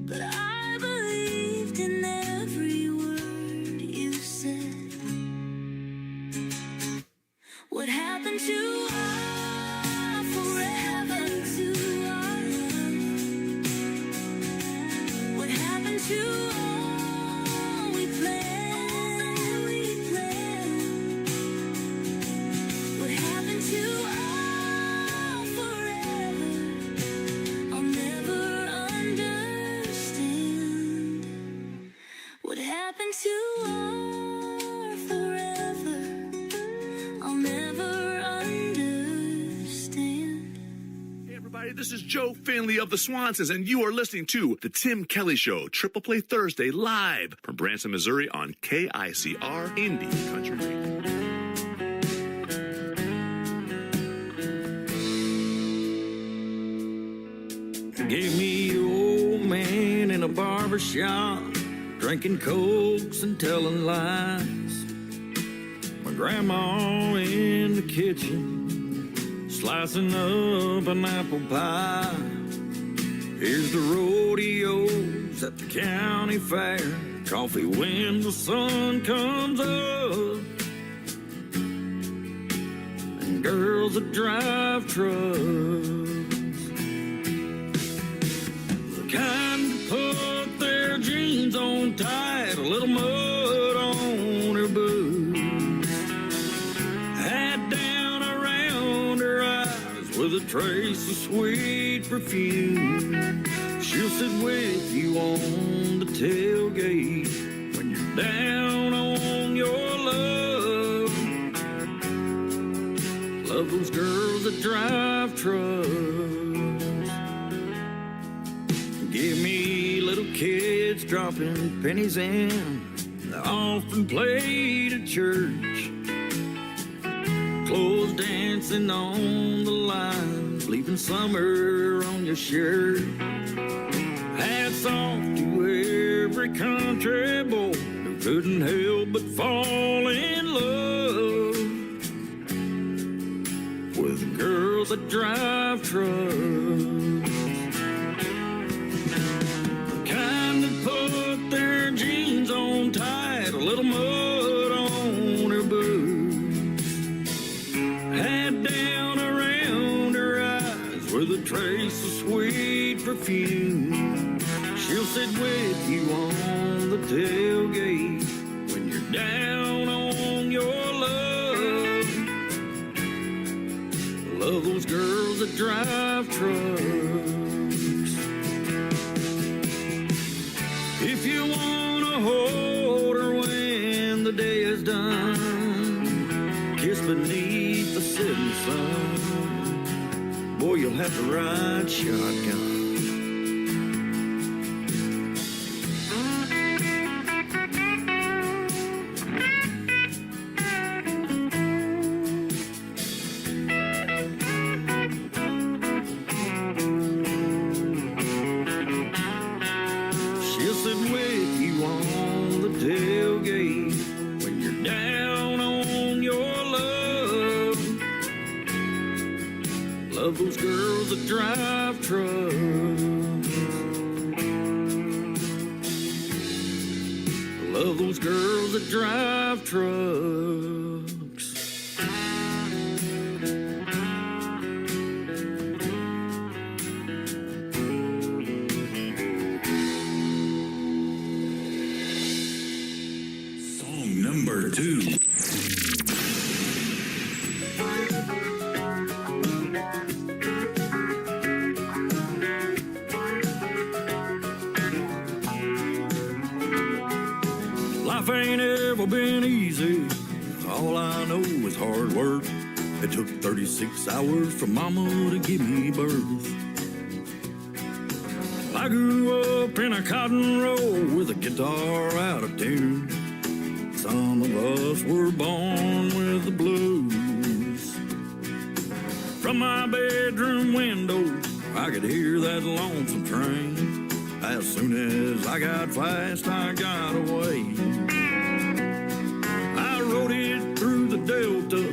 But I believed in every word you said. What happened to our forever? To our love? What happened to all we planned? What happened to our forever? I'll never understand. What happened to our forever? I'll never understand. Hey everybody, this is Joe Finley of the Swansons, and you are listening to The Tim Kelly Show, Triple Play Thursday, live from Branson, Missouri on KICR Indie Country Radio. Gave me an old man in a barber shop, drinking cokes and telling lies. My grandma in the kitchen, slicing up an apple pie. Here's the rodeos at the county fair, coffee when the sun comes up, and girls that drive trucks. Kind to put their jeans on tight, a little mud on her boots, hat down around her eyes with a trace of sweet perfume. She'll sit with you on the tailgate when you're down on your luck. Love those girls that drive trucks. Give me little kids dropping pennies in. They often played at church. Clothes dancing on the lines, leaving summer on your shirt. Hats off to every country boy who couldn't help but fall in love with the girls that drive trucks. The kind that put their jeans on tight, a little mud on her boots, hat down around her eyes with a trace of sweet perfume. She'll sit with you on the tailgate when you're down on your luck. Love those girls that drive trucks. If you wanna hold her when the day is done, kiss beneath the setting sun, boy, you'll have to ride shotgun. She'll sit with you on the tailgate when you're down on your luck. Love those girls that drive trucks. Love those girls that drive trucks. Song number 2. Life ain't ever been easy. All I know is hard work. It took 36 hours for mama to give me birth. I grew up in a cotton row with a guitar out of tune. Some of us were born with the blues. From my bedroom window, I could hear that lonesome train. As soon as I got fast, I got away. I rode it through the Delta,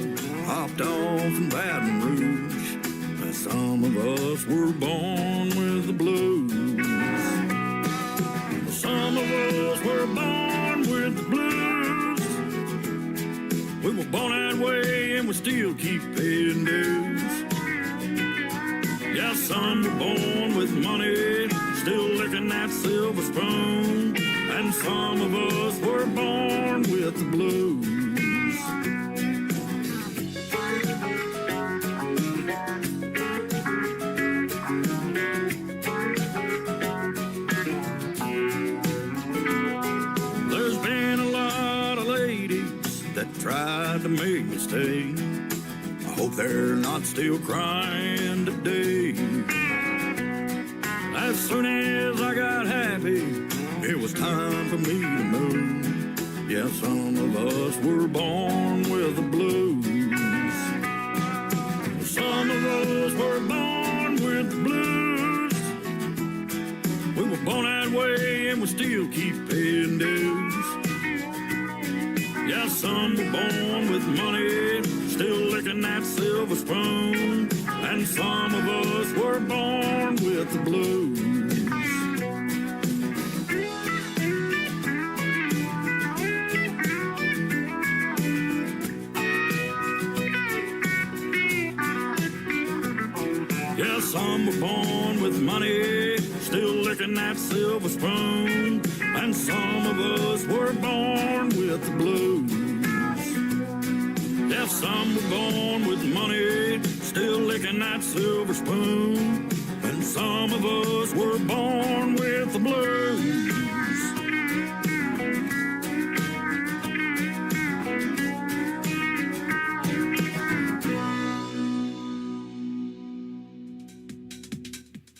hopped off in Baton Rouge. And some of us were born with the blues. Some of us were born with the blues. We were born that way and we still keep paying dues. Yeah, some were born with money, still licking that silver spoon. And some of us were born with the blues. There's been a lot of ladies that tried to make me stay. I hope they're not still crying today. As soon as I got happy, it was time for me to move. Yeah, some of us were born with the blues. Some of us were born with the blues. We were born that way and we still keep paying dues. Yeah, some were born with money, still licking that silver spoon. And some of us were born with the blues. Yeah, some were born with money, still licking that silver spoon. And some of us were born with the blues. Deaf, some were born with money, still licking that silver spoon. And some of us were born with the blues.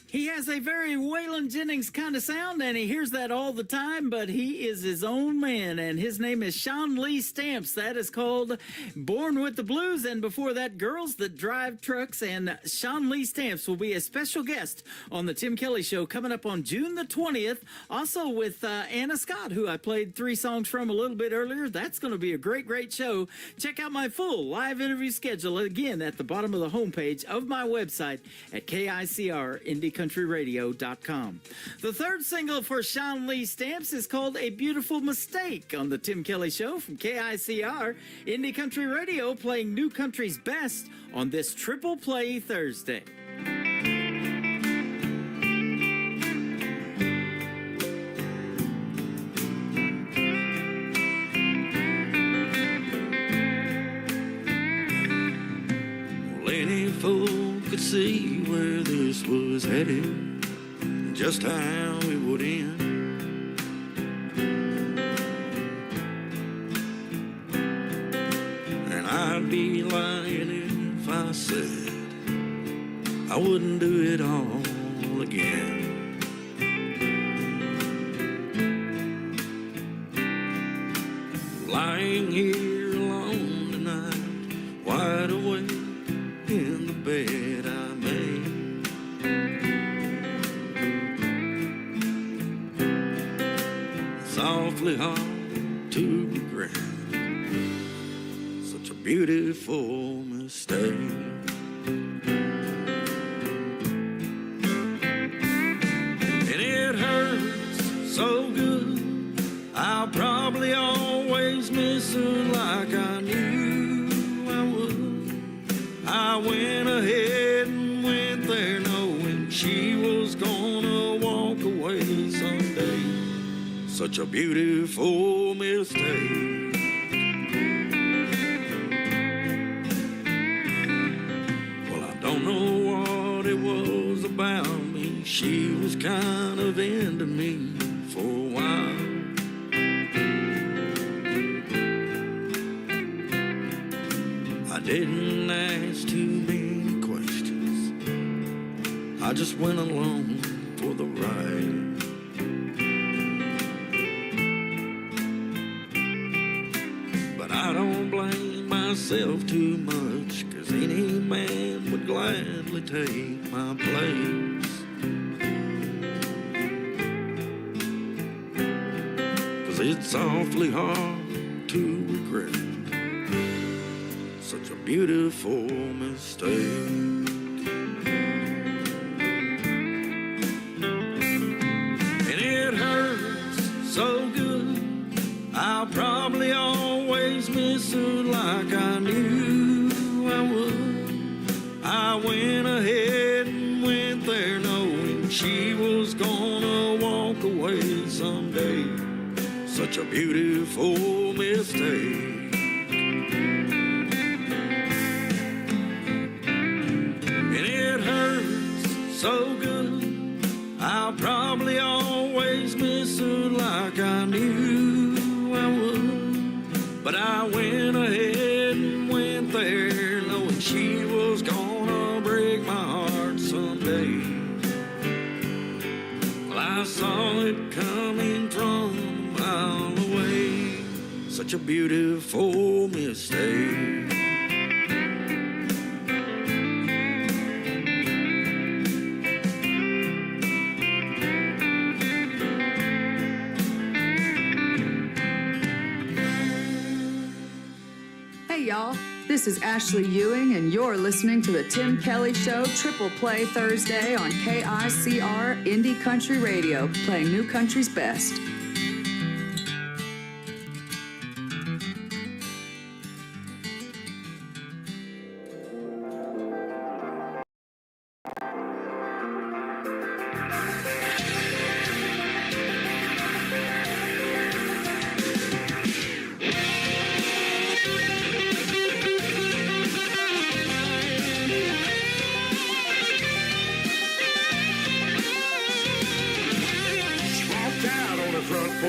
He has a very Waylon Jennings kind of sound, and he hears that all the time, but he is his own man, and his name is Sean Lee Stamps. That is called Born with the Blues, and before that, Girls That Drive Trucks, and Sean Lee Stamps will be a special guest on the Tim Kelly Show coming up on June the 20th, also with Anna Scott, who I played 3 songs from a little bit earlier. That's going to be a great, great show. Check out my full live interview schedule, again, at the bottom of the homepage of my website at KICRIndyCountryRadio.com. The third single for Sean Lee Stamps is called A Beautiful Mistake on the Tim Kelly Show from KICR Indie Country Radio, playing New Country's best on this Triple Play Thursday. Well, any fool could see where this was headed, just how it would end. And I'd be lying if I said I wouldn't do it all again. Lying here alone tonight, wide awake in the bed I made. It's awfully hard to regret such a beautiful mistake. And it hurts so good, I'll probably always miss her like I knew I would. I went ahead and went there knowing she was gonna walk away someday. Such a beautiful mistake. Well, I don't know what it was about me. She was kind of into me for a while. I didn't ask too many questions. I just went along for the ride. But I don't blame myself too much, 'cause any man would gladly take my place. 'Cause it's awfully hard to regret such a beautiful mistake. And it hurts so good, I'll probably always miss her like I knew I would. I went ahead and went there knowing she was gonna walk away someday. Such a beautiful mistake. So good, I'll probably always miss her like I knew I would. But I went ahead and went there knowing she was gonna break my heart someday. Well, I saw it coming from a mile away. Such a beautiful mistake. Y'all, this is Ashley Ewing, and you're listening to the Tim Kelly Show Triple Play Thursday on KICR Indie Country Radio, playing New Country's best.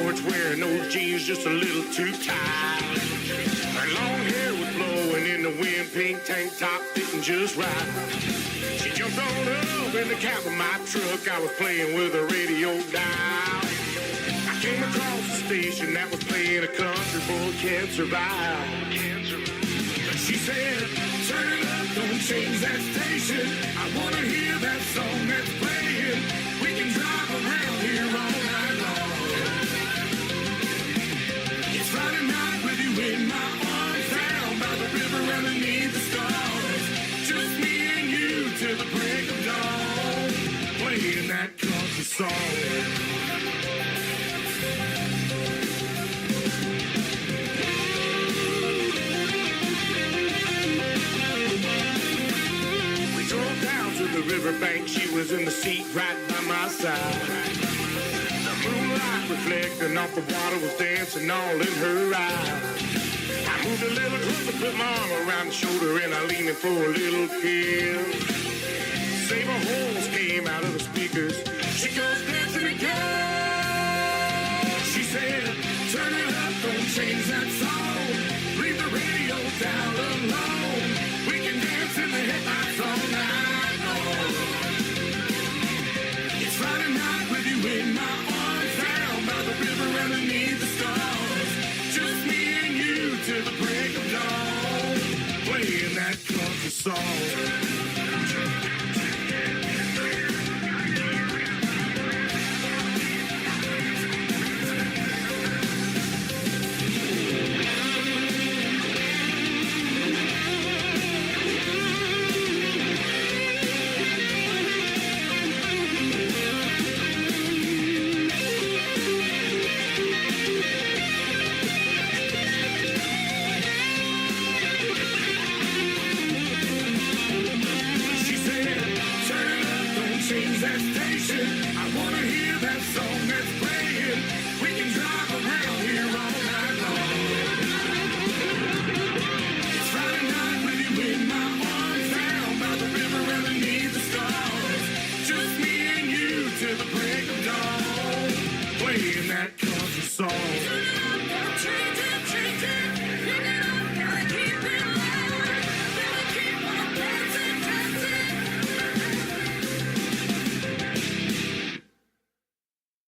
porch wearing those jeans just a little too tight. Her long hair was blowing in the wind, pink tank top fitting just right. She jumped on up in the cab of my truck. I was playing with a radio dial. I came across the station that was playing a country boy can't survive. She said, turn it up, don't change that station. I wanna hear that song that's playing. We can drive around here all night long. It's Friday night with you in my arms, down by the river underneath the stars. Just me and you till the break of dawn, playing that country song. The riverbank, she was in the seat right by my side. The moonlight reflecting off the water was dancing all in her eyes. I moved a little closer, put my arm around the shoulder, and I leaned in for a little kiss. Save a horse came out of the speakers. She goes dancing again. She said, turn it up, don't change that song. Leave the radio down alone. We can dance in the headlights all night. It's Friday night with you in my arms, down by the river underneath the stars. Just me and you till the break of dawn, playing that country song.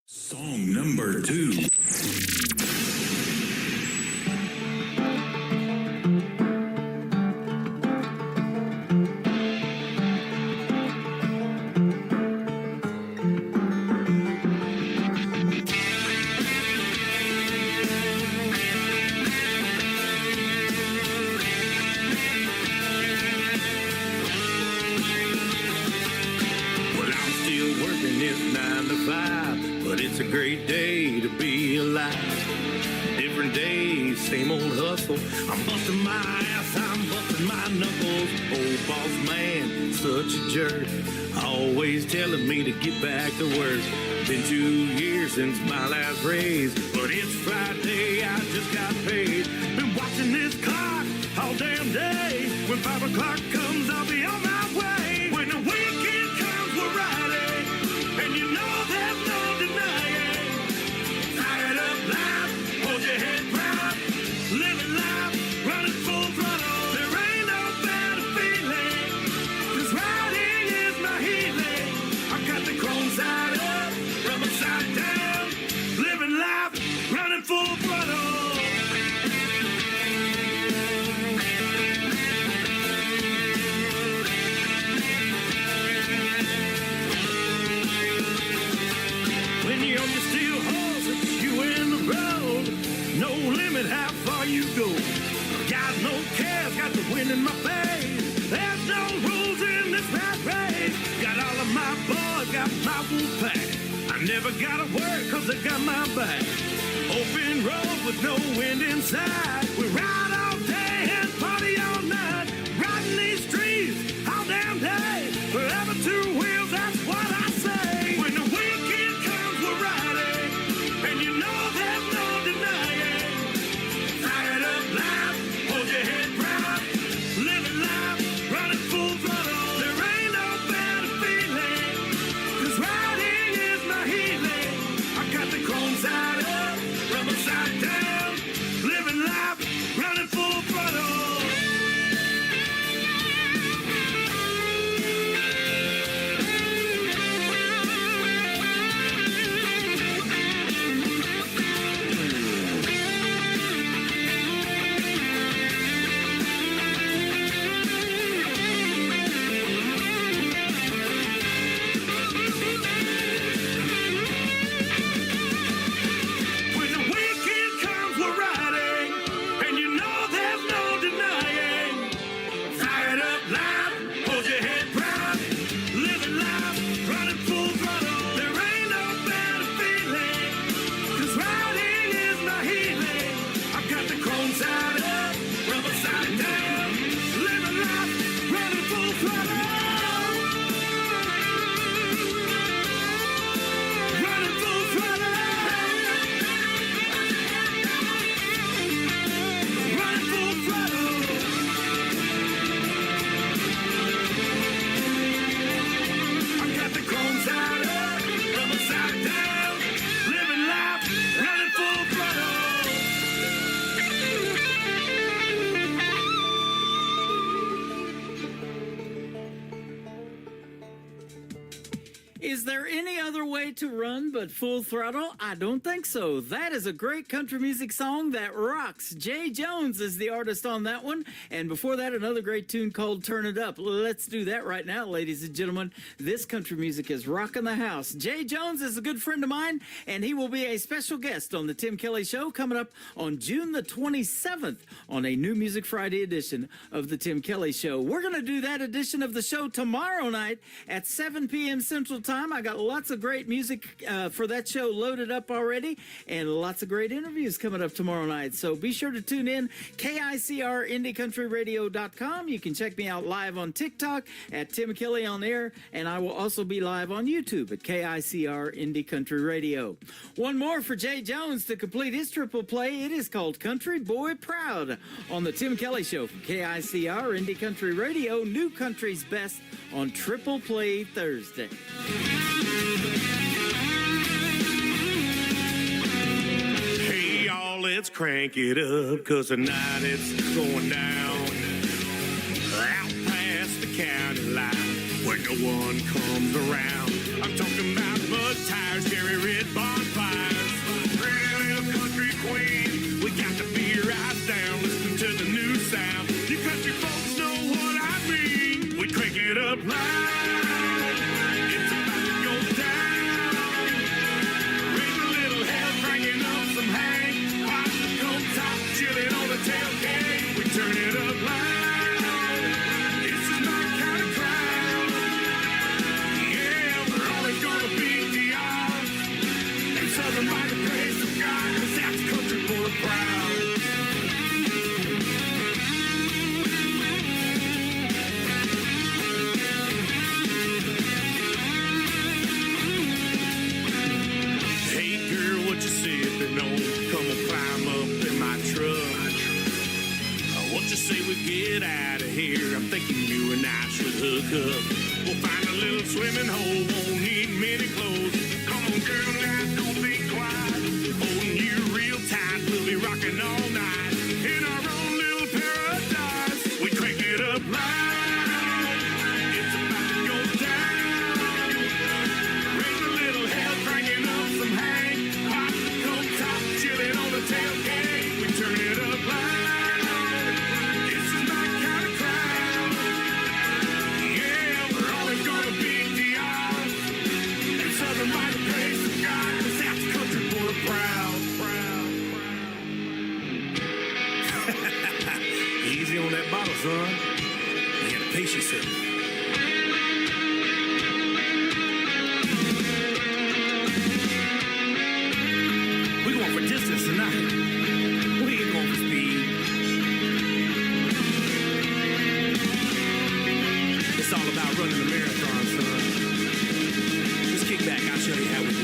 Song number 2. It's a great day to be alive. Different days, same old hustle. I'm busting my ass, I'm busting my knuckles. Old boss man, such a jerk. Always telling me to get back to work. Been 2 years since my last raise, but it's Friday, I just got paid. Been watching this clock all damn day. When 5 o'clock comes, I'll be on my way. When the weekend comes, we're riding, and you know there's no denying. Fired up live, hold your head proud, living life, running full throttle. There ain't no better feeling, 'cause riding is my healing. I got the chrome side up, rubber side down, living life, running full throttle. When you're on the steel horse, it's you in the road. No limit how far you go. Got no cares, got the wind in my face. There's no rules in this rat race. Got all of my boys, got my wolf pack. I never gotta work 'cause they got my back. Open road with no wind inside. We ride all day and party all night. Riding these streets all damn day. Forever two wheels, that's what I say. When the weekend comes, we're riding, and you know there's no denying. Fired up live, hold your head proud, living life, running full throttle. There ain't no better feeling, 'cause riding is my healing. I got the chrome side up, other way to run but full throttle? I don't think so. That is a great country music song that rocks. Jay Jones is the artist on that one. And before that, another great tune called Turn It Up. Let's do that right now, ladies and gentlemen. This country music is rocking the house. Jay Jones is a good friend of mine, and he will be a special guest on the Tim Kelly Show coming up on June the 27th on a new Music Friday edition of the Tim Kelly Show. We're going to do that edition of the show tomorrow night at 7 p.m. Central Time. I got lots of great music for that show loaded up already, and lots of great interviews coming up tomorrow night. So be sure to tune in, KICRIndieCountryRadio.com. You can check me out live on TikTok at Tim Kelly on Air, and I will also be live on YouTube at KICR Indie Country Radio. One more for Jay Jones to complete his triple play. It is called Country Boy Proud on the Tim Kelly Show from KICR Indie Country Radio, New Country's Best on Triple Play Thursday. Hey, y'all, let's crank it up, 'cause tonight it's going down. Out past the county line, where no one comes around. I'm talking about mud tires, cherry red bonfires. Pretty little country queen, we got the beer eyes down, listen to the new sound. You country folks know what I mean. We crank it up loud. It's about to go down. Raise a little hell, cranking up some hay. Pop the coat top, chilling on the tailgate. We turn it up loud. This is my kind of crowd. Yeah, we're always gonna beat the odds. And Southern by the grace of God, 'cause that's country boy proud. Hey girl, what you sipping on? Come on, climb up in my truck. What you say we get out of here? I'm thinking you and I should hook up. We'll find a little swimming hole, won't need many clothes. Come on, girl, now don't be quiet. Holding you real tight, we'll be rocking all night in our own little paradise. We crank it up loud. It's about to go down. Raise a little hell, cranking up some hay. Pop the coat top, chilling on the tailgate. We turn it up loud. This is my kind of crowd. Yeah, we're always gonna beat the odds. And Southern by the grace of God, 'cause that's country boy proud. Easy on that bottle, son. You gotta pace yourself. We going for distance tonight. We ain't going for speed. It's all about running a marathon, son. Just kick back, I'll show you how we do it.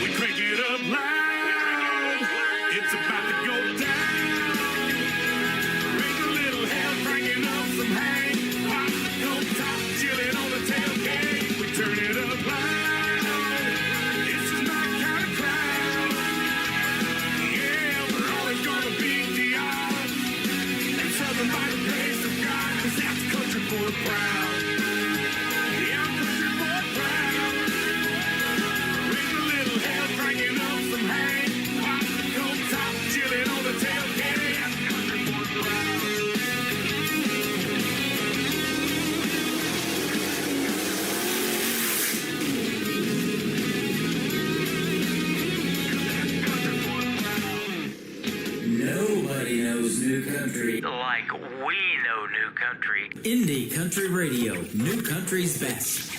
We crank it up loud. It's about to go down. Raise a little hell, cranking up some hay. Pop the coat top, chilling on the tailgate. We turn it up loud. This is my kind of crowd. Yeah, we're always gonna beat the odds. And Southern by the grace of God, 'cause that's country boy proud. Yeah, I'm country boy proud. Raise a little hell, cranking up some hay. Pop the coat top, chilling on the tailgate. That's country boy proud. Nobody knows new country Like we know new country. Indie Country Radio, New Country's Best.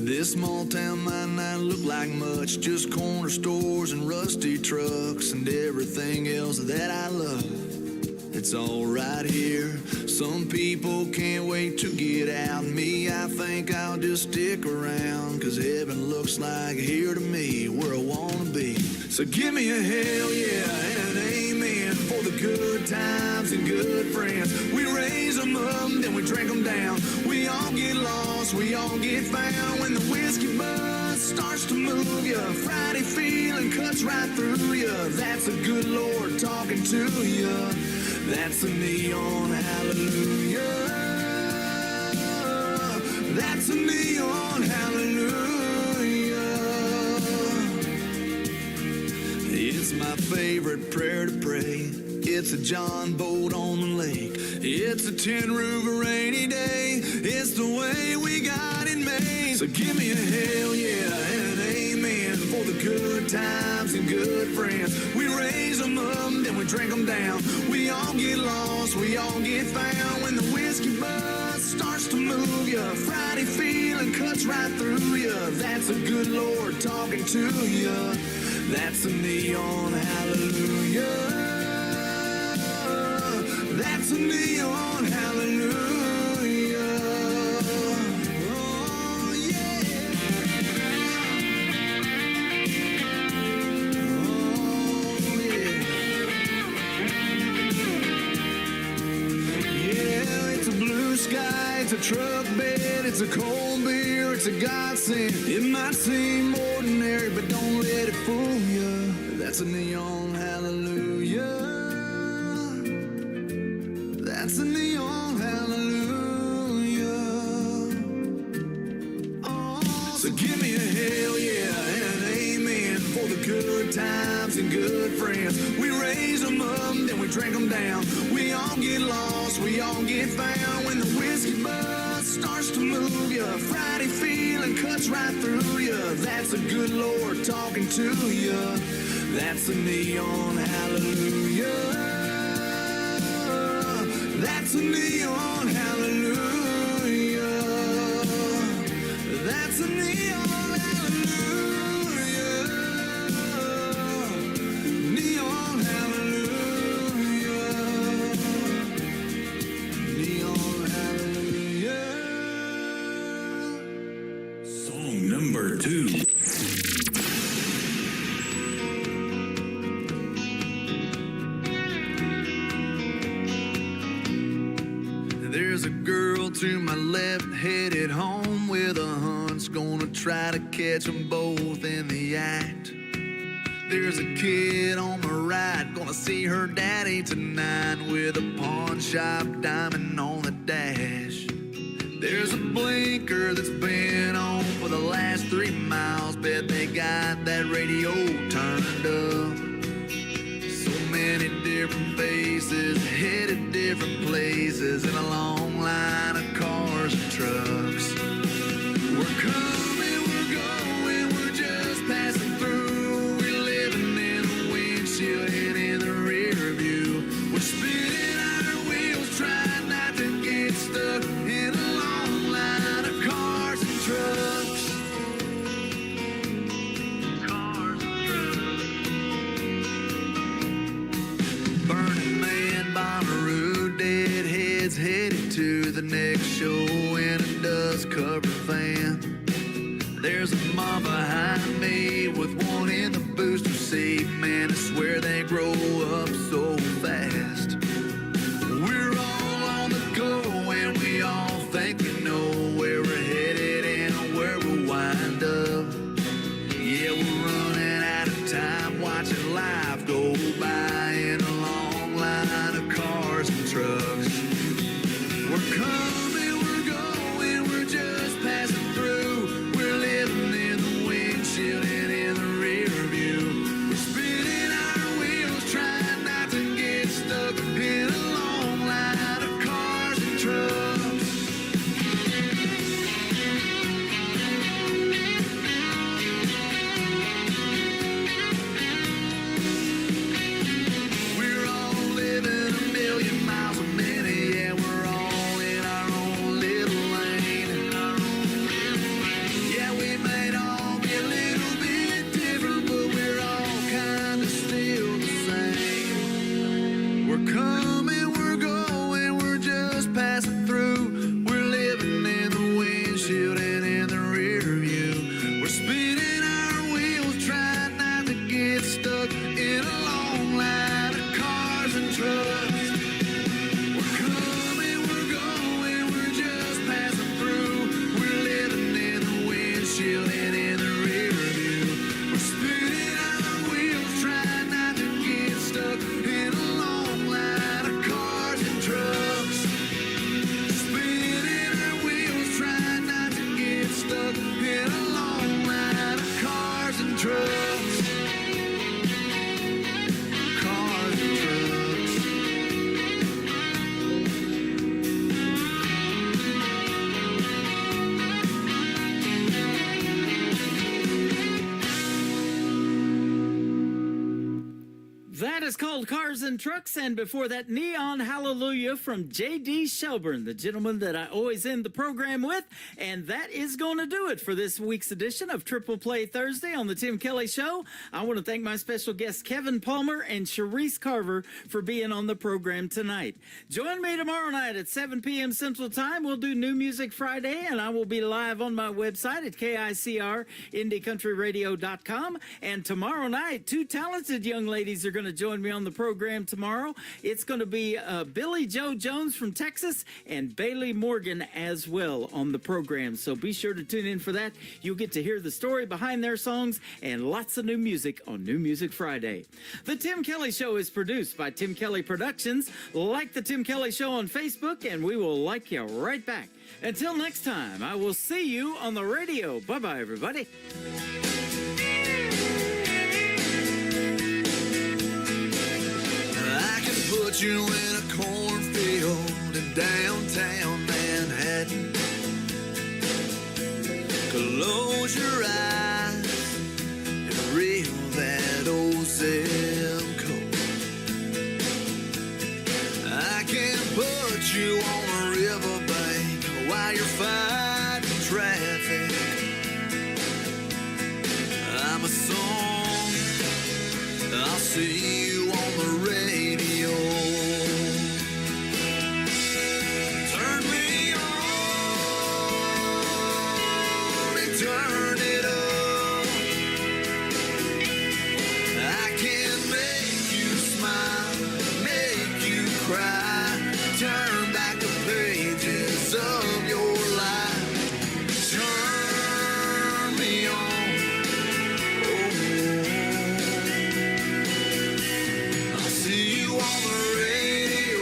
This small town might not look like much, just corner stores and rusty trucks and everything else that I love. It's all right here. Some people can't wait to get out. Me, I think I'll just stick around, 'cause heaven looks like here to me, where I wanna be. So give me a hell yeah and an amen for the good times and good friends. We raise them up, then we drink them down. We all get lost, we all get found when the whiskey buzz starts to move you. Friday feeling cuts right through you. That's the good Lord talking to you. That's a neon hallelujah. That's a neon hallelujah. It's my favorite prayer to pray. It's a John boat on the lake. It's a tin roof a rainy day. It's the way we got it made. So give me a hell yeah and an amen for the good times and good friends. We raise them up, then we drink them down. We all get lost, we all get found. When the whiskey buzz starts to move you, Friday feeling cuts right through you. That's a good Lord talking to you. That's a neon hallelujah. That's a neon hallelujah. Oh, yeah. Oh, yeah. Yeah, it's a blue sky, it's a truck bed, it's a cold beer, it's a godsend. It might seem ordinary, but don't let it fool you. That's a neon hallelujah. That's a neon hallelujah. Oh, so give me a hell yeah and an amen for the good times and good friends. We raise them up, then we drink them down. We all get lost, we all get found. When the whiskey buzz starts to move you, Friday feeling cuts right through you. That's a good Lord talking to you. That's a neon hallelujah. That's a neon hallelujah. That's a neon hallelujah. Neon hallelujah. Neon hallelujah. Song number 2. There's a girl to my left headed home with a hunch, gonna try to catch them both in the act. There's a kid on my right, gonna see her daddy tonight with a pawn shop diamond on the dash. There's a blinker that's been on for the last 3 miles, bet they got that radio turned up. Many different faces, headed different places in a long line of cars and trucks. We're coming, we're going, we're just passing through. We're living in the windshield and in the rear view. We're spinning our wheels, trying not to get stuck in a long line of cars and trucks. Burning Man, Bonnaroo, Deadheads headed to the next show in a dust-covered van. There's a mob behind me with one in the booster seat. Man, I swear they grow up so fast. We're all on the go and we all think we know where we're headed and where we'll wind up. Yeah, we're running out of time watching life go by in a long line of cars and trucks. We're coming, we're going, we're just passing through. We're living trucks, cars and trucks. That is called Cars and Trucks, and before that, Neon Hallelujah from J.D. Shelburne, the gentleman that I always end the program with. And that is going to do it for this week's edition of Triple Play Thursday on the Tim Kelly Show. I want to thank my special guests, Kevin Palmer and Sharice Carver, for being on the program tonight. Join me tomorrow night at 7 p.m. Central Time. We'll do New Music Friday, and I will be live on my website at KICR, IndieCountryRadio.com. And tomorrow night, two talented young ladies are going to join me on the program tomorrow. It's going to be Billy Joe Jones from Texas and Bailey Morgan as well on the program. So be sure to tune in for that. You'll get to hear the story behind their songs and lots of new music on New Music Friday. The Tim Kelly Show is produced by Tim Kelly Productions. Like the Tim Kelly Show on Facebook, and we will like you right back. Until next time, I will see you on the radio. Bye-bye, everybody. Put you in a cornfield in downtown Manhattan. Close your eyes and reel that old zip code. I can put you on a riverbank while you're fighting traffic. I'm a song, I'll see you on the radio. Turn me on and turn it up. I can make you smile, make you cry, turn back the pages of your life. Turn me on. I'll see you on the radio.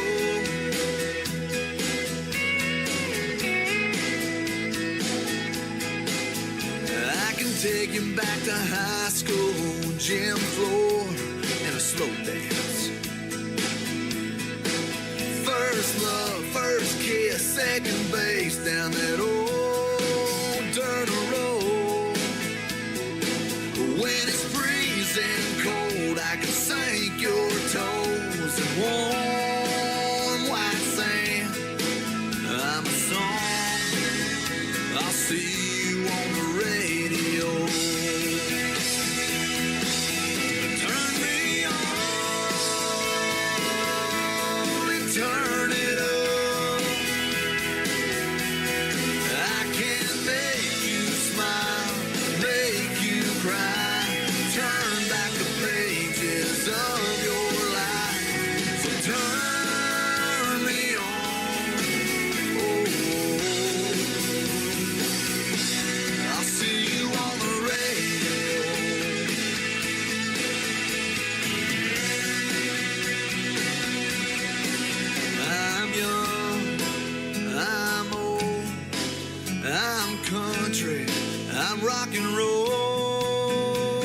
I can take you back to high school, gym floor, and a slow dance. First love, first kiss, second base down that old dirt road. When it's freezing cold, I can sink your toes in warm white sand. I'm a song, I'll see you on the radio. Turn me on and turn it up. I can make you smile, make you cry, turn back the pages of your life. So turn me on. I'll see you on the radio. I'm young, I'm old, I'm country, I'm rock and roll.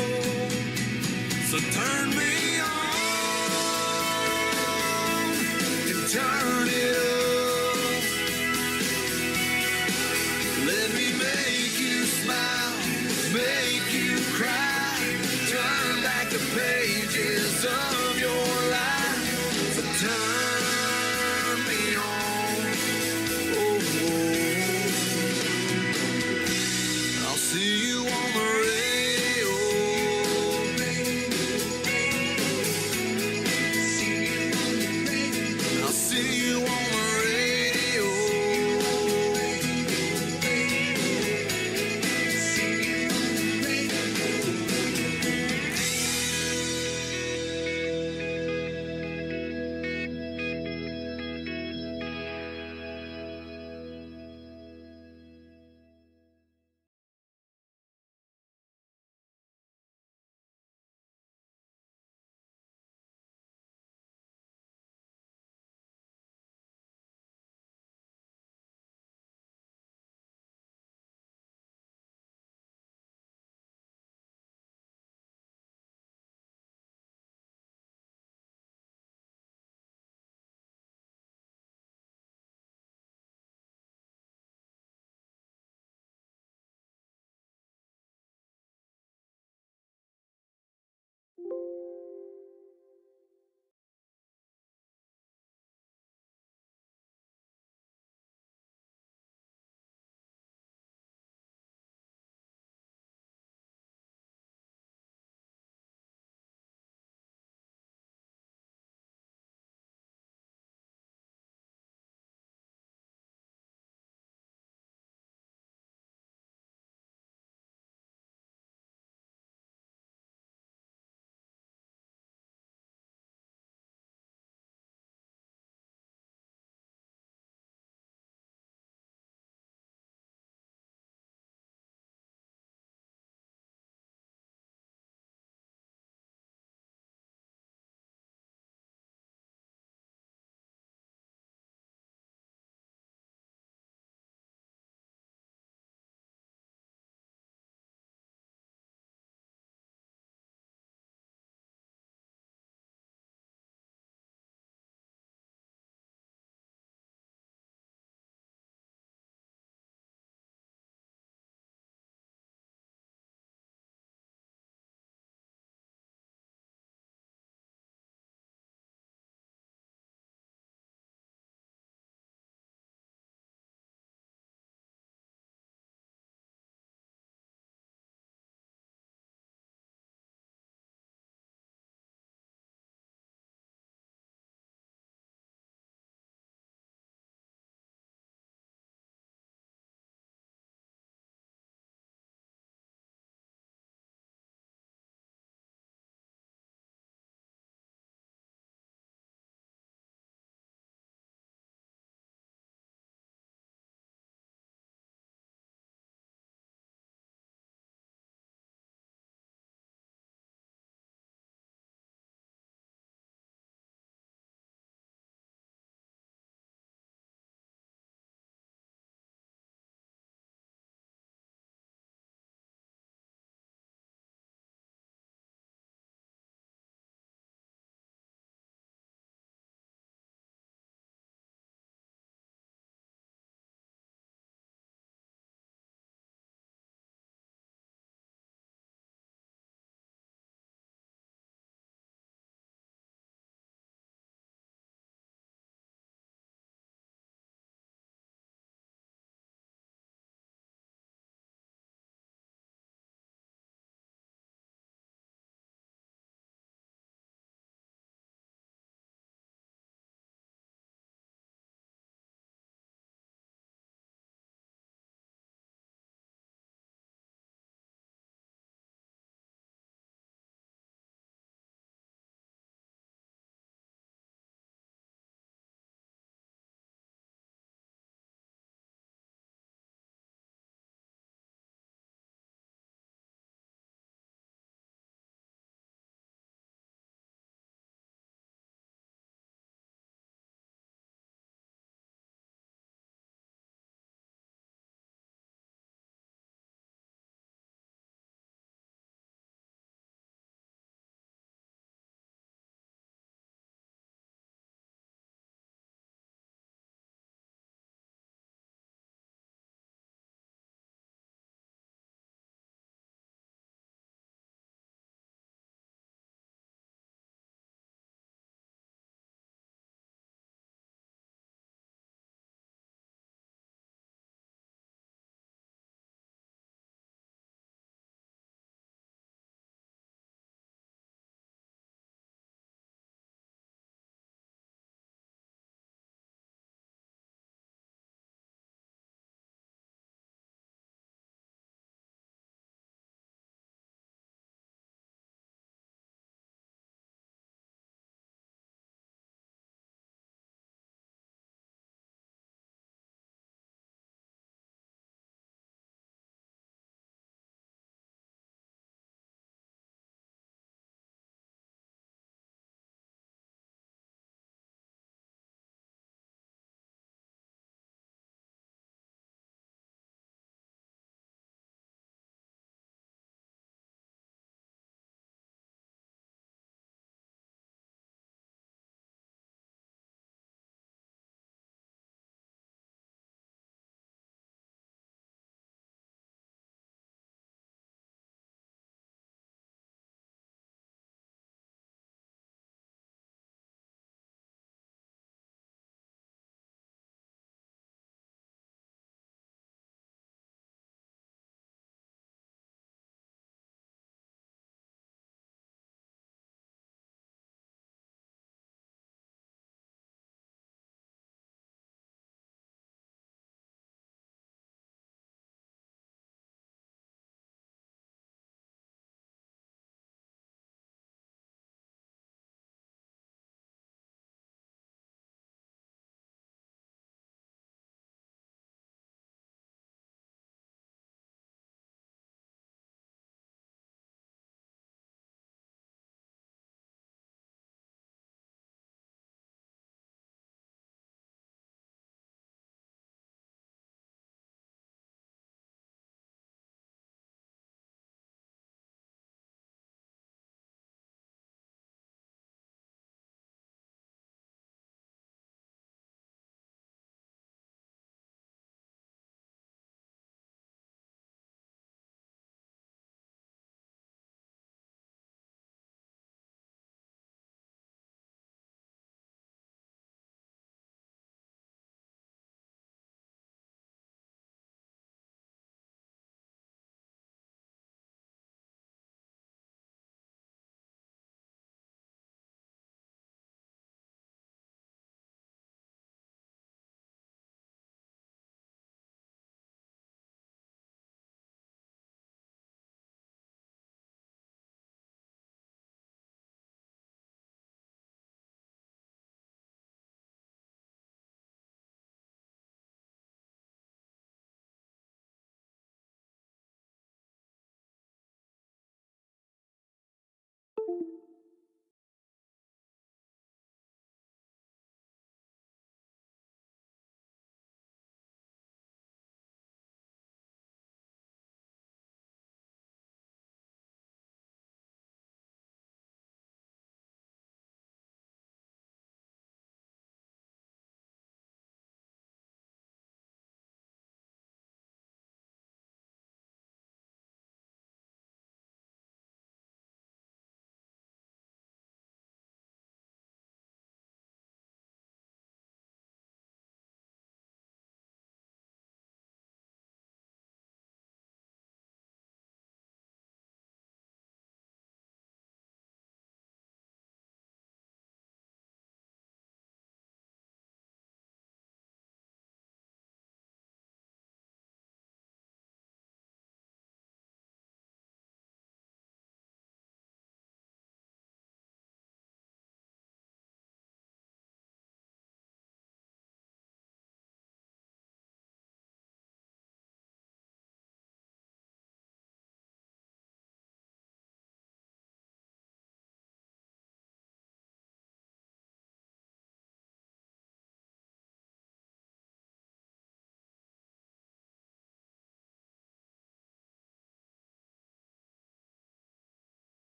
So turn me on and turn it up. Let me make you smile, make you cry, turn back the pages of your life. So turn me on. I'll see you on the radio. I'll see you on the radio.